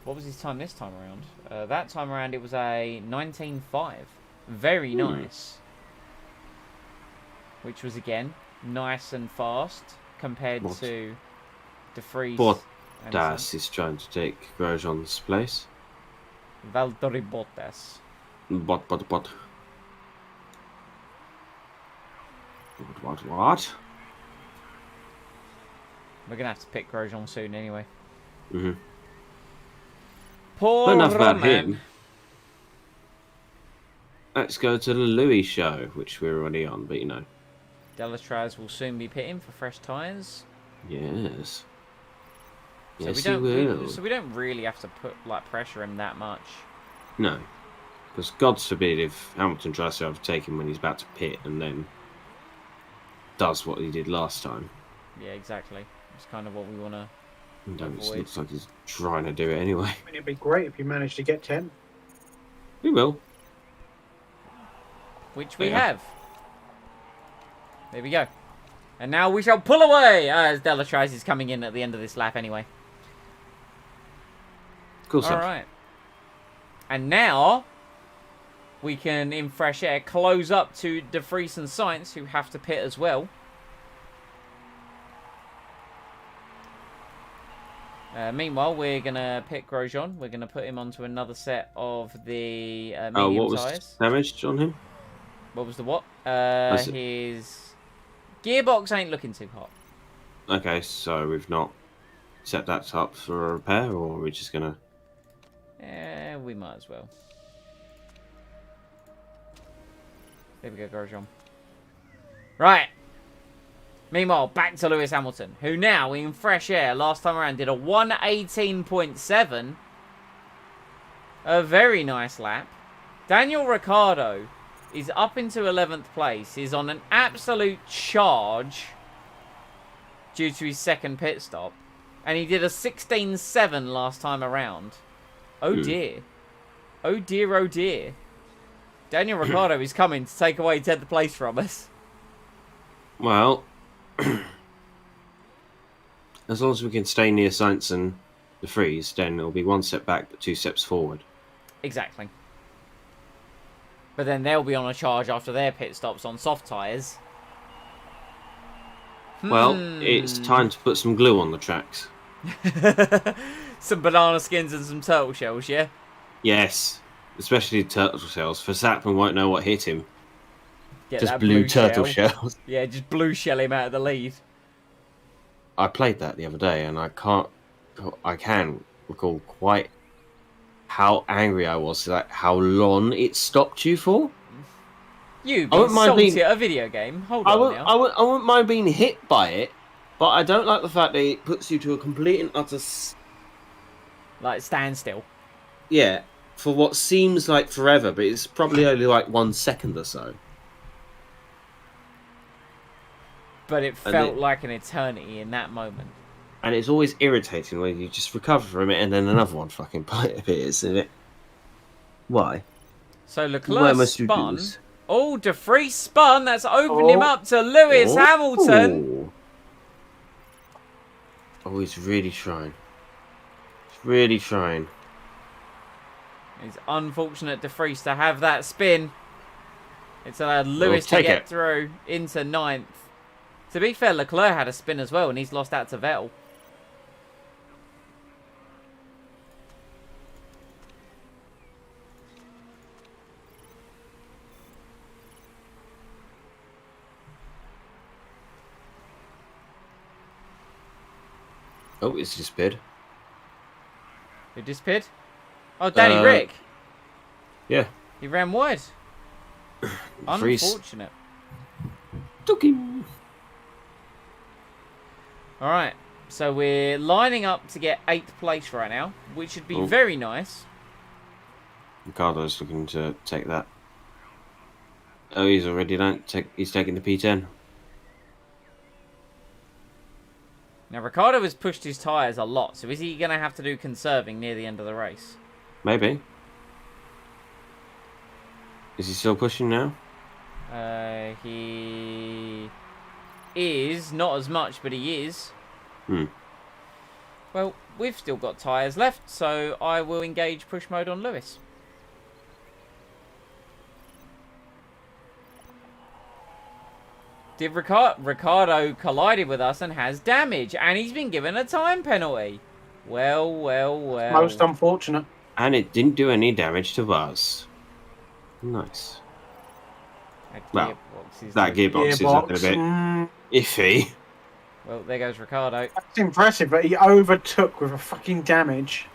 What was his time this time around? That time around it was a 19.5. Very nice. Which was, again, nice and fast compared to De Vries. Bottas is trying to take Grosjean's place. Valtteri Bottas. What? We're going to have to pick Grosjean soon anyway. Mm-hmm. Poor enough about man. him. Let's go to the Louis show, which we're already on, but you know. Delatraz will soon be pitting for fresh tyres. Yes. So Yes, we he will. So we don't really have to put pressure him that much. No. Because God forbid if Hamilton tries to overtake him when he's about to pit and then does what he did last time. Yeah, exactly. It's kind of what we want to It looks like he's trying to do it anyway. I mean, it'd be great if you managed to get 10. We will. Which we have. There we go. And now we shall pull away as Delatraz is coming in at the end of this lap anyway. Cool stuff. Alright. And now we can, in fresh air, close up to De Vries and Sainz, who have to pit as well. Meanwhile, we're going to pick Grosjean. We're going to put him onto another set of the medium what was tyres. damaged on him? What was the what? His gearbox ain't looking too hot. Okay, so we've not set that up for a repair, or are we just going to... We might as well. There we go, Grosjean. Right. Meanwhile, back to Lewis Hamilton, who now, in fresh air, last time around, did a 1:18.7. A very nice lap. Daniel Ricciardo is up into 11th place. He's on an absolute charge due to his second pit stop. And he did a 16.7 last time around. Oh dear. Oh dear, oh dear. Daniel Ricciardo is coming to take away 10th place from us. Well, as long as we can stay near Sainz and De Vries, then it'll be 1 step back but 2 steps forward. Exactly. But then they'll be on a charge after their pit stops on soft tyres. Well, it's time to put some glue on the tracks. Some banana skins and some turtle shells, yeah? Yes, especially turtle shells. Verstappen won't know what hit him. Get Just that blue turtle shell. shells. Yeah, just blue shell him out of the lead. I played that the other day, and I can recall quite how angry I was at how long it stopped you for. You being salty at a video game? Hold on now. I wouldn't mind being hit by it, but I don't like the fact that it puts you to a complete and utter... Like, standstill. Yeah, for what seems like forever, but it's probably only like 1 second or so. But it felt like an eternity in that moment. And it's always irritating when you just recover from it and then another one fucking appears, isn't it? Why? So Leclerc spun. Oh, De Vries spun. That's opened him up to Lewis Hamilton. Oh, he's really trying. He's really trying. It's unfortunate De Vries to have that spin. It's allowed Lewis to get through into 9th. To be fair, Leclerc had a spin as well, and he's lost out to Vettel. Oh, it's disappeared. Who disappeared? Oh, Danny Rick. Yeah. He ran wide. Freeze. Unfortunate. Took him. All right, so we're lining up to get 8th place right now, which should be very nice. Ricardo's looking to take that. Oh, he's already done. He's taking the P10. Now, Ricardo has pushed his tyres a lot, so is he going to have to do conserving near the end of the race? Maybe. Is he still pushing now? He is. Not as much, but he is. Well, we've still got tyres left, so I will engage push mode on Lewis. Did Ricardo collided with us and has damage, and he's been given a time penalty. Well. Most unfortunate. And it didn't do any damage to us. Nice. Well, that gearbox is looking a bit iffy. Well, there goes Ricardo. That's impressive, but he overtook with a fucking damage.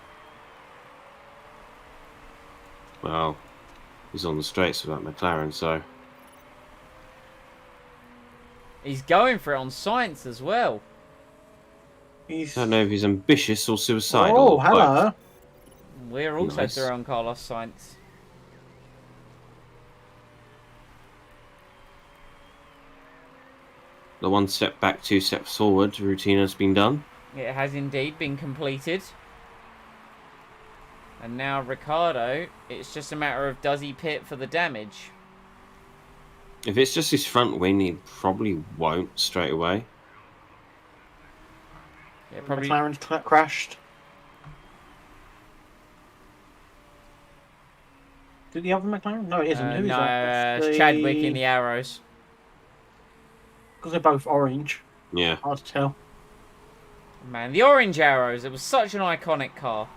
Well, he's on the straights with that McLaren, so... He's going for it on science as well. I don't know if he's ambitious or suicidal. Oh, hello. But... We're also Nice. through on Carlos Sainz. The 1 step back, 2 steps forward routine has been done. It has indeed been completed. And now Ricardo, it's just a matter of does he pit for the damage? If it's just his front wing, he probably won't straight away. Yeah, probably. McLaren's crashed. Did the other McLaren? No, it isn't. Who is No, that? it's Chadwick in the arrows. Because they're both orange. Yeah. Hard to tell. Man, the orange arrows, it was such an iconic car.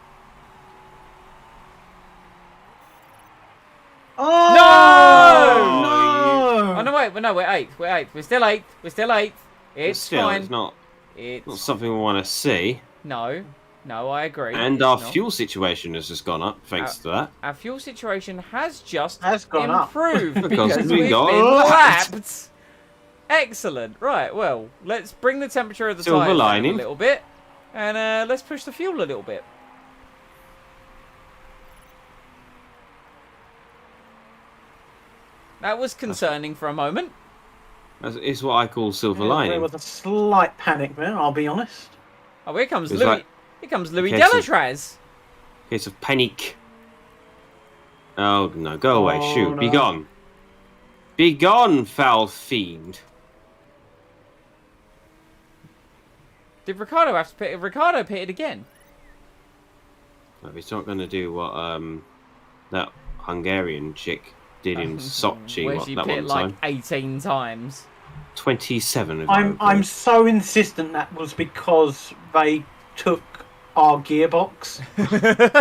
Oh! No! No! Oh, no, wait, no, we're 8th. We're 8th. We're still 8th. We're still 8th. It's Still, fine. it's not It's something we want to see. No, I agree. And It's our not. fuel situation has just gone up, thanks to that. Our fuel situation has just gone up. improved Because because we we've got been lapped. lapped. Excellent. Right, well, let's bring the temperature of the Silver tyres down a lining. little bit. And let's push the fuel a little bit. That was concerning for a moment. It's what I call silver There lining. was a slight panic there, I'll be honest. Oh, here comes It's Louis. like- Here comes Louis Okay, so- Delatraz. Case of panic. Oh no, go away, Oh, shoot, be no. gone. Be gone, foul fiend. Did Ricardo have to pit? Ricardo pitted again. No, he's not going to do what that Hungarian chick did in Sochi Where she that pit one like time. 18 times. 27 of I'm so insistent that was because they took our gearbox.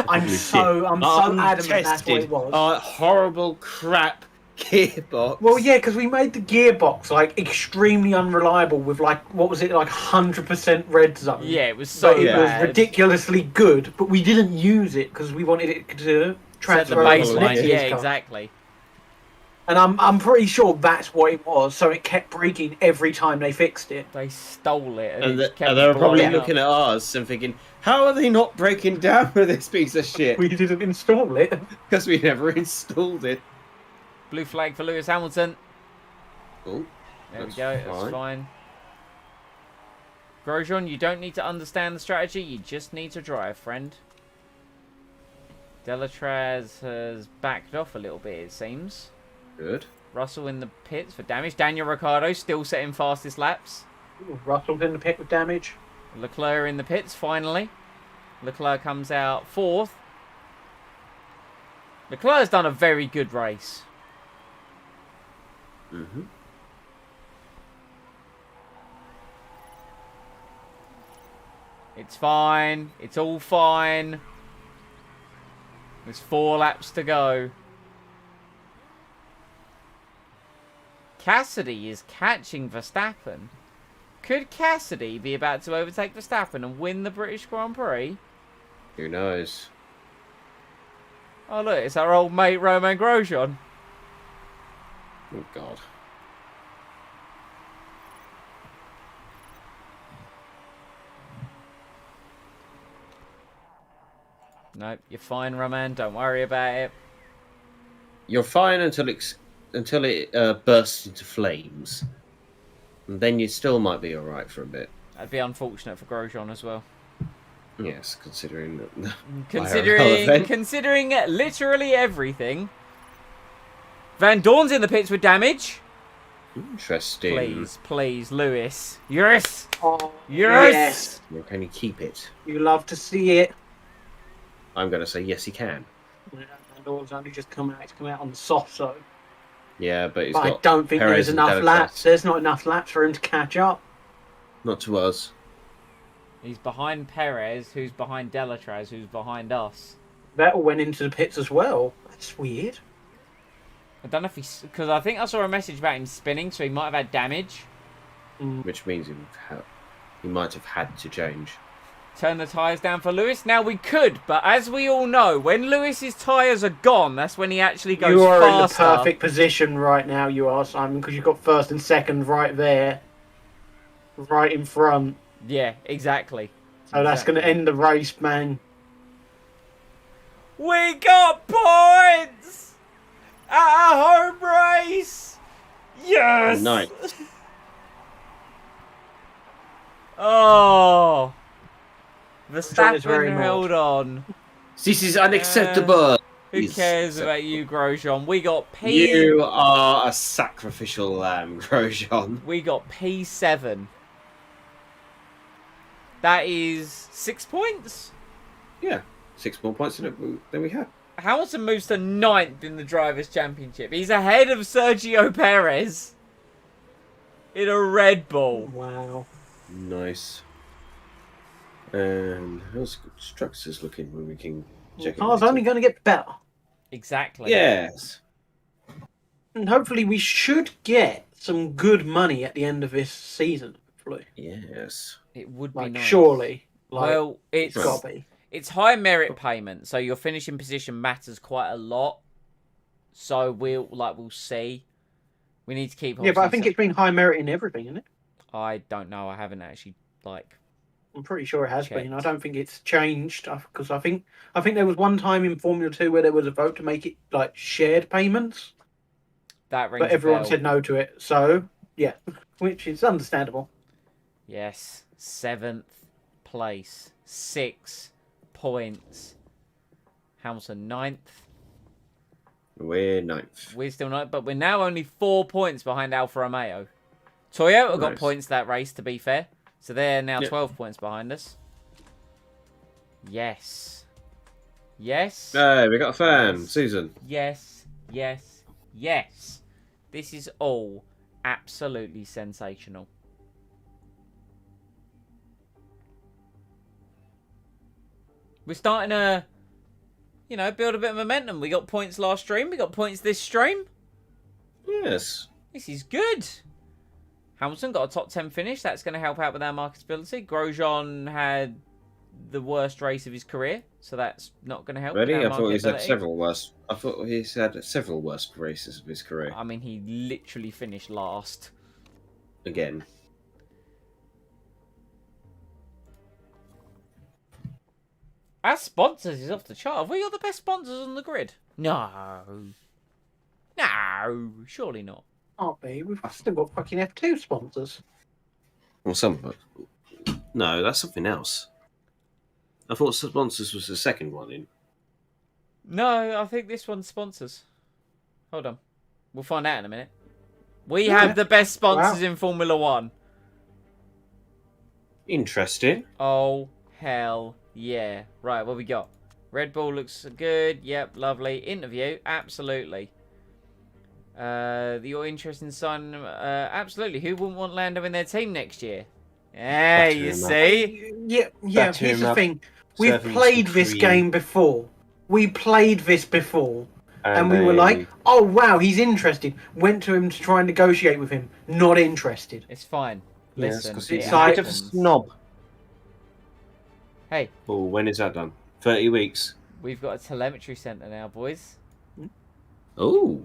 I'm so adamant that's what it was. Horrible crap gearbox. Well, yeah, because we made the gearbox like extremely unreliable with like what was it like 100% red zone. Yeah, it was So so it bad. was ridiculously good, but we didn't use it because we wanted it to Set transfer the over to baseline. next year's Yeah, car. exactly. And I'm pretty sure that's what it was. So it kept breaking every time they fixed it. They stole it. And, it kept they were probably blowing up. looking at ours and thinking, how are they not breaking down with this piece of shit? We didn't install it. Because we never installed it. Blue flag for Lewis Hamilton. Oh, There we that's go. That's fine. fine. Grosjean, you don't need to understand the strategy. You just need to drive, friend. Delatraz has backed off a little bit, it seems. good. Russell in the pits for damage. Daniel Ricciardo still setting fastest laps. Ooh, Russell's in the pit with damage. Leclerc in the pits, finally. Leclerc comes out 4th. Leclerc's done a very good race. Mm-hmm. It's fine. It's all fine. There's 4 laps to go. Cassidy is catching Verstappen. Could Cassidy be about to overtake Verstappen and win the British Grand Prix? Who knows? Oh look, it's our old mate Romain Grosjean. Oh God. Nope, you're fine, Roman. Don't worry about it. You're fine until it bursts into flames, and then you still might be all right for a bit. That'd be unfortunate for Grosjean as well. Yes, considering the Considering literally everything. Van Dorn's in the pits with damage. Interesting. Please, Lewis. Yes! Oh, Yes! Well, can he keep it? You love to see it. I'm going to say yes, he can. Vandoorne's only just come out. He's come out on the soft side. Yeah, but But I don't think Perez there's and enough Delectraz. laps. There's not enough laps for him to catch up. Not to us. He's behind Perez, who's behind Delectraz, who's behind us. Vettel went into the pits as well. That's weird. I don't know if he's... Because I think I saw a message about him spinning, so he might have had damage. Which means he might have had to change. Turn the tyres down for Lewis. Now we could, but as we all know, when Lewis's tyres are gone, that's when he actually goes You are faster. in the perfect position right now, you are, Simon, because you've got first and second right there. Right in front. Yeah, exactly. So that's going to end the race, man. We got points! At a home race! Yes! Nice. Oh! John is very Verstappen held on. This is unacceptable. Who cares about you, Grosjean? We got P. You are a sacrificial lamb, Grosjean. We got P7. That is 6 points. Yeah, 6 more points than we had. Hamilton moves to 9th in the Drivers' Championship. He's ahead of Sergio Perez in a Red Bull. Wow. Nice. And how's structures looking when we can check The car's only going to get better. Exactly. Yes. And hopefully we should get some good money at the end of this season. Hopefully. Yes. It would be Like, nice. surely. Like, Well, it's got to be. it's high merit payment, so your finishing position matters quite a lot. So we'll see. We need to keep. Yeah, but I think it's been high merit in everything, isn't it? I don't know. I haven't actually I'm pretty sure it has been. I checked. don't think it's changed because I think there was one time in Formula 2 where there was a vote to make it like shared payments, That rings but everyone a bell. said no to it. So yeah, which is understandable. Yes, 7th place, 6 points. Hamilton 9th. We're 9th. We're still not, but we're now only 4 points behind Alfa Romeo. Toyota got Nice. points that race, to be fair. So they're now Yep. 12 points behind us. Yes. Yes. Hey, we got a fan, Susan. Yes. Yes. Yes. This is all absolutely sensational. We're starting to, build a bit of momentum. We got points last stream. We got points this stream. Yes. This is good. Hamilton got a top 10 finish. That's going to help out with our marketability. Grosjean had the worst race of his career, so that's not going to help. with Really? our I thought he's had marketability. several worse. I thought he's had several worse races of his career. I mean, he literally finished last. Again. Our sponsors is off the chart. Have we got the best sponsors on the grid? No. No, surely not. Can't be. We've still got fucking F2 sponsors. Well, some of it. No, that's something else. I thought sponsors was the second one in. No, I think this one's sponsors. Hold on. We'll find out in a minute. We Yeah. have the best sponsors Wow. in Formula 1. Interesting. Oh, hell yeah. Right, what we got? Red Bull looks good. Yep, lovely. Interview, absolutely. Your interest in Sun, absolutely. Who wouldn't want Lando in their team next year? Hey, you him up. see? Yeah. Batter Here's him the up. thing. We've Serve him played some this cream. game before. We played this before. And we were like, oh, wow, he's interested. Went to him to try and negotiate with him. Not interested. It's fine. Yes, Listen, 'cause it he's a bit of a happens. snob. Hey, Oh, when is that done? 30 weeks. we've got a telemetry centre now, boys. Oh.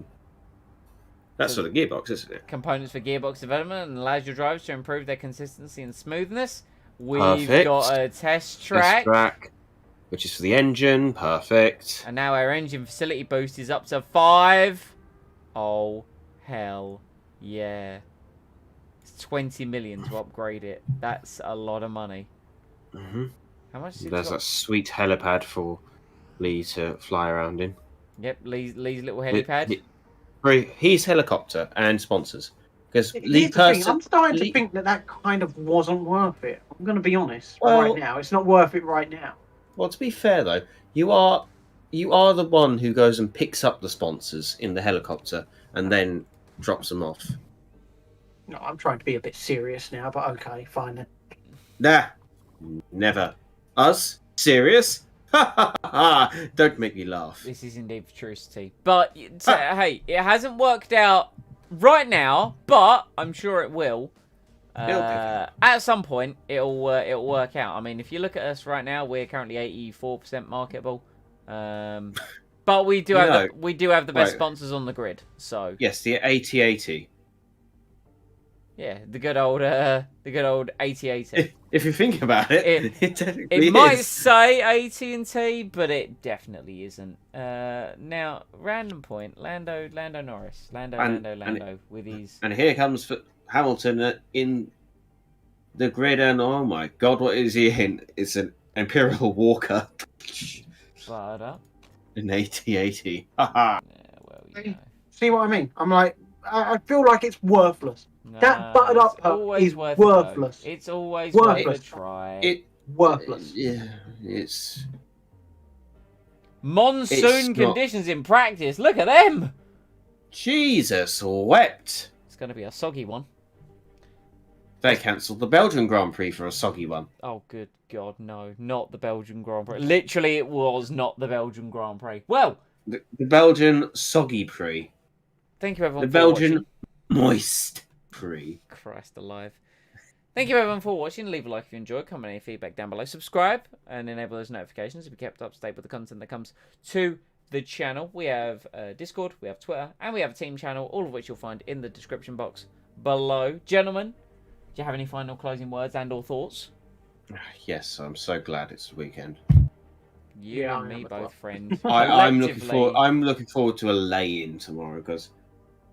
That's So sort of gearbox, isn't it? components for gearbox development and allows your drivers to improve their consistency and smoothness. We've Perfect. got a test track. Test track, which is for the engine. Perfect. And now our engine facility boost is up to 5. Oh, hell yeah. It's 20 million to upgrade it. That's a lot of money. Mm-hmm. How much is it? There's that sweet helipad for Lee to fly around in. Yep, Lee's little helipad. He's helicopter and sponsors. Because Here's the thing, I'm starting to think that kind of wasn't worth it. I'm going to be honest. Right now, it's not worth it right now. Well, to be fair though, you are the one who goes and picks up the sponsors in the helicopter and then drops them off. No, I'm trying to be a bit serious now, but okay, fine then. Nah, never. Us? Serious? Ha ha ha! Don't make me laugh. This is indeed futurity. But, hey, it hasn't worked out right now, but I'm sure it will. At some point, it'll work out. I mean, if you look at us right now, we're currently 84% marketable. But we do have the best sponsors on the grid. So yes, the 8080. Yeah, the good old 8080. If you think about it, it might say AT&T, but it definitely isn't. Now, random point, Lando Norris, Lando with his. And here comes Hamilton in the grid, and oh my God, what is he in? It's an Imperial Walker. Fired up. An 8080. Haha. Yeah, well, you know. See what I mean? I'm like, I feel like it's worthless. That buttered up is worthless. It's always worthless. worth a try. Worthless. Yeah, it's monsoon conditions in practice. Look at them. Jesus wept. It's going to be a soggy one. They cancelled the Belgian Grand Prix for a soggy one. Oh, good God, no. Not the Belgian Grand Prix. Literally, it was not the Belgian Grand Prix. Well, the Belgian Soggy Prix. Thank you, everyone, the Belgian Moist Prix. Christ alive. Thank you, everyone, for watching. Leave a like if you enjoyed. Comment any feedback down below. Subscribe and enable those notifications to be kept up to date with the content that comes to the channel. We have Discord, we have Twitter, and we have a team channel, all of which you'll find in the description box below. Gentlemen, do you have any final closing words and or thoughts? Yes, I'm so glad it's the weekend. You and me both, friend. I'm looking forward to a lay-in tomorrow because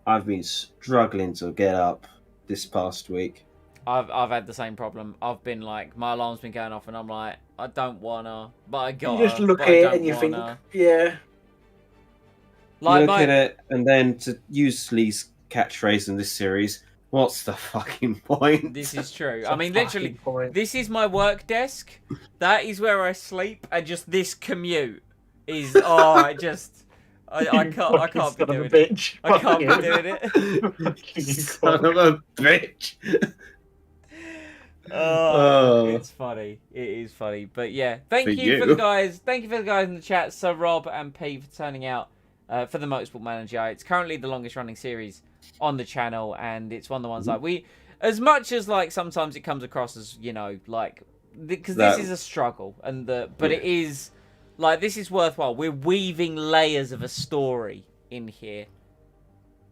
I've been struggling to get up this past week. I've had the same problem. I've been like, my alarm's been going off, and I'm like, I don't wanna, but I gotta. You just look at it and you think, yeah. Like, look at it, and then to use Lee's catchphrase in this series, what's the fucking point? This is true. I mean, literally, this is my work desk. That is where I sleep, and just this commute is. I can't be doing it. I can't be doing it. Son of a bitch. It's funny. It is funny. But yeah, thank you for the guys. Thank you for the guys in the chat. So Rob and P for turning out for the Motorsport Manager. It's currently the longest running series on the channel, and it's one of the ones like we, as much as like sometimes it comes across as, you know, like, because this is a struggle, and but it is like, this is worthwhile. We're weaving layers of a story in here.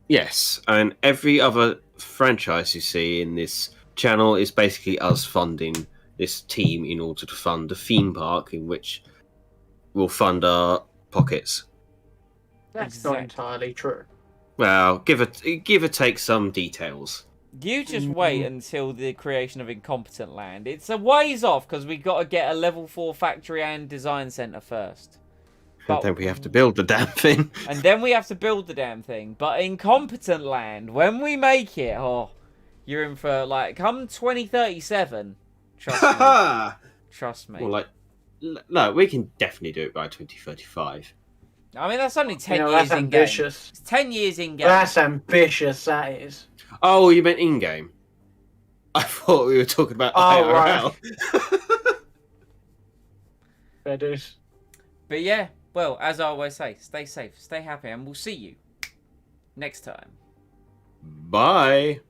Yes, and every other franchise you see in this channel is basically us funding this team in order to fund a theme park in which we'll fund our pockets. That's not entirely true. Well, give or take some details. You just wait until the creation of Incompetent Land. It's a ways off because we got to get a level 4 factory and design center first. And then we have to build the damn thing. And then we have to build the damn thing. But Incompetent Land, when we make it, you're in for, like, come 2037. Trust me. Trust me. Well, like, no, we can definitely do it by 2035. I mean, that's only 10 years in game. It's 10 years in game. That's ambitious, that is. Oh, you meant in game? I thought we were talking about IRL. Right. Fair dues. But yeah, well, as I always say, stay safe, stay happy, and we'll see you next time. Bye.